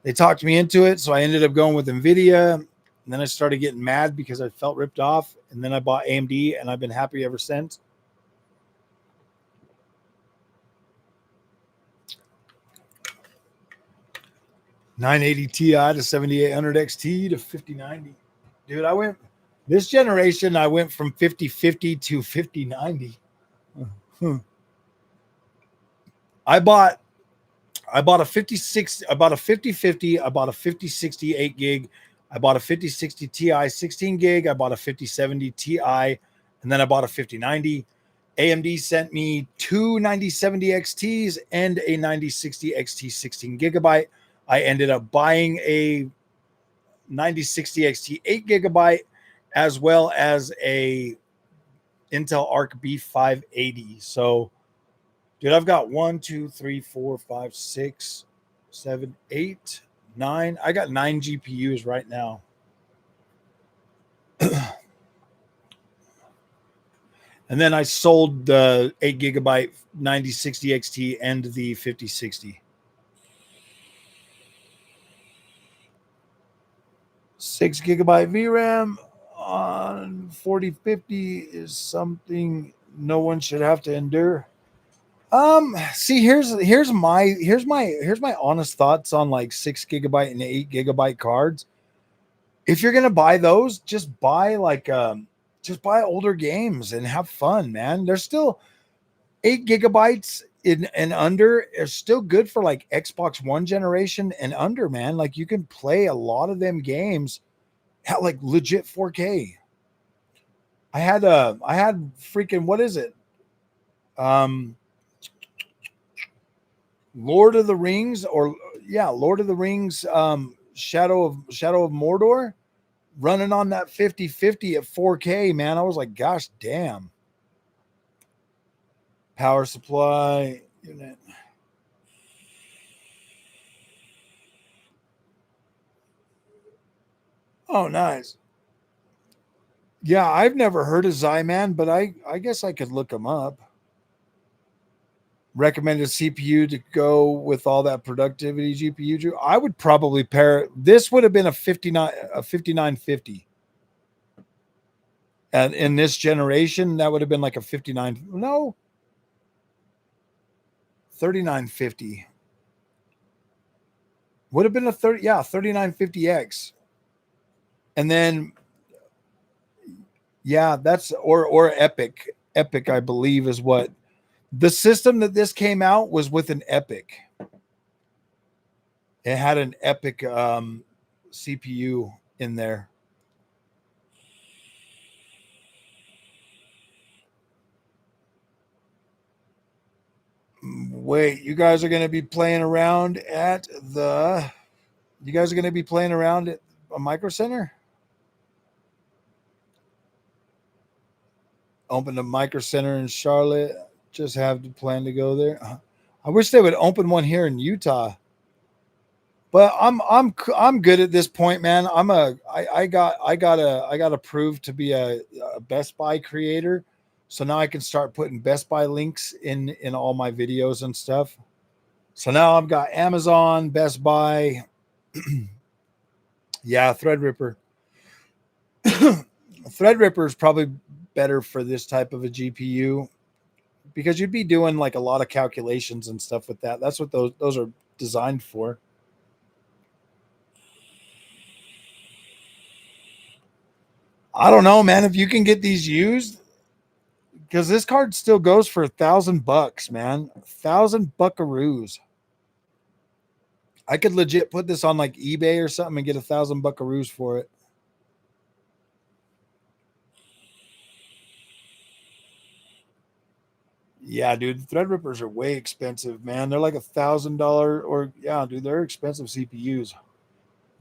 They talked me into it, so I ended up going with Nvidia. And then I started getting mad because I felt ripped off. And then I bought AMD, and I've been happy ever since. $980 Ti to 7800 XT to 5090. Dude, this generation, I went from 5050 to 5090. I bought a 56, I bought a 5050, I bought a 5060 8 gig, I bought a 5060 Ti 16 gig, I bought a 5070 Ti, and then I bought a 5090. AMD sent me two 9070 XTs and a 9060 XT 16 gigabyte. I ended up buying a 9060 XT 8 gigabyte as well as a Intel Arc B580. So, dude, I've got 1, 2, 3, 4, 5, 6, 7, 8, 9. I got 9 GPUs right now. And then I sold the 8 gigabyte 9060 XT and the 5060. 6 gigabyte VRAM on 4050 is something no one should have to endure. See, here's my honest thoughts on like 6 gigabyte and 8 gigabyte cards. If you're gonna buy those, just buy older games and have fun, man. They're still 8 gigabytes in and under is still good for like Xbox One generation and under, man. Like, you can play a lot of them games at like legit 4K. I had freaking, what is it? Lord of the Rings, Lord of the Rings, Shadow of Mordor, running on that 5050 at 4K, man. I was like, gosh damn. Power supply unit. Oh, nice. Yeah, I've never heard of Zyman, but I guess I could look them up. recommended CPU to go with all that productivity GPU. I would probably pair. This would have been a 5950. And in this generation, that would have been like a 3950. Would have been a 3950X. And then that's or Epic. Epic, I believe, is what the system that this came out was with an Epic. It had an Epic CPU in there. Wait, you guys are going to be playing around at a Micro Center? Open a Micro Center in Charlotte. Just have to plan to go there. I wish they would open one here in Utah. But I'm good at this point, man. I got approved to be a Best Buy creator. So now I can start putting Best Buy links in all my videos and stuff. So now I've got Amazon, Best Buy. Yeah, Threadripper. Threadripper is probably better for this type of a GPU because you'd be doing like a lot of calculations and stuff with that. That's what those are designed for. I don't know, man. If you can get these used, because this card still goes for $1,000, man. 1,000 buckaroos. I could legit put this on like eBay or something and get 1,000 buckaroos for it. Yeah, dude, Threadrippers are way expensive, man. They're like $1,000 or dude, they're expensive CPUs.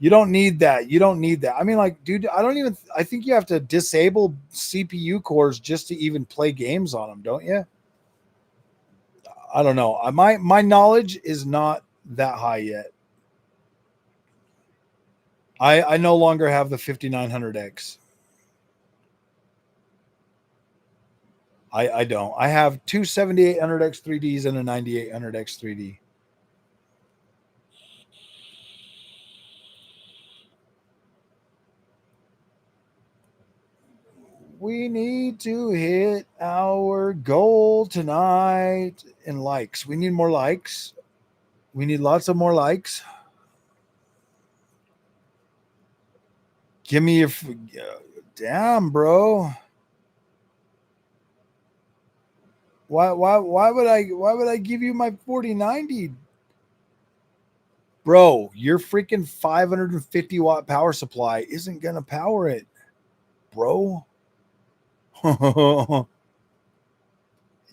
You don't need that. You don't need that. I mean, like, dude, I think you have to disable CPU cores just to even play games on them, don't you? I don't know. My knowledge is not that high yet. I no longer have the 5900X. I don't. I have two 7800X 3Ds and a 9800X 3D. We need to hit our goal tonight in likes. We need more likes. We need lots of more likes. Give me your damn, bro. Why would I give you my 4090? Bro, your freaking 550 watt power supply isn't gonna power it, bro.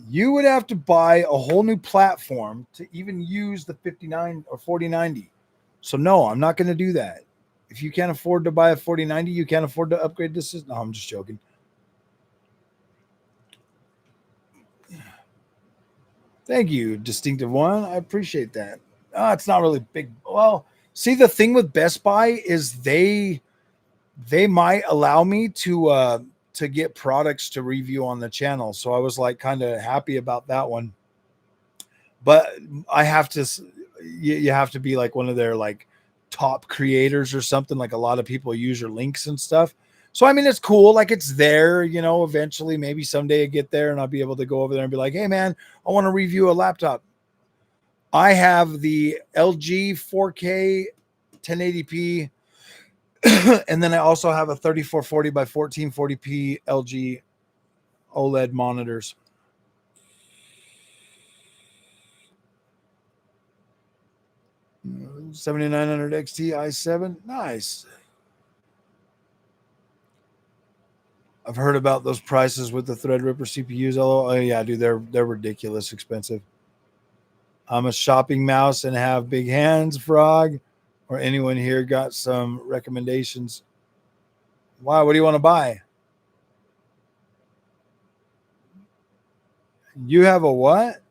You would have to buy a whole new platform to even use the 59 or 4090. So no, I'm not going to do that. If you can't afford to buy a 4090, you can't afford to upgrade this. No, I'm just joking. Thank you, Distinctive One. I appreciate that. It's not really big. Well, see, the thing with Best Buy is they might allow me to get products to review on the channel. So I was like kind of happy about that one. But I have to, you have to be like one of their like top creators or something. Like a lot of people use your links and stuff. So, I mean, it's cool. Like it's there, eventually, maybe someday I get there and I'll be able to go over there and be like, hey man, I want to review a laptop. I have the LG 4K 1080p. And then I also have a 3440 by 1440p LG OLED monitors. Mm, 7900 XT i7. Nice. I've heard about those prices with the Threadripper CPUs. Oh yeah, dude, they're ridiculous expensive. I'm a shopping mouse and have big hands, Frog. Or anyone here got some recommendations? Why? What do you want to buy? You have a what?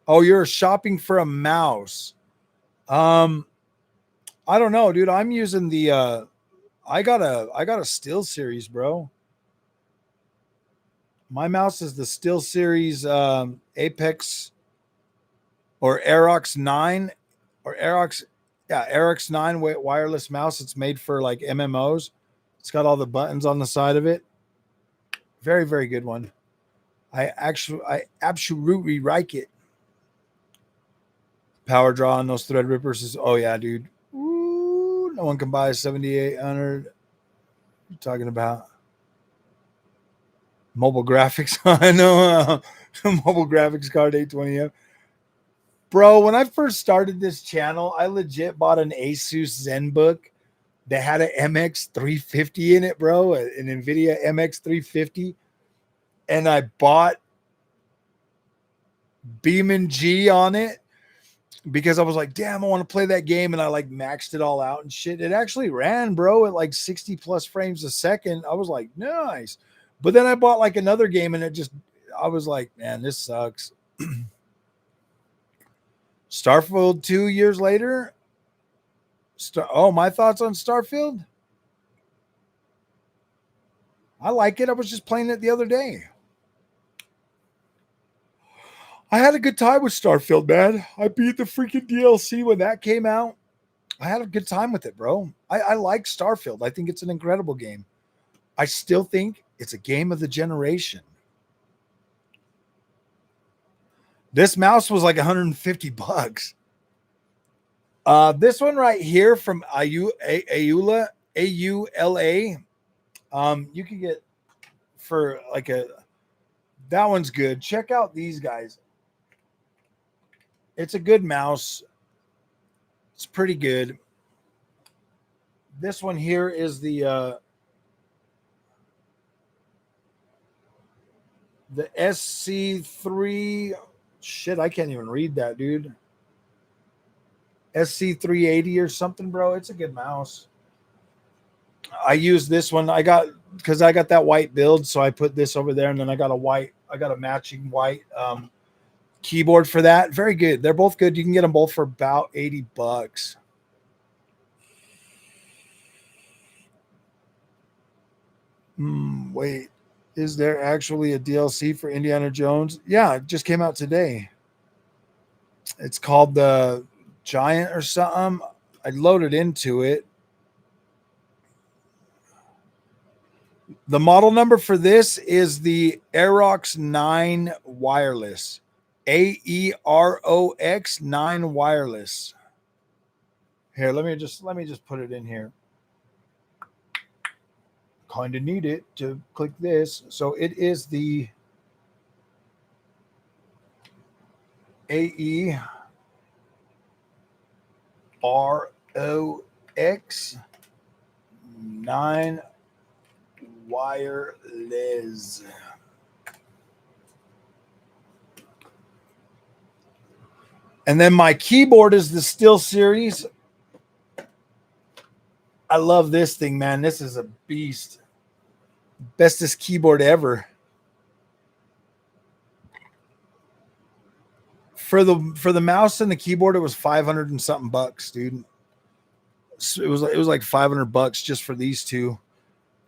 Oh, you're shopping for a mouse. I don't know, dude. I'm using the I got a Steel Series, bro. My mouse is the SteelSeries Apex or Aerox 9 or Aerox, yeah, Aerox 9 wireless mouse. It's made for like MMOs. It's got all the buttons on the side of it. Very, very good one. I absolutely like it. Power draw on those thread rippers is, oh yeah, dude. Ooh, no one can buy a 7800. You're talking about mobile graphics. I know, mobile graphics card 820M. Bro, when I first started this channel, I legit bought an Asus ZenBook that had an MX350 in it, bro, an Nvidia MX350. And I bought Beam G on it because I was like, damn, I want to play that game. And I like maxed it all out and shit. It actually ran, bro, at like 60 plus frames a second. I was like, nice. But then I bought like another game and I was like, man, this sucks. Starfield 2 years later. My thoughts on Starfield? I like it. I was just playing it the other day. I had a good time with Starfield, man. I beat the freaking DLC when that came out. I had a good time with it, bro. I like Starfield. I think it's an incredible game. I still think it's a game of the generation. This mouse was like $150. This one right here from AULA, you can get for like that one's good. Check out these guys. It's a good mouse. It's pretty good. This one here is the SC3. Shit, I can't even read that, dude. SC380 or something, bro. It's a good mouse. I use this one. Because I got that white build, so I put this over there, and then I got a matching white keyboard for that. Very good. They're both good. You can get them both for about $80. Wait, is there actually a DLC for Indiana Jones? Yeah, it just came out today. It's called the Giant or something. I loaded into it. The model number for this is the Aerox 9 wireless. AEROX 9 wireless. Here, let me just put it in here. Kind of need it to click this. So it is the AEROX 9 wireless. And then my keyboard is the SteelSeries. I love this thing, man. This is a beast. Bestest keyboard ever. For the mouse and the keyboard, it was 500 and something bucks, dude. It was like $500 just for these two.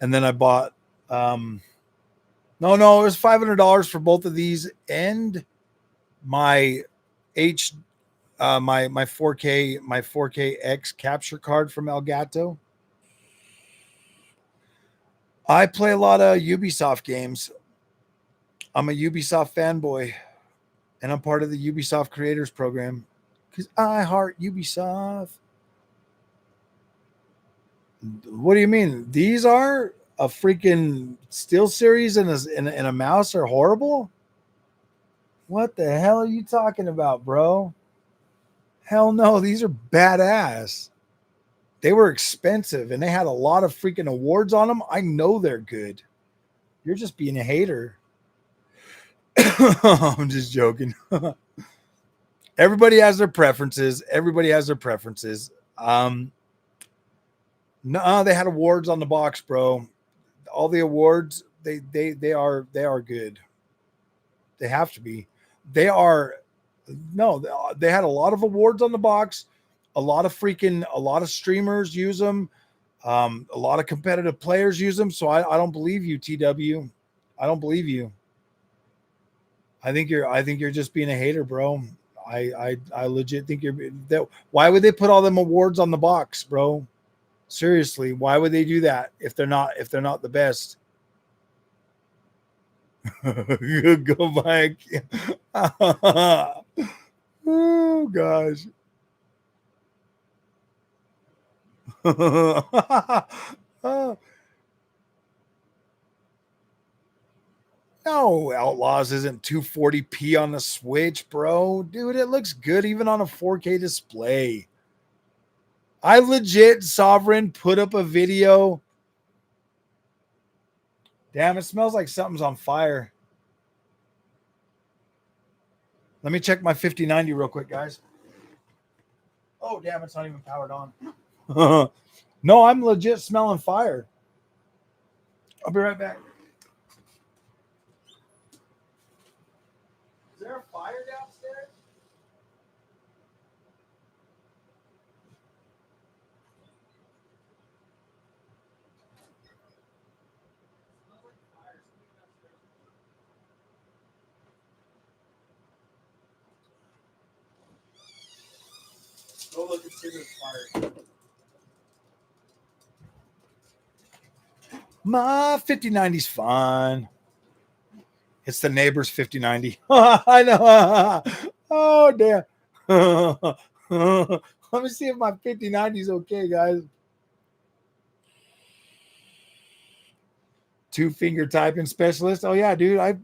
And then I bought no, it was $500 for both of these and my my 4K X capture card from Elgato. I play a lot of Ubisoft games. I'm a Ubisoft fanboy, and I'm part of the Ubisoft Creators Program because I heart Ubisoft. What do you mean? These are a freaking SteelSeries and a mouse are horrible? What the hell are you talking about, bro? Hell no, these are badass. They were expensive and they had a lot of freaking awards on them. I know they're good. You're just being a hater. I'm just joking. Everybody has their preferences. No, they had awards on the box, bro. All the awards, they are good. They have to be. They had a lot of awards on the box. A lot of streamers use them. A lot of competitive players use them. So I don't believe you, TW. I don't believe you. I think you're just being a hater, bro. I legit think you're that. Why would they put all them awards on the box, bro? Seriously, why would they do that if they're not the best? Go back. Oh gosh. Oh, no, Outlaws isn't 240p on the Switch, bro. Dude, it looks good even on a 4K display. I legit, Sovereign, put up a video. Damn, it smells like something's on fire. Let me check my 5090 real quick, guys. Oh, damn, it's not even powered on. No, I'm legit smelling fire. I'll be right back. Is there a fire downstairs? Go look and see if there's fire. My 5090's fine. It's the neighbor's 5090. I know. Oh, damn. Let me see if my 5090's okay, guys. Two-finger typing specialist. Oh, yeah, dude. I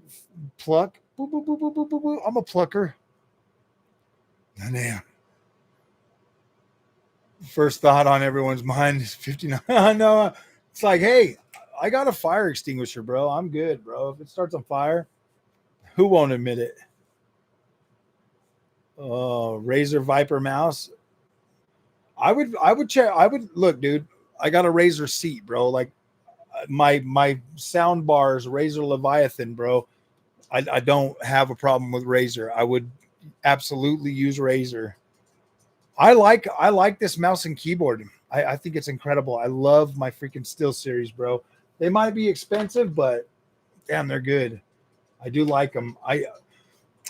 pluck. Boop, boop, boop, boop, boop, boop, boop. I'm a plucker. Damn. First thought on everyone's mind is 59. I know. It's like, hey, I got a fire extinguisher, bro. I'm good, bro. If it starts on fire, who won't admit it? Oh, Razer Viper mouse. I would check. I would look, dude. I got a Razer seat, bro. Like my sound bars, Razer Leviathan, bro. I don't have a problem with Razer. I would absolutely use Razer. I like this mouse and keyboard. I think it's incredible. I love my freaking Steel series, bro. They might be expensive, but damn, they're good. I do like them. I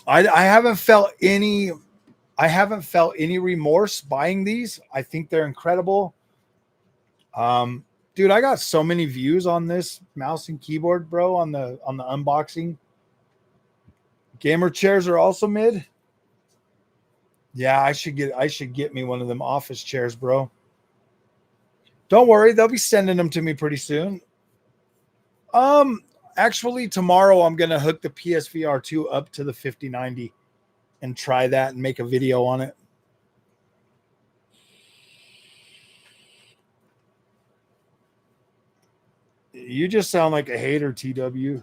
haven't felt any remorse buying these. I think they're incredible. Dude, I got so many views on this mouse and keyboard, bro, on the unboxing. Gamer chairs are also mid. Yeah, I should get me one of them office chairs, bro. Don't worry, they'll be sending them to me pretty soon. Actually, tomorrow I'm gonna hook the PSVR 2 up to the 5090 and try that and make a video on it. You just sound like a hater, TW.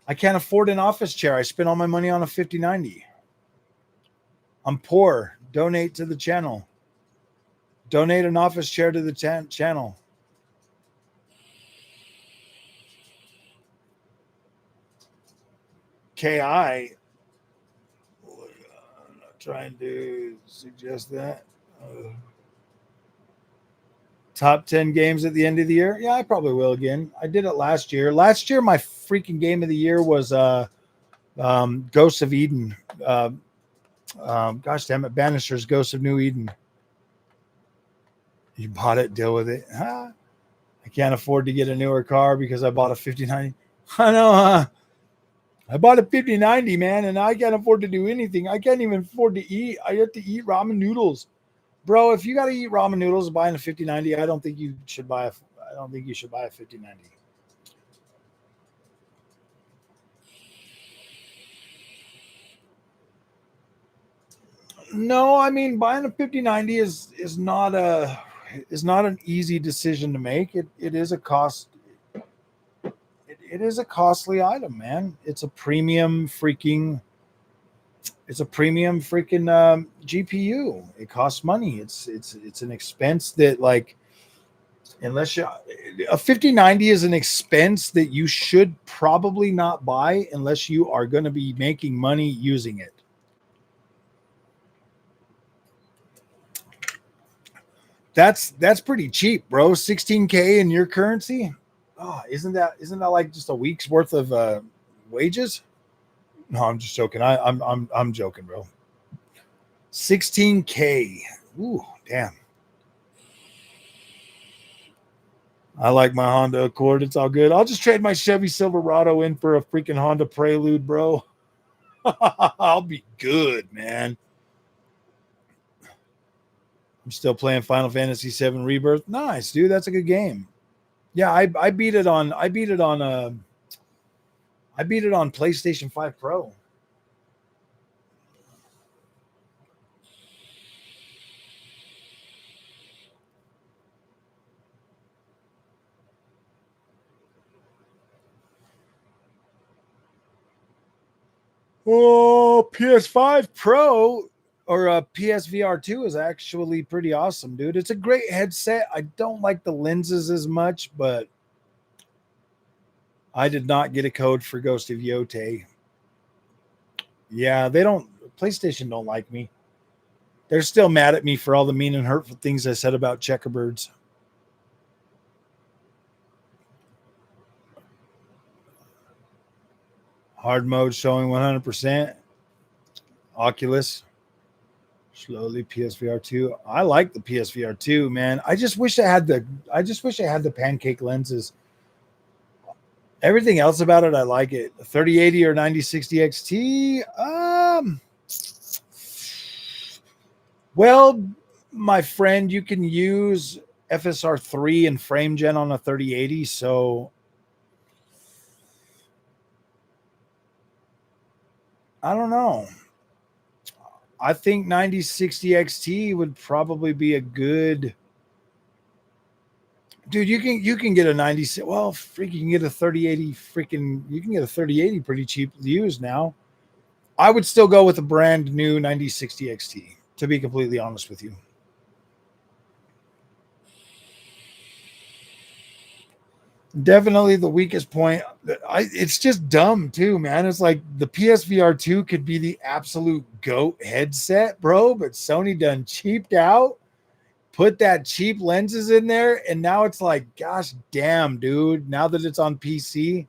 I can't afford an office chair. I spent all my money on a 5090. I'm poor. Donate to the channel. Donate an office chair to the channel. KI. I'm not trying to suggest that. Top 10 games at the end of the year? Yeah, I probably will again. I did it last year. Last year, my freaking game of the year was Ghosts of Eden. Gosh damn it, Bannister's Ghosts of New Eden. You bought it, deal with it. Huh? I can't afford to get a newer car because I bought a 5090. I know, I bought a 5090, man, and I can't afford to do anything. I can't even afford to eat. I have to eat ramen noodles. Bro, if you got to eat ramen noodles buying a 5090, I don't think you should buy a 5090. No, I mean buying a 5090 is not an easy decision to make. It is a cost. It is a costly item, man. It's a premium freaking GPU. It costs money. It's an expense that, like, unless you a 5090 is an expense that you should probably not buy unless you are going to be making money using it. That's pretty cheap, bro. 16K in your currency. Oh, isn't that like just a week's worth of wages? No, I'm just joking. I'm joking, bro. 16K. Ooh, damn. I like my Honda Accord. It's all good. I'll just trade my Chevy Silverado in for a freaking Honda Prelude, bro. I'll be good, man. I'm still playing Final Fantasy VII Rebirth. Nice, dude. That's a good game. Yeah, I beat it on PlayStation 5 Pro. Oh, PS5 Pro or a PSVR 2 is actually pretty awesome, dude. It's a great headset. I don't like the lenses as much, but I did not get a code for Ghost of Yote. Yeah, PlayStation don't like me. They're still mad at me for all the mean and hurtful things I said about checkerbirds. Hard mode showing 100%. Oculus. Slowly PSVR 2. I like the PSVR 2, man. I just wish I had the pancake lenses. Everything else about it, I like it. 3080 or 9060 XT. Well, my friend, you can use FSR3 and frame gen on a 3080, so I don't know. I think 9060 XT would probably be a good. Dude, you can get a 90. Well, freaking you can get a 3080. Freaking you can get a 3080 pretty cheap used now. I would still go with a brand new 9060 XT. To be completely honest with you. Definitely the weakest point. It's just dumb too, man. It's like the PSVR 2 could be the absolute GOAT headset, bro, but Sony done cheaped out, put that cheap lenses in there, and now it's like, gosh damn, dude. Now that it's on PC.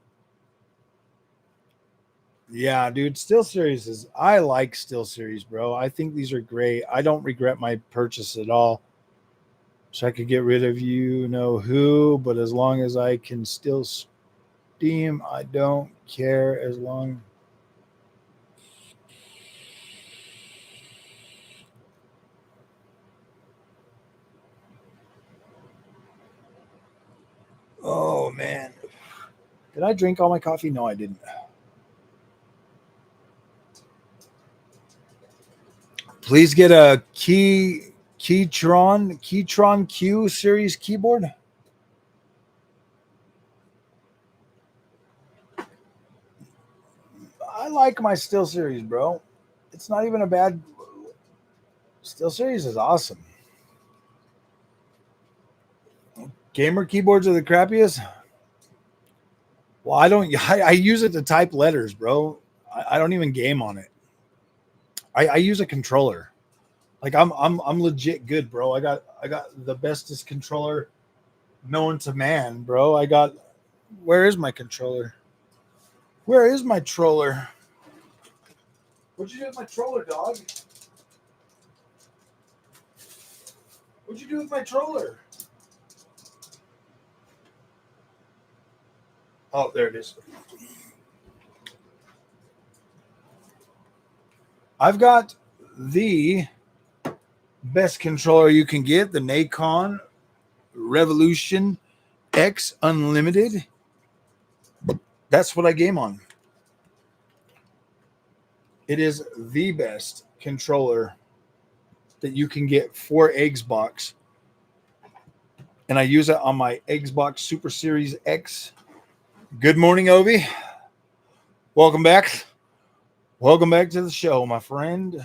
Yeah, dude. I like SteelSeries, bro. I think these are great. I don't regret my purchase at all. So I could get rid of you know who, but as long as I can still Steam, I don't care as long. Oh man. Did I drink all my coffee? No, I didn't. Please get a Keytron Q series keyboard. I like my SteelSeries, bro. It's not even a bad SteelSeries is awesome. Gamer keyboards are the crappiest. Well, I don't. I use it to type letters, bro. I don't even game on it. I use a controller. Like I'm legit good, bro. I got the bestest controller known to man, bro. Where is my controller? Where is my troller? What'd you do with my troller, dog? What'd you do with my troller? Oh, there it is. I've got the best controller you can get, the Nacon Revolution X Unlimited. That's what I game on. It is the best controller that you can get for Xbox. And I use it on my Xbox Super Series X. Good morning, Ovi. Welcome back. Welcome back to the show, my friend.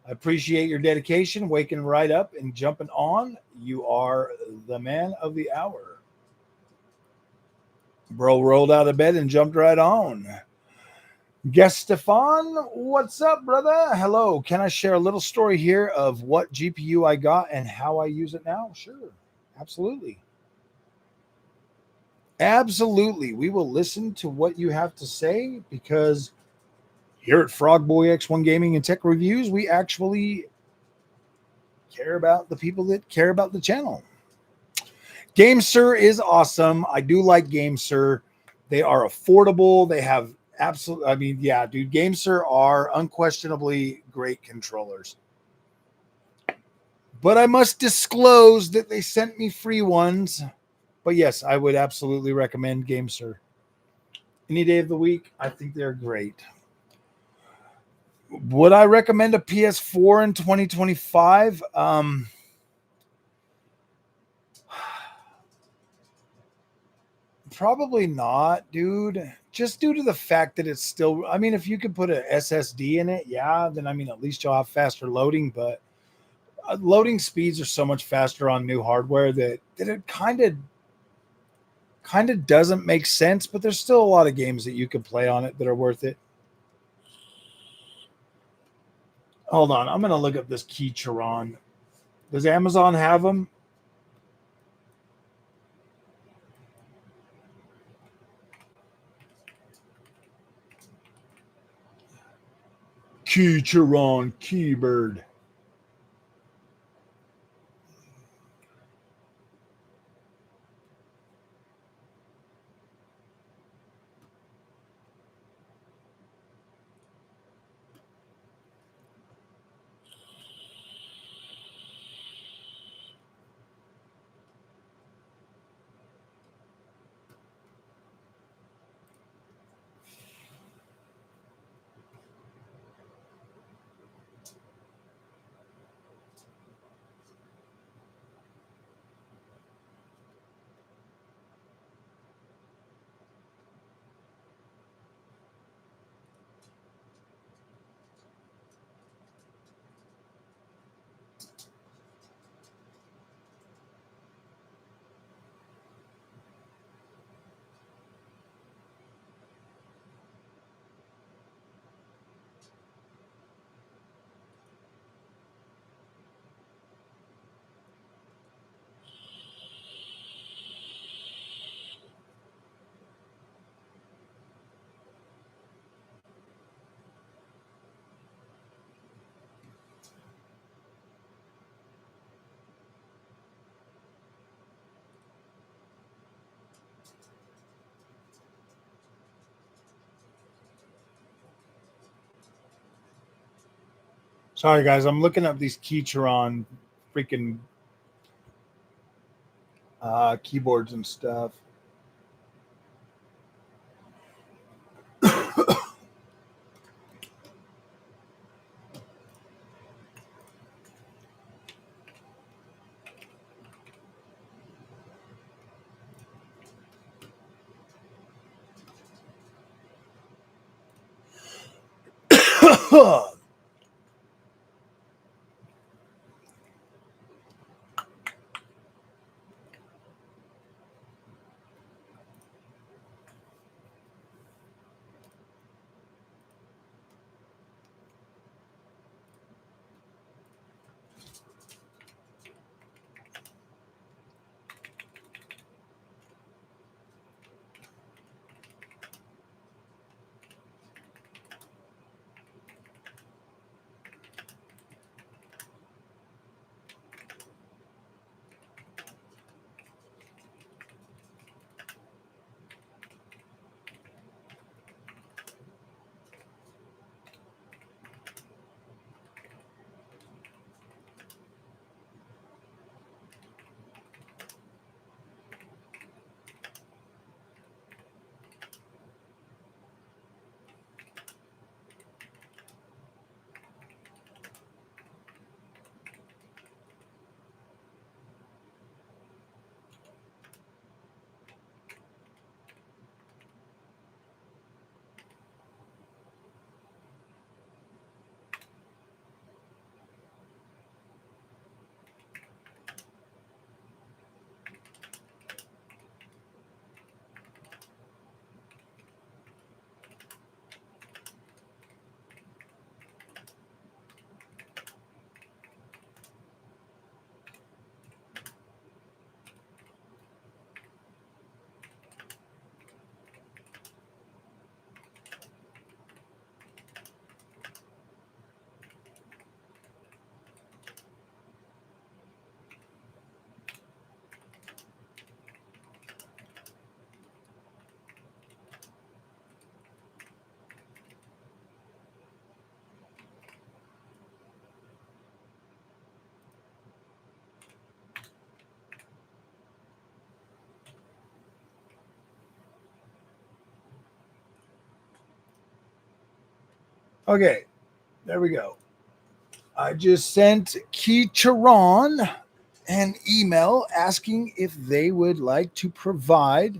I appreciate your dedication, waking right up and jumping on. You are the man of the hour. Bro rolled out of bed and jumped right on. Guest Stefan, what's up, brother? Hello. Can I share a little story here of what GPU I got and how I use it now? Sure. Absolutely. Absolutely. We will listen to what you have to say because here at Frogboy X1 Gaming and Tech Reviews, we actually care about the people that care about the channel. GameSir is awesome. I do like GameSir. They are affordable. They have absolute. I mean, yeah, dude, GameSir are unquestionably great controllers. But I must disclose that they sent me free ones. But yes, I would absolutely recommend GameSir. Any day of the week, I think they're great. Would I recommend a PS4 in 2025? Probably not, dude. Just due to the fact that it's still, I mean, if you could put an SSD in it, yeah, then I mean, at least you'll have faster loading, but loading speeds are so much faster on new hardware that it kind of doesn't make sense, but there's still a lot of games that you can play on it that are worth it. Hold on, I'm going to look up this Keycharon. Does Amazon have them? Keycharon Keybird. Sorry, guys. I'm looking up these Keycharon freaking keyboards and stuff. Okay, there we go. I just sent Keycharon an email asking if they would like to provide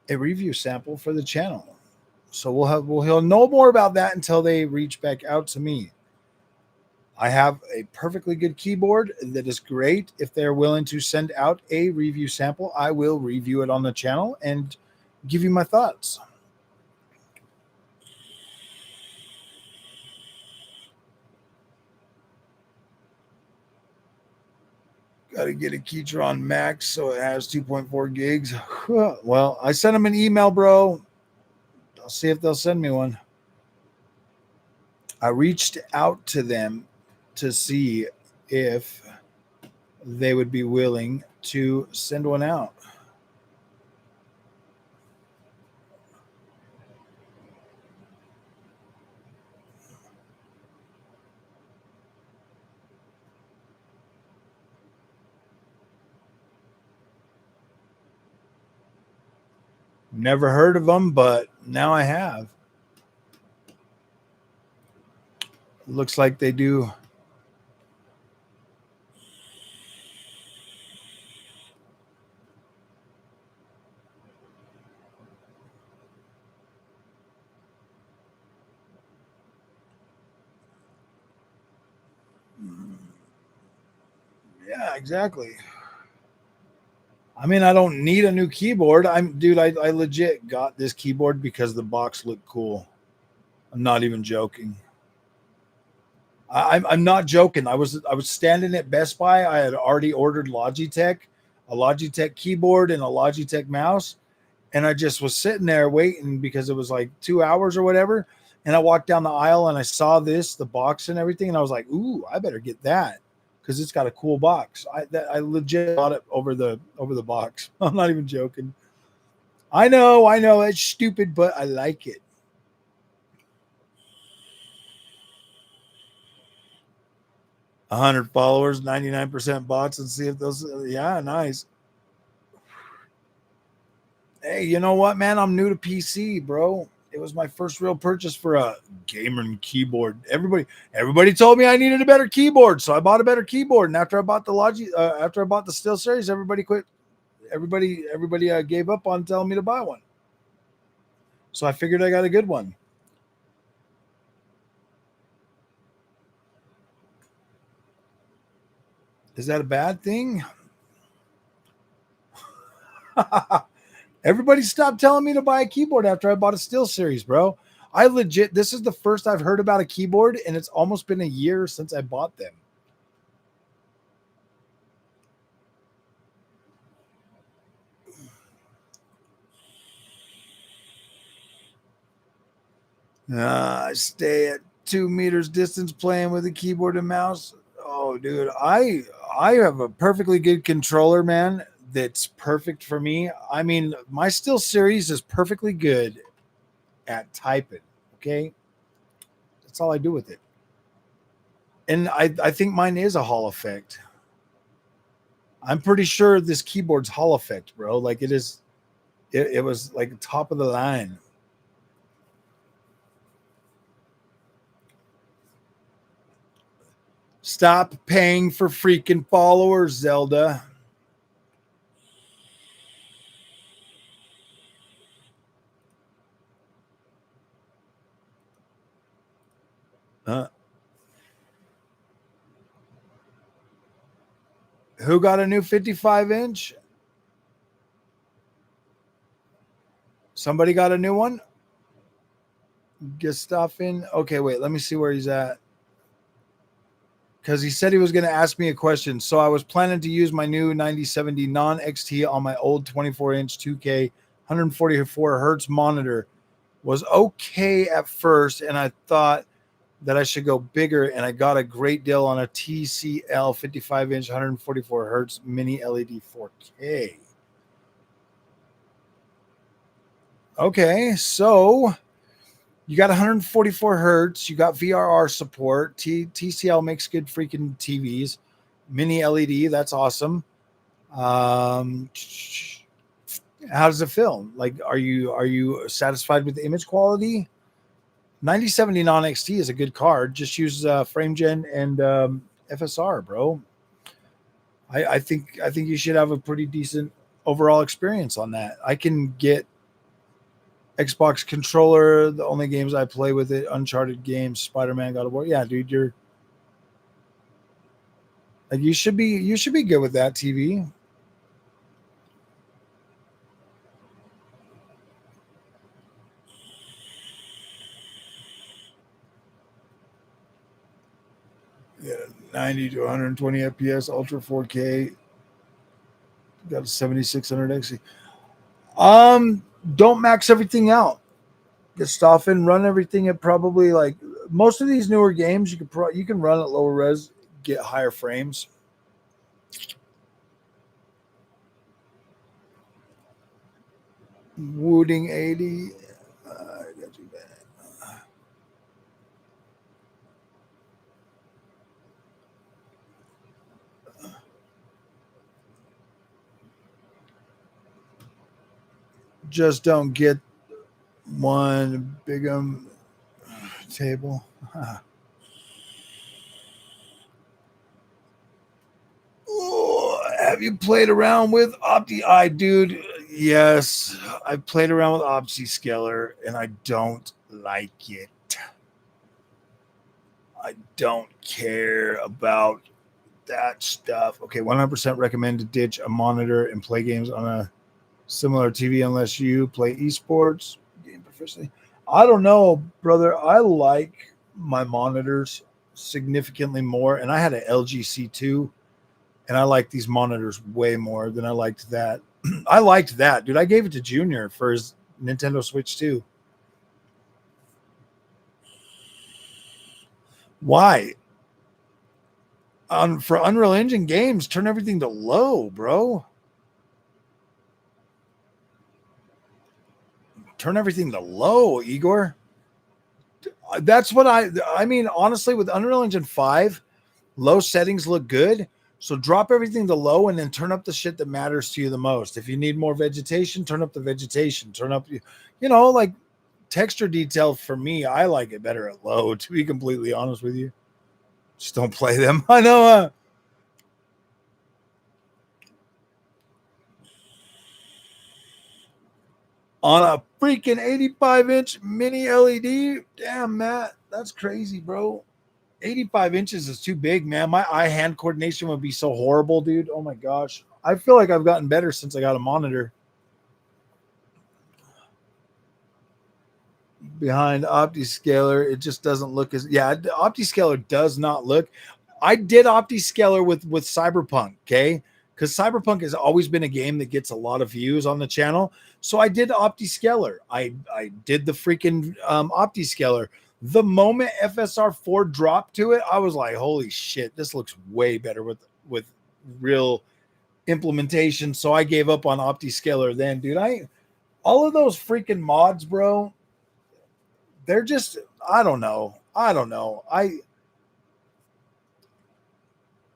a review sample for the channel. So he'll know more about that until they reach back out to me. I have a perfectly good keyboard that is great. If they're willing to send out a review sample, I will review it on the channel and give you my thoughts. Got to get a Keytron Max so it has 2.4 gigs. Well, I sent them an email, bro. I'll see if they'll send me one. I reached out to them to see if they would be willing to send one out. Never heard of them, but now I have. Looks like they do. Yeah, exactly. I mean, I don't need a new keyboard. I legit got this keyboard because the box looked cool. I'm not even joking. I'm not joking. I was standing at Best Buy. I had already ordered a Logitech keyboard and a Logitech mouse, and I just was sitting there waiting because it was like 2 hours or whatever. And I walked down the aisle and I saw the box and everything, and I was like, "Ooh, I better get that because it's got a cool box." I legit bought it over the box. I'm not even joking. I know, it's stupid, but I like it. 100 followers, 99% bots, and see if those. Yeah, nice. Hey, you know what, man? I'm new to PC, bro. It was my first real purchase for a gamer keyboard. Everybody told me I needed a better keyboard, so I bought a better keyboard. And after I bought after I bought the SteelSeries, everybody quit. Everybody gave up on telling me to buy one. So I figured I got a good one. Is that a bad thing? Everybody stopped telling me to buy a keyboard after I bought a SteelSeries, bro. This is the first I've heard about a keyboard, and it's almost been a year since I bought them. I stay at 2 meters distance playing with a keyboard and mouse. Oh, dude, I have a perfectly good controller, man. That's perfect for me. I mean, my SteelSeries is perfectly good at typing. Okay, that's all I do with it. And I think mine is a Hall effect. I'm pretty sure this keyboard's Hall effect, bro. Like it is. It was like top of the line. Stop paying for freaking followers, Zelda. Who got a new 55-inch? Somebody got a new one? Gustafin. Okay, wait, let me see where he's at. Because he said he was going to ask me a question. So I was planning to use my new 9070 non-XT on my old 24-inch 2K 144 hertz monitor. Was okay at first, and I thought that I should go bigger, and I got a great deal on a TCL 55-inch 144 hertz mini LED 4K. Okay, so you got 144 hertz, you got VRR support. TCL makes good freaking TVs. Mini LED, that's awesome. How does it feel? Like, are you satisfied with the image quality? 9070 non XT is a good card. Just use FrameGen and FSR, bro. I think you should have a pretty decent overall experience on that. I can get Xbox controller. The only games I play with it, Uncharted games, Spider-Man, God of War. Yeah, dude, you're like you should be good with that TV. Yeah, 90 to 120 FPS, Ultra 4K. Got a 7600 XE. Don't max everything out. Get stuff and run everything at probably like most of these newer games. You can run at lower res, get higher frames. Wooding 80. Got you back. Just don't get one big table. Have you played around with dude? Yes, I played around with OptiScaler and I don't like it. I don't care about that stuff. Okay, 100% recommend to ditch a monitor and play games on a similar TV unless you play esports game professionally. I don't know, brother. I like my monitors significantly more, and I had an LG C2, and I like these monitors way more than I liked that. I liked that, dude. I gave it to Junior for his Nintendo Switch 2. Why? For Unreal Engine games, turn everything to low, bro. Turn everything to low, Igor. That's what I mean, honestly, with Unreal Engine 5, low settings look good. So drop everything to low and then turn up the shit that matters to you the most. If you need more vegetation, turn up the vegetation. Turn up, like texture detail for me, I like it better at low, to be completely honest with you. Just don't play them. I know. On a freaking 85-inch mini LED. Damn, Matt, that's crazy, bro. 85 inches is too big, man. My eye-hand coordination would be so horrible, dude. Oh my gosh. I feel like I've gotten better since I got a monitor. Behind OptiScaler, it just doesn't look as OptiScaler does not look. I did OptiScaler with Cyberpunk, okay? Because Cyberpunk has always been a game that gets a lot of views on the channel. So I did OptiScaler. I did the freaking OptiScaler. The moment FSR 4 dropped to it, I was like, holy shit, this looks way better with real implementation. So I gave up on OptiScaler then, dude. All of those freaking mods, bro, they're just, I don't know.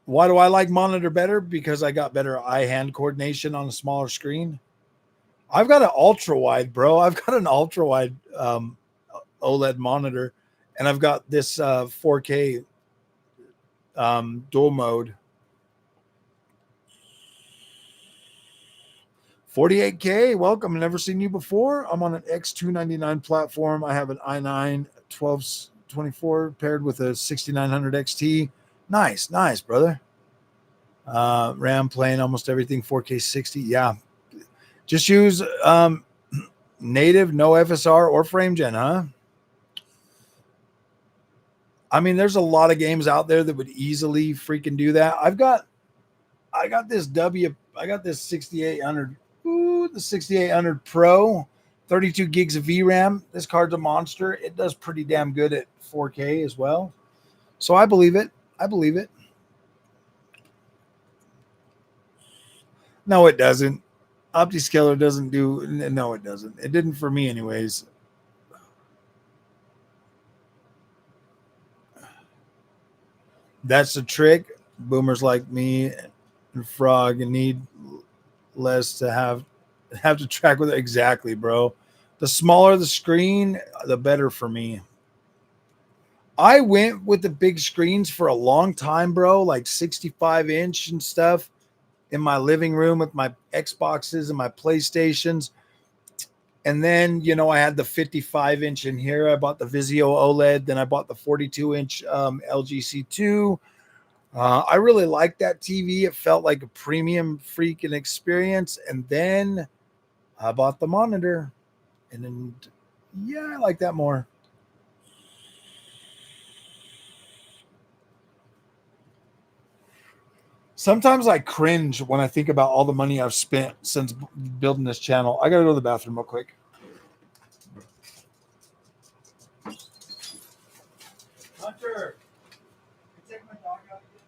Why do I like monitor better? Because I got better eye-hand coordination on a smaller screen. I've got an ultra wide, bro. I've got an ultra wide OLED monitor, and I've got this 4K dual mode. 48K, welcome. Never seen you before. I'm on an X299 platform. I have an i9 1224 paired with a 6900 XT. Nice, brother. RAM playing almost everything 4K 60. Yeah. Just use native, no FSR or FrameGen, huh? I mean, there's a lot of games out there that would easily freaking do that. I got this 6800. Ooh, the 6800 Pro, 32 gigs of VRAM. This card's a monster. It does pretty damn good at 4K as well. So I believe it. No, it doesn't. OptiScaler doesn't do. No, it doesn't. It didn't for me, anyways. That's the trick. Boomers like me and Frog need less to have to track with it. Exactly, bro. The smaller the screen, the better for me. I went with the big screens for a long time, bro, like 65-inch and stuff in my living room with my Xboxes and my PlayStations. And then, I had the 55-inch in here. I bought the Vizio OLED. Then I bought the 42-inch LG C2. I really liked that TV. It felt like a premium freaking experience. And then I bought the monitor. And then, yeah, I like that more. Sometimes I cringe when I think about all the money I've spent since building this channel. I got to go to the bathroom real quick. Hunter, take my dog out again.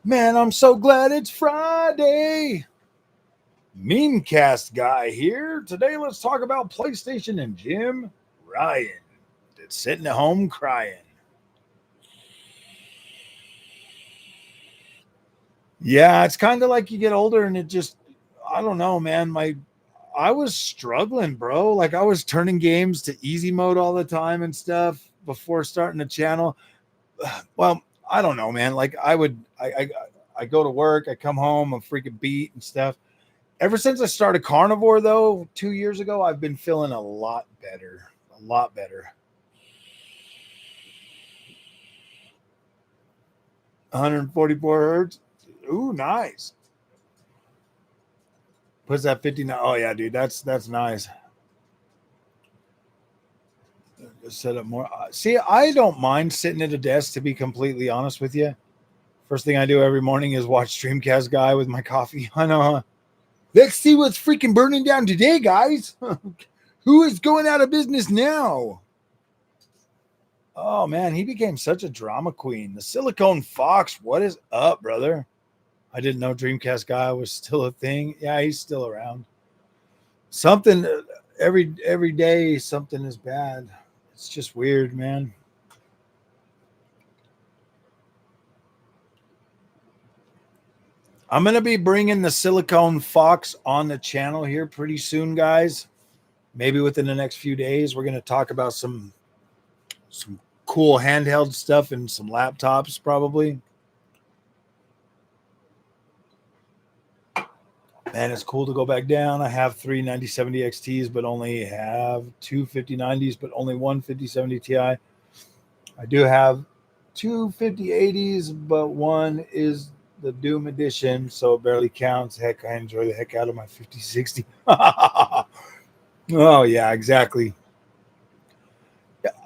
Man, I'm so glad it's Friday. Memecast guy here. Today, let's talk about PlayStation and Jim Ryan. That's sitting at home crying. Yeah, it's kind of like you get older and it just, I don't know, man. I was struggling, bro. Like I was turning games to easy mode all the time and stuff before starting the channel. Well, I don't know, man. Like I go to work, I come home, I'm freaking beat and stuff. Ever since I started carnivore though, 2 years ago, I've been feeling a lot better. A lot better. 144 hertz. Ooh, nice. Puts that 59. Oh yeah, dude, that's nice. Set up more. See, I don't mind sitting at a desk, to be completely honest with you. First thing I do every morning is watch Streamcast Guy with my coffee. I know. Huh? Let's see what's freaking burning down today, guys. Who is going out of business now? Oh man, he became such a drama queen. The Silicone Fox. What is up, brother? I didn't know Dreamcast Guy was still a thing. Yeah, he's still around. Something every day, something is bad. It's just weird, man. I'm gonna be bringing the Silicone Fox on the channel here pretty soon, guys. Maybe within the next few days, we're gonna talk about some cool handheld stuff and some laptops, probably. Man, it's cool to go back down. I have three 9070 XTs, but only have two 5090s, but only one 5070 Ti. I do have two 5080s, but one is the Doom edition, so it barely counts. Heck, I enjoy the heck out of my 5060. Oh yeah, exactly.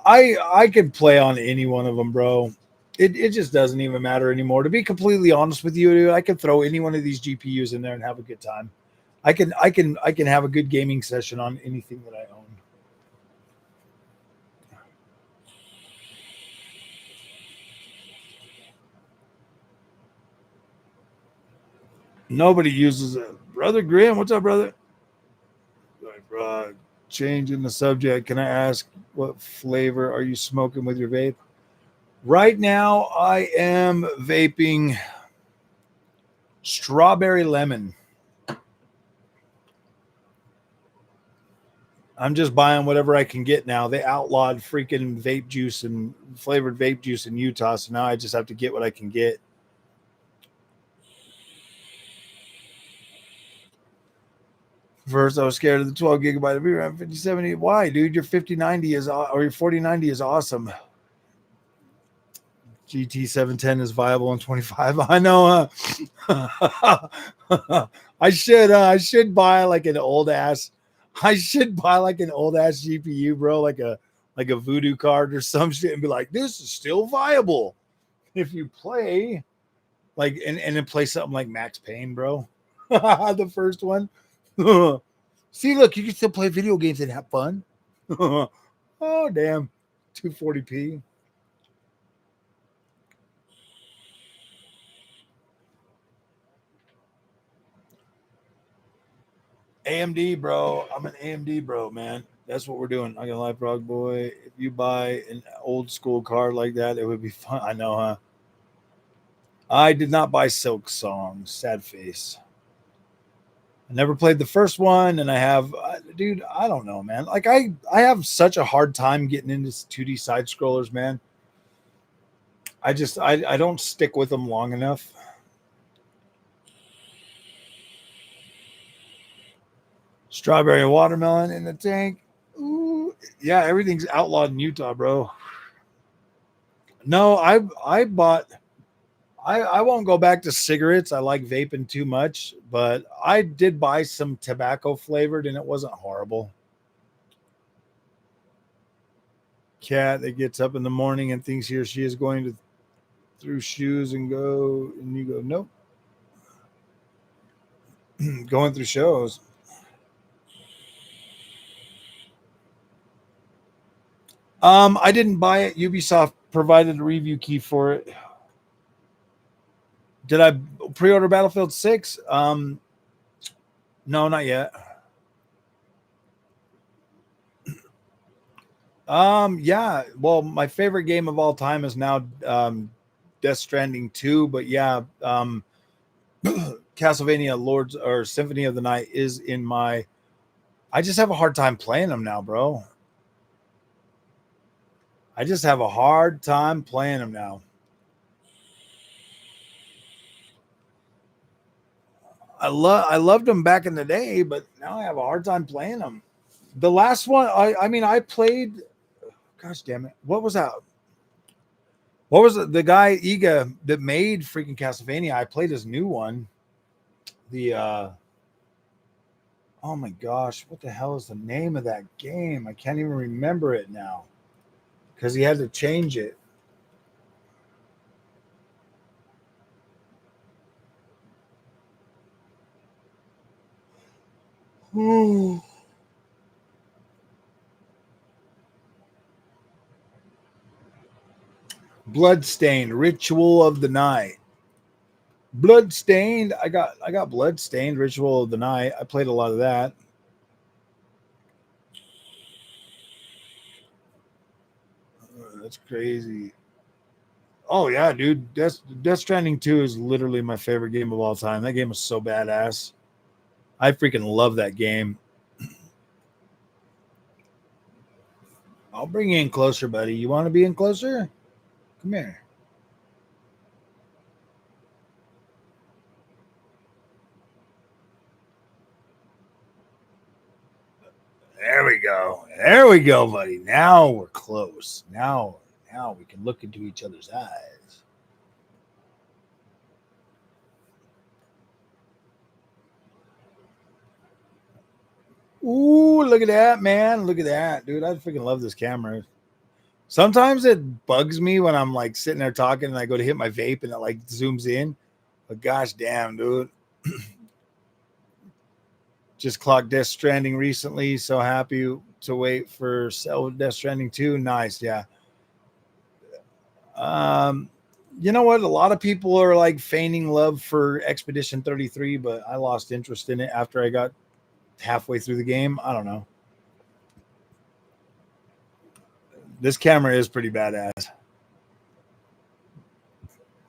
I could play on any one of them, bro. It just doesn't even matter anymore. To be completely honest with you, dude, I could throw any one of these GPUs in there and have a good time. I can have a good gaming session on anything that I own. Nobody uses it. Brother Graham, what's up, brother? Changing the subject. Can I ask what flavor are you smoking with your vape? Right now, I am vaping strawberry lemon. I'm just buying whatever I can get now. They outlawed freaking vape juice and flavored vape juice in Utah, so now I just have to get what I can get. First, I was scared of the 12 gigabyte of VRAM 5070. Why, dude? Your 5090 is or your 4090 is awesome. GT 710 is viable in 25. I know. I should buy like an old ass. I should buy like an old ass GPU, bro, like a Voodoo card or some shit, and be like, this is still viable if you play like and then play something like Max Payne, bro. The first one. See, look, you can still play video games and have fun. Oh, damn. 240p. AMD, bro. I'm an AMD, bro, man. That's what we're doing. I got live Frog Boy. If you buy an old school card like that, it would be fun. I know, huh? I did not buy Silk Song. Sad face. I never played the first one, and I have, dude. I don't know, man. Like I have such a hard time getting into 2D side scrollers, man. I don't stick with them long enough. Strawberry and watermelon in the tank. Ooh, yeah, everything's outlawed in Utah, bro. No, I bought. I won't go back to cigarettes. I like vaping too much, but I did buy some tobacco flavored, and it wasn't horrible. Cat that gets up in the morning and thinks he or she is going to through shoes and go, and you go, nope. Going through shows. I didn't buy it. Ubisoft provided a review key for it. Did I pre-order Battlefield 6? No, not yet. Yeah. Well, my favorite game of all time is now Death Stranding 2, but yeah, Castlevania Lords or Symphony of the Night is in my. I just have a hard time playing them now, bro. I just have a hard time playing them now. I loved them back in the day, but now I have a hard time playing them. The last one, I mean, I played. Gosh damn it! What was that? What was it? The guy Iga that made freaking Castlevania? I played his new one. The oh my gosh, what the hell is the name of that game? I can't even remember it now because he had to change it. Ooh. Bloodstained, Ritual of the Night. Bloodstained. I got Bloodstained, Ritual of the Night. I played a lot of that. That's crazy. Oh yeah, dude. Death Stranding 2 is literally my favorite game of all time. That game was so badass. I freaking love that game. I'll bring you in closer, buddy. You want to be in closer? Come here. There we go. There we go, buddy. Now we're close. Now we can look into each other's eyes. Ooh, look at that, man. Look at that, dude. I freaking love this camera. Sometimes it bugs me when I'm like sitting there talking and I go to hit my vape and it like zooms in. But gosh damn, dude. Just clocked Death Stranding recently. So happy to wait for Death Stranding 2. Nice, yeah. You know what? A lot of people are like feigning love for Expedition 33, but I lost interest in it after I got halfway through the game. I don't know. This camera is pretty badass.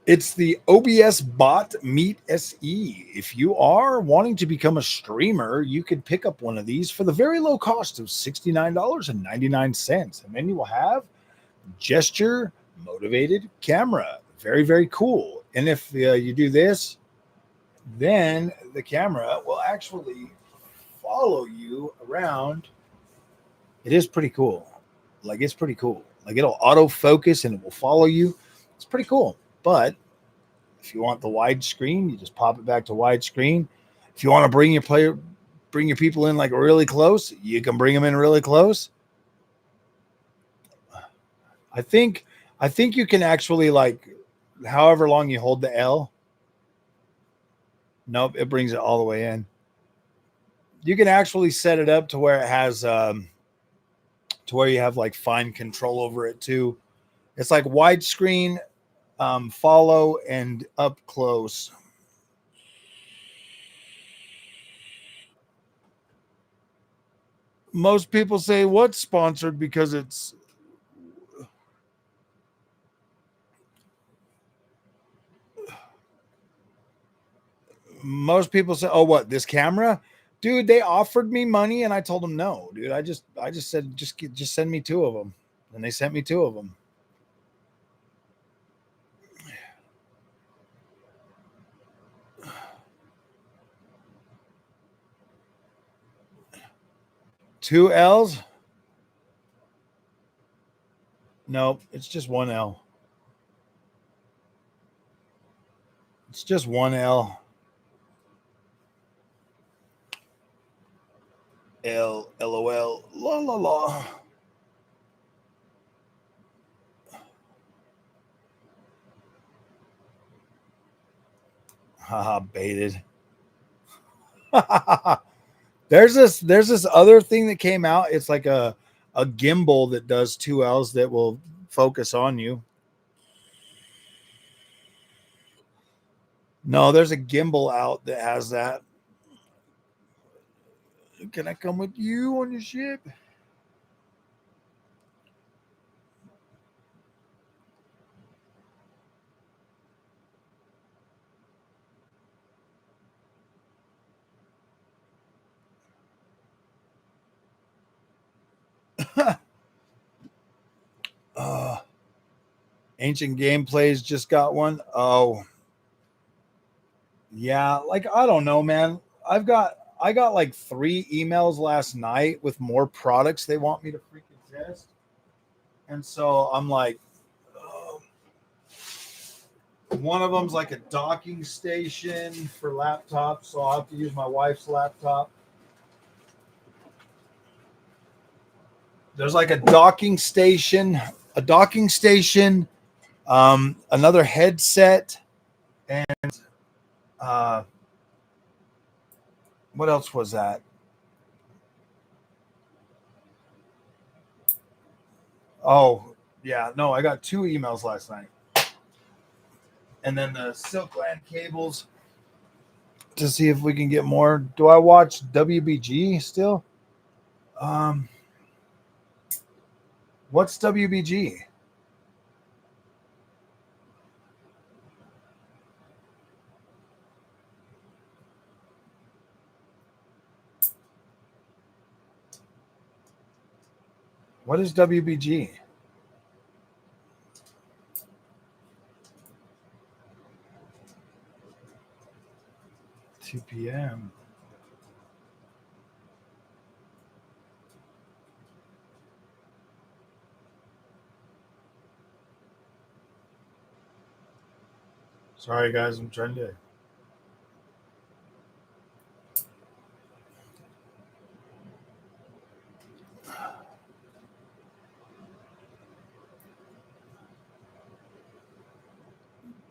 It's the OBS Bot Meet SE. If you are wanting to become a streamer, you could pick up one of these for the very low cost of $69.99. And then you will have gesture motivated camera. Very, very cool. And if you do this, then the camera will actually follow you around. It is pretty cool. Like it's pretty cool. Like it'll autofocus and it will follow you. It's pretty cool. But if you want the wide screen, you just pop it back to widescreen. If you want to bring your people in like really close, you can bring them in really close. I think you can actually like, however long you hold the L. Nope, it brings it all the way in. You can actually set it up to where it has to where you have like fine control over it too. It's like widescreen, follow, and up close. Most people say what's sponsored because it's most people say, oh, what, this camera? Dude, they offered me money and I told them no, dude. I just said just send me 2 of them. And they sent me 2 of them. Two L's? Nope, it's just 1 L. It's just 1 L. L, LOL, la la la. Haha, baited. There's this other thing that came out. It's like a gimbal that does 2 L's that will focus on you. No, there's a gimbal out that has that. Can I come with you on your ship? Ancient Gameplays just got one. Oh, yeah. Like, I don't know, man. I got like 3 emails last night with more products they want me to freaking test. And so I'm like, one of them's like a docking station for laptops, so I'll have to use my wife's laptop. There's like a docking station, another headset, and what else was that? Oh, yeah, no, I got 2 emails last night. And then the Silkland cables to see if we can get more. Do I watch WBG still? What's WBG? What is WBG? Two p.m. Sorry, guys, I'm trying to.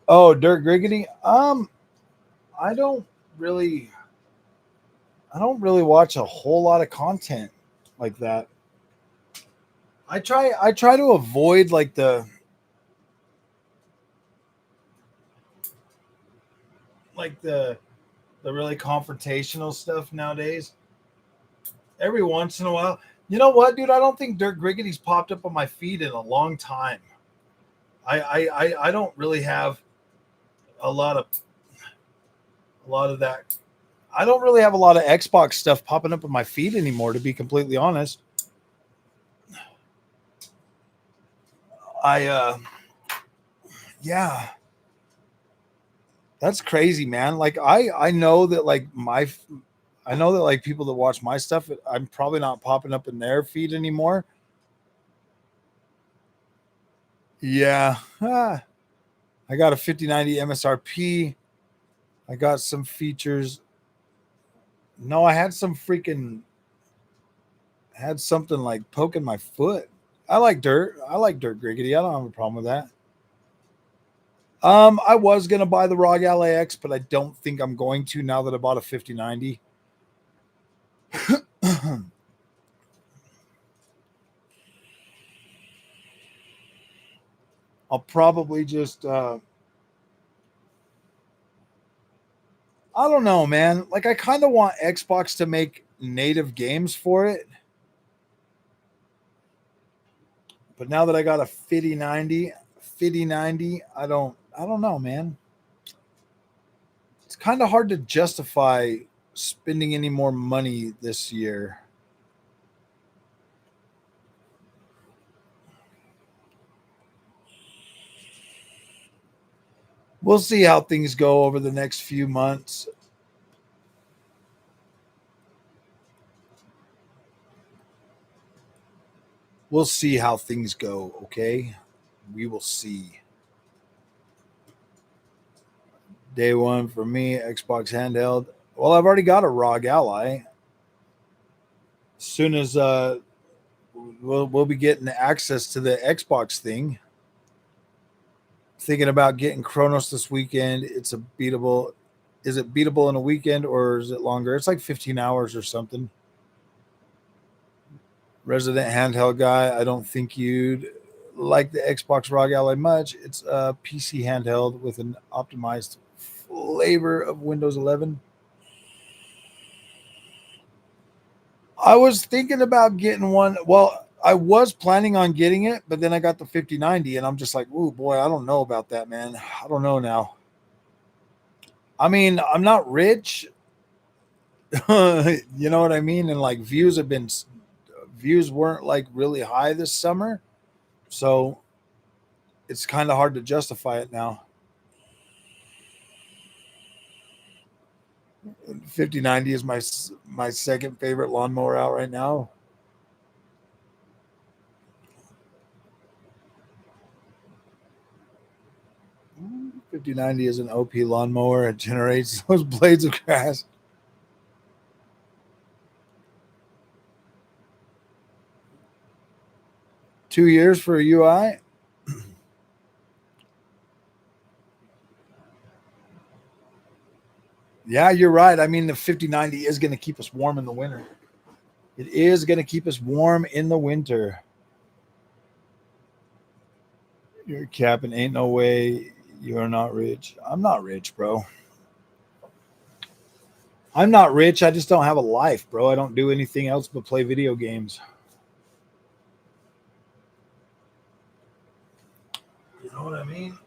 Oh, Dirk Griggity. I don't really watch a whole lot of content like that. I try to avoid like the really confrontational stuff nowadays. Every once in a while, you know what, dude? I don't think Dirk Griggity's popped up on my feed in a long time. I don't really have a lot of that. I don't really have a lot of Xbox stuff popping up on my feed anymore, to be completely honest. Yeah, that's crazy, man. Like I know that like I know that like people that watch my stuff, I'm probably not popping up in their feed anymore. Yeah. I got a 5090 MSRP. I got some features. No, I had something like poking my foot. I like dirt. I like dirt griggity. I don't have a problem with that. I was gonna buy the ROG LAX, but I don't think I'm going to now that I bought a 5090. I'll probably just I don't know, man. Like I kind of want Xbox to make native games for it. But now that I got a 5090, I don't know, man. It's kind of hard to justify spending any more money this year. We'll see how things go over the next few months. We'll see how things go, okay? We will see. Day one for me, Xbox handheld. Well, I've already got a ROG Ally. As soon as we'll be getting access to the Xbox thing. Thinking about getting Chronos this weekend. It's a beatable. Is it beatable in a weekend or is it longer? It's like 15 hours or something. Resident handheld guy. I don't think you'd like the Xbox ROG Ally much. It's a PC handheld with an optimized flavor of Windows 11. I was thinking about getting one. Well, I was planning on getting it, but then I got the 5090 and I'm just like, ooh, boy, I don't know about that, man. I don't know now. I mean, I'm not rich. You know what I mean? And like views weren't like really high this summer. So it's kind of hard to justify it now. 5090 is my second favorite lawnmower out right now. 5090 is an OP lawnmower. It generates those blades of grass. $2 for a UI. Yeah, you're right. I mean, the 5090 is going to keep us warm in the winter. It is going to keep us warm in the winter. You're capping. Ain't no way you're not rich. I'm not rich, bro. I'm not rich. I just don't have a life, bro. I don't do anything else but play video games. You know what I mean?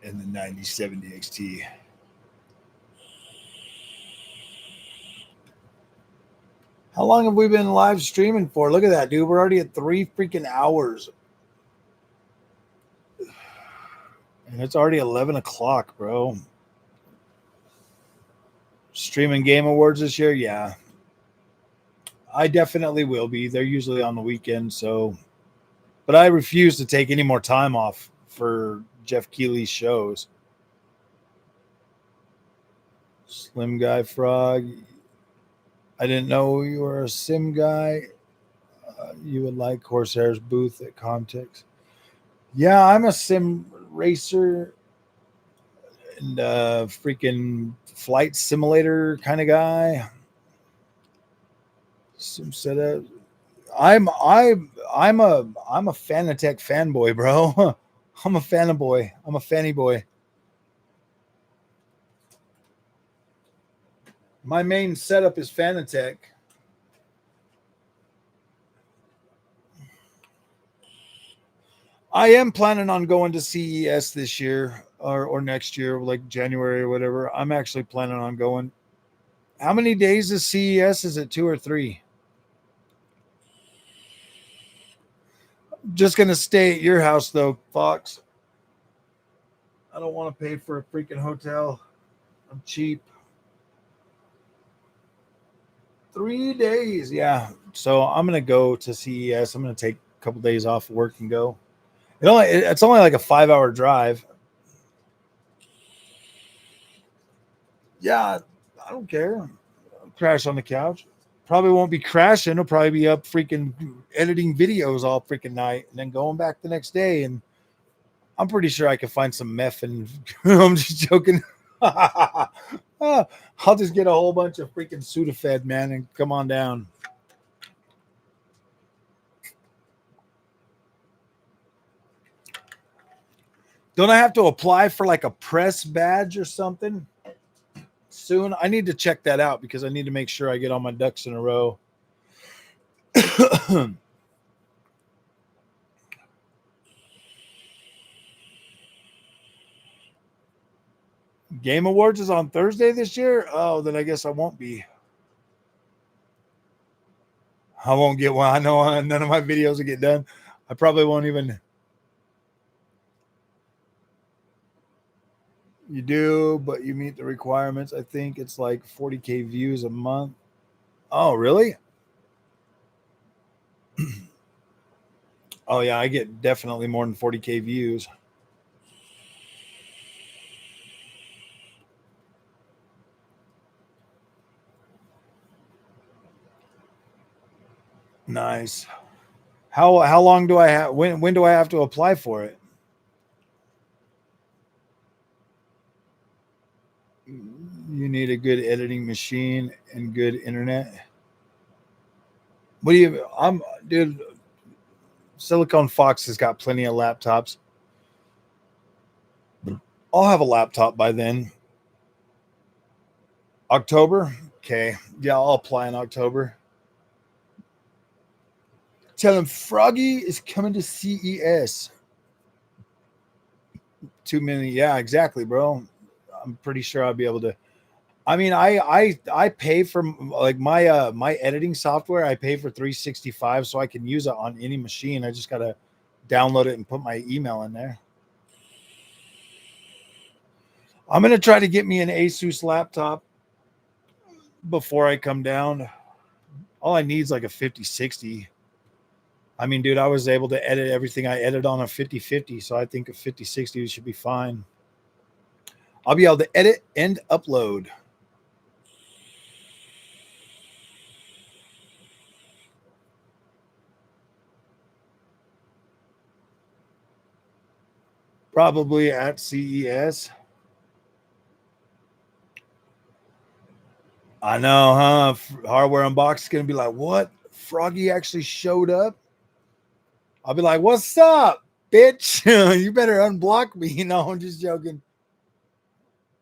In the 9070 XT. How long have we been live streaming for? Look at that, dude. We're already at 3 freaking hours. And it's already 11 o'clock, bro. Streaming Game Awards this year? Yeah. I definitely will be. They're usually on the weekend, so. But I refuse to take any more time off for Jeff Keighley's shows. Slim Guy Frog. I didn't know you were a sim guy. You would like Corsair's booth at Comtex. Yeah, I'm a sim racer and freaking flight simulator kind of guy. Sim setup. I'm a Fanatec fanboy, bro. I'm a fanaboy. I'm a fanny boy. My main setup is Fanatec. I am planning on going to CES this year or next year, like January or whatever. I'm actually planning on going. How many days is CES? Is it 2 or 3? Just gonna stay at your house though, Fox. I don't want to pay for a freaking hotel. I'm cheap. 3 days, yeah. So I'm gonna go to CES. I'm gonna take a couple days off work and go. It's only like a 5-hour drive. Yeah, I don't care. I'll crash on the couch. Probably won't be crashing. I'll probably be up freaking editing videos all freaking night and then going back the next day. And I'm pretty sure I could find some meth and I'm just joking. I'll just get a whole bunch of freaking Sudafed, man, and come on down. Don't I have to apply for like a press badge or something soon? I need to check that out because I need to make sure I get all my ducks in a row. Game Awards is on Thursday this year. Oh, then I guess I won't be. I won't get one. I know none of my videos will get done. I probably won't even. You do, but you meet the requirements. I think it's like 40K views a month. Oh, really? Oh, yeah. I get definitely more than 40K views. Nice. How long do I have? When do I have to apply for it? You need a good editing machine and good internet. What do you? Dude. Silicon Fox has got plenty of laptops. I'll have a laptop by then. October? Okay. Yeah, I'll apply in October. Tell him Froggy is coming to CES. 2 million. Yeah, exactly, bro. I'm pretty sure I'll be able to. I mean, I pay for like my editing software. I pay for 365, so I can use it on any machine. I just gotta download it and put my email in there. I'm gonna try to get me an Asus laptop before I come down. All I need is like a 5060. I mean, dude, I was able to edit everything I edit on a 5050, so I think a 5060 should be fine. I'll be able to edit and upload. Probably at CES. I know, huh? Hardware Unboxed is going to be like, what? Froggy actually showed up? I'll be like, what's up, bitch? You better unblock me. I'm just joking.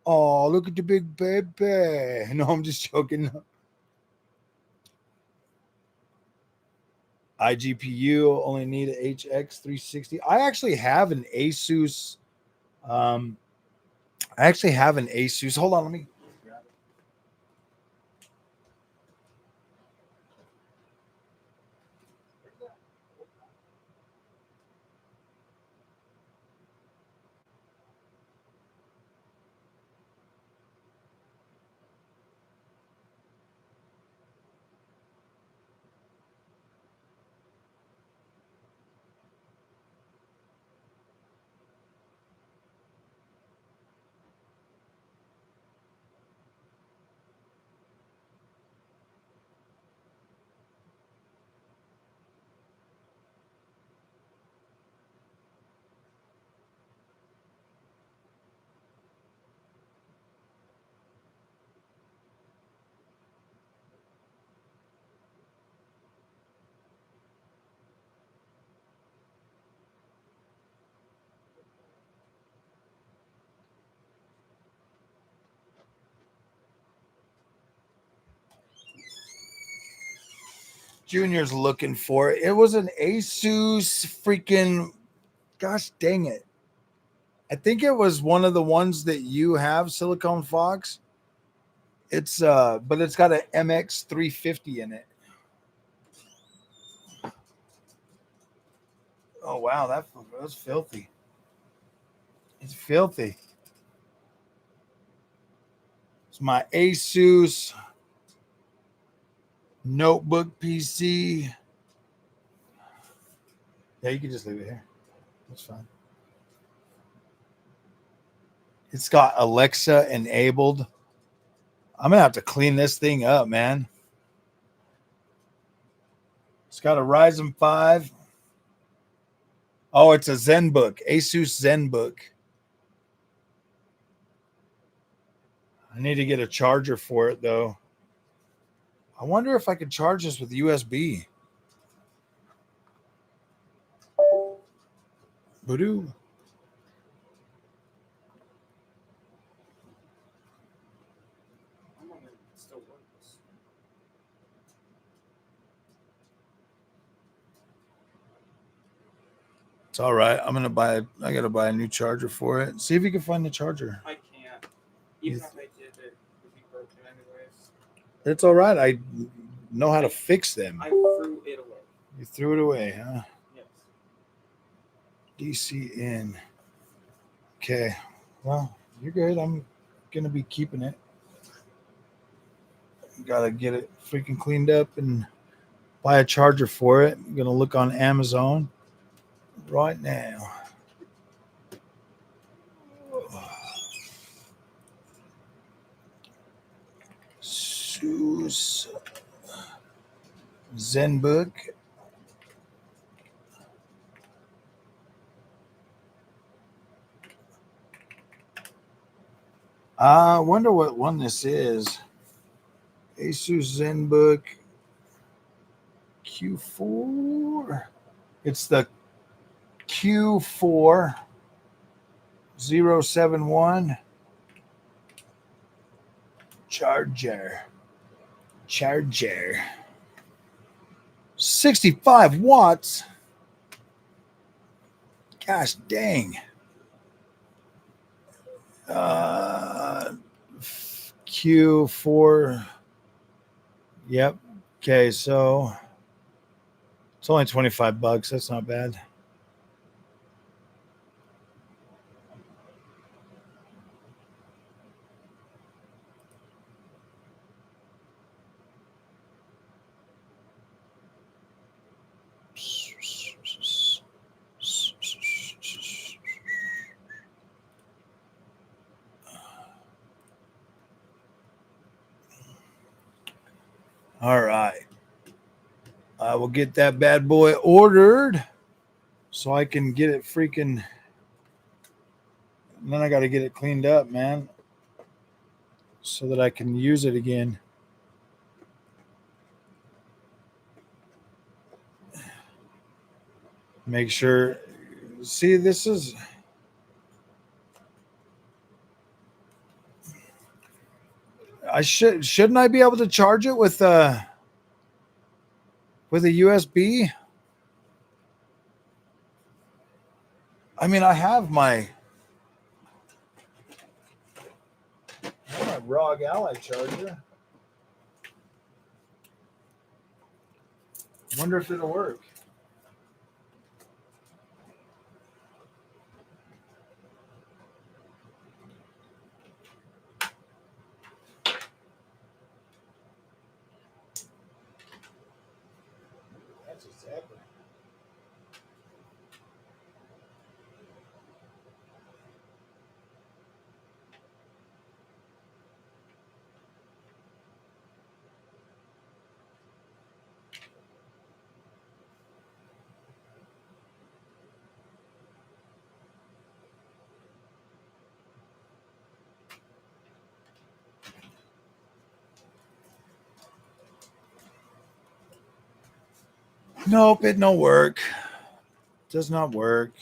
Oh, look at the big baby. No, I'm just joking. iGPU only need an HX 360. I actually have an Asus. I actually have an Asus. Hold on, let me grab it. Junior's looking for it. It was an Asus freaking, gosh dang it. I think it was one of the ones that you have, Silicon Fox. It's but it's got an MX 350 in it. Oh wow, that's filthy. It's filthy. It's my Asus notebook PC. Yeah, you can just leave it here. That's fine. It's got Alexa enabled. I'm gonna have to clean this thing up, man. It's got a Ryzen 5. Oh, it's a ZenBook, Asus ZenBook. I need to get a charger for it though. I wonder if I could charge this with USB. Voodoo. It's all right. I gotta buy a new charger for it. See if you can find the charger. I can't. Even if I did, it would be broken anyways. It's all right. I know how to fix them. I threw it away. You threw it away, huh? Yes. DC in. Okay. Well, you're good. I'm gonna be keeping it. Gotta get it freaking cleaned up and buy a charger for it. I'm gonna look on Amazon right now. Asus ZenBook. I wonder what one this is. Asus ZenBook Q4. It's the Q4 071 charger. 65 watts. Gosh dang. Q4. Yep. Okay, so it's only $25. That's not bad. All right. I will get that bad boy ordered so I can get it freaking. And then I got to get it cleaned up, man, so that I can use it again. Make sure. See, this is. Shouldn't I be able to charge it with a USB? I mean, I have my ROG Ally charger. Wonder if it'll work. That's exactly. Nope, it don't work. Does not work.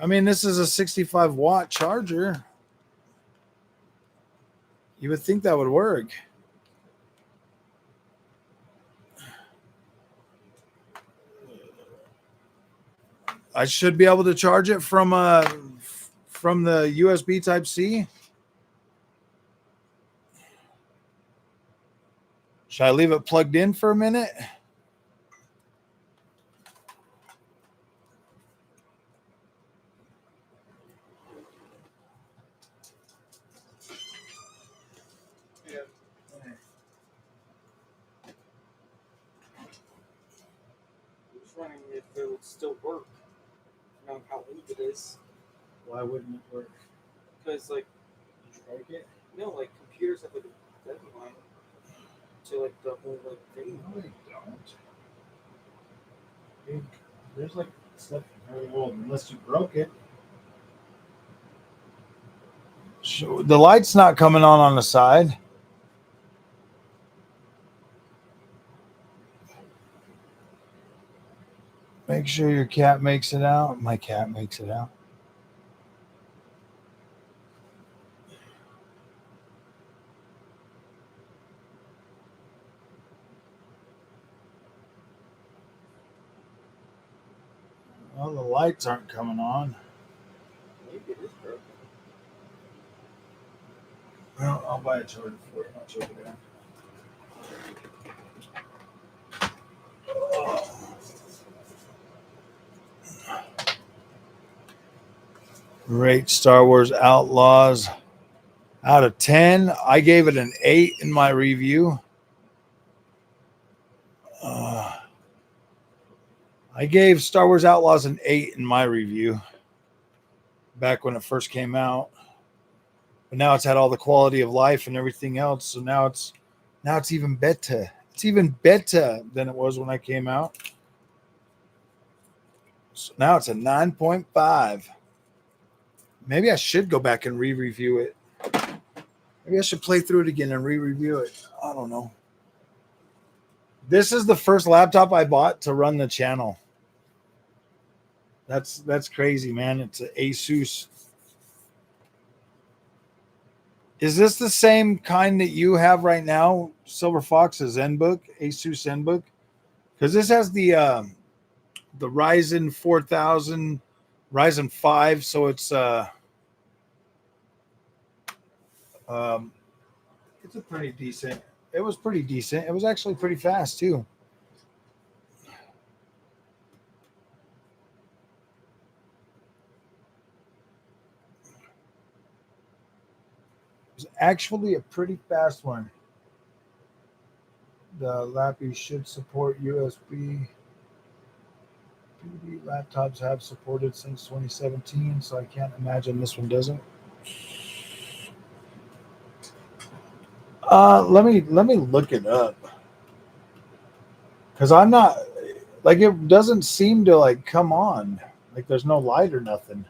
I mean, this is a 65 watt charger. You would think that would work. I should be able to charge it from the USB Type C. Should I leave it plugged in for a minute? Wondering if it would still work. Knowing how old it is. Why wouldn't it work? Because, like, Did you break it? no, like, computers have like a deadline to, like, the whole, like, thing. No, they don't. Dude, there's like stuff very old, unless you broke it. So the light's not coming on the side. Make sure your cat makes it out. My cat makes it out. Well, the lights aren't coming on. Maybe it is broken. Well, I'll buy a charger for it. I'll check it out. Rate Star Wars Outlaws out of 10. I gave it an 8 in my review. I gave Star Wars Outlaws an 8 in my review back when it first came out. But now it's had all the quality of life and everything else. So now it's even better. It's even better than it was when I came out. So now it's a 9.5. Maybe I should go back and re-review it. Maybe I should play through it again and re-review it. I don't know. This is the first laptop I bought to run the channel. That's crazy, man. It's an Asus. Is this the same kind that you have right now, Silver Fox, a ZenBook, Asus ZenBook? Because this has the Ryzen 4000, Ryzen 5, so it's a pretty decent. It was pretty decent. It was actually pretty fast too. It was actually a pretty fast one. The Lappy should support USB. Laptops have supported since 2017, so I can't imagine this one doesn't. Let me look it up, because I'm not, like, it doesn't seem to like come on, like there's no light or nothing.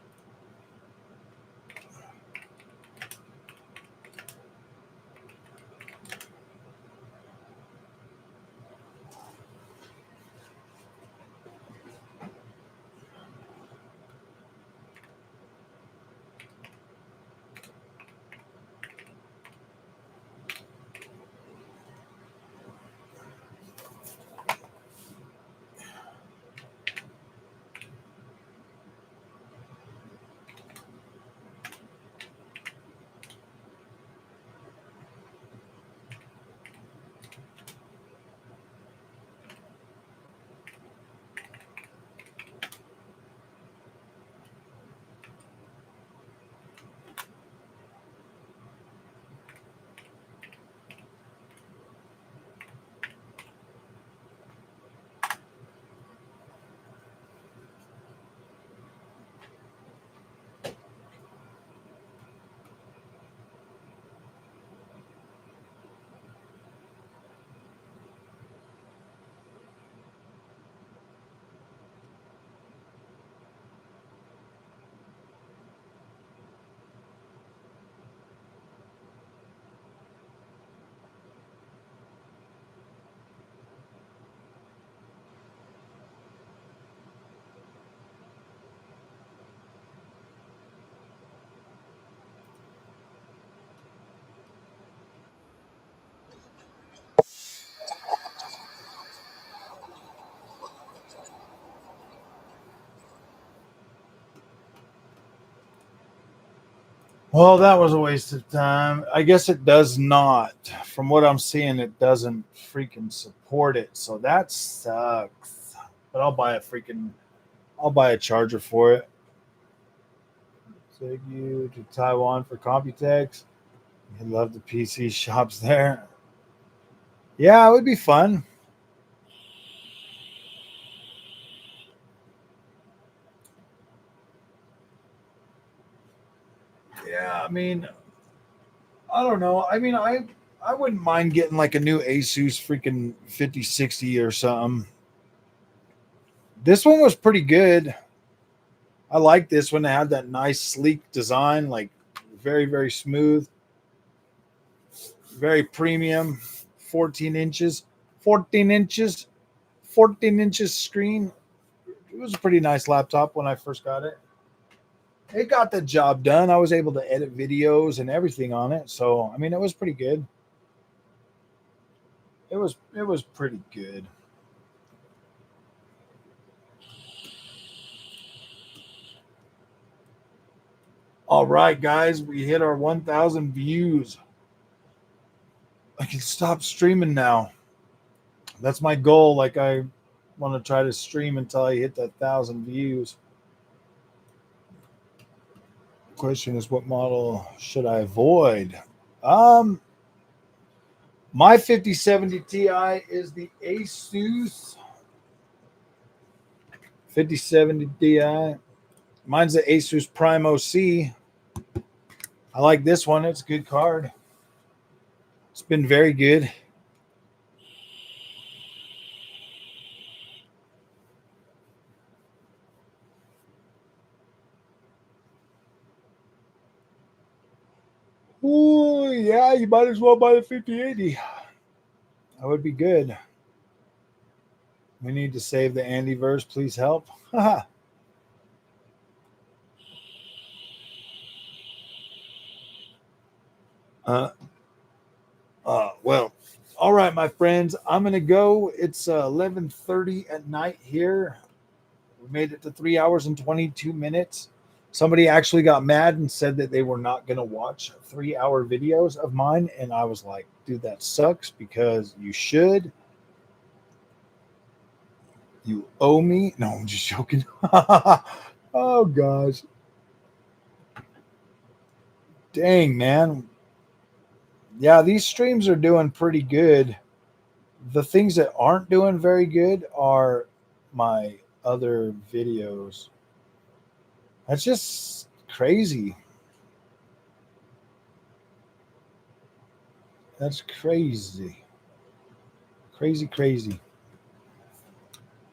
Well, that was a waste of time. I guess it does not. From what I'm seeing, it doesn't freaking support it. So that sucks. But I'll buy a charger for it. Take you to Taiwan for Computex. I love the PC shops there. Yeah, it would be fun. Yeah, I mean, I don't know. I mean, I wouldn't mind getting like a new Asus freaking 5060 or something. This one was pretty good. I like this one. It had that nice sleek design, like very, very smooth, very premium. 14 inches, 14 inches, 14 inches screen. It was a pretty nice laptop when I first got it. It got the job done. I was able to edit videos and everything on it. So, I mean, it was pretty good. It was pretty good. All right, guys, we hit our 1,000 views. I can stop streaming now. That's my goal. Like I want to try to stream until I hit that 1,000 views. Question is, what model should I avoid? Um, my 5070 Ti is the Asus 5070 Ti. Mine's the Asus Prime OC. I like this one. It's a good card. It's been very good. Oh, yeah, you might as well buy the 5080. That would be good. We need to save the Andyverse. Please help. uh, well, all right, my friends. I'm gonna go. It's 11:30 at night here. We made it to 3 hours and 22 minutes. Somebody actually got mad and said that they were not going to watch 3 hour videos of mine. And I was like, dude, that sucks because you should. You owe me. No, I'm just joking. Oh, gosh. Dang, man. Yeah, these streams are doing pretty good. The things that aren't doing very good are my other videos. That's just crazy. That's crazy. Crazy, crazy.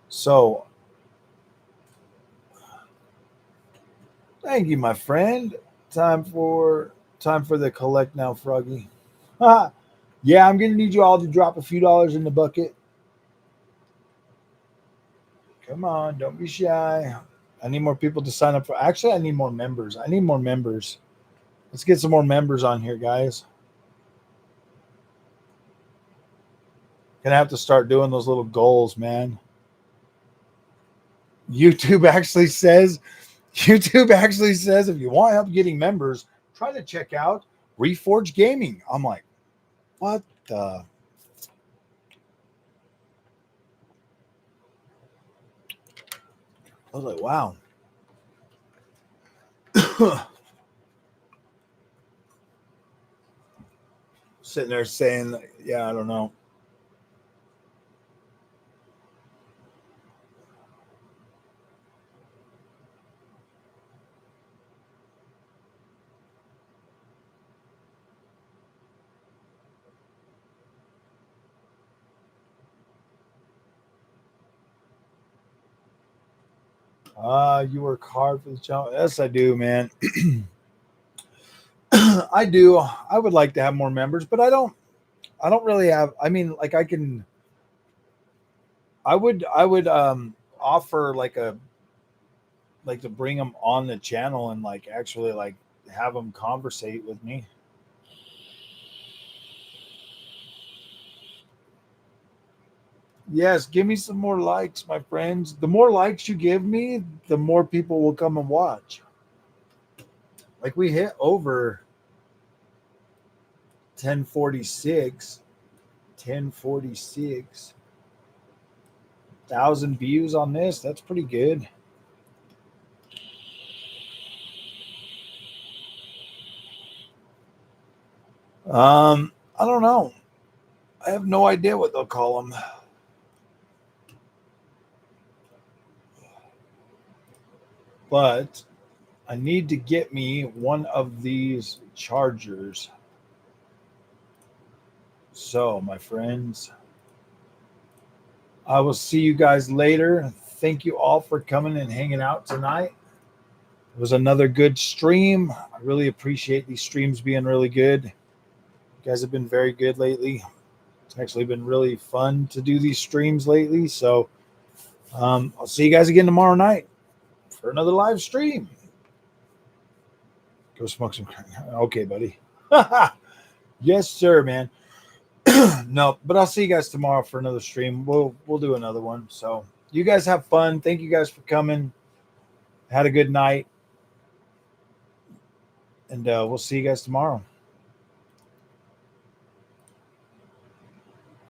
So, thank you, my friend. Time for the collect now, Froggy. Yeah, I'm gonna need you all to drop a few dollars in the bucket. Come on, don't be shy. I need more people to sign up for. Actually, I need more members. I need more members. Let's get some more members on here, guys. Gonna have to start doing those little goals, man. YouTube actually says, YouTube actually says, if you want help getting members, try to check out Reforge Gaming. I'm like, what the? I was like, wow. Sitting there saying, yeah, I don't know. You work hard for the channel. Yes, I do, man. I do. I would like to have more members, but I don't. I don't really have. I mean, like I can. I would offer like to bring them on the channel and like actually like have them conversate with me. Yes, give me some more likes, my friends. The more likes you give me, the more people will come and watch. Like we hit over 1046 1,000 views on this. That's pretty good. I don't know. I have no idea what they'll call them. But I need to get me one of these chargers. So, my friends, I will see you guys later. Thank you all for coming and hanging out tonight. It was another good stream. I really appreciate these streams being really good. You guys have been very good lately. It's actually been really fun to do these streams lately. So I'll see you guys again tomorrow night for another live stream. Go smoke some crack. Okay, buddy. Yes, sir, man. No, but I'll see you guys tomorrow for another stream. We'll do another one. So you guys have fun. Thank you guys for coming. Had a good night. And we'll see you guys tomorrow.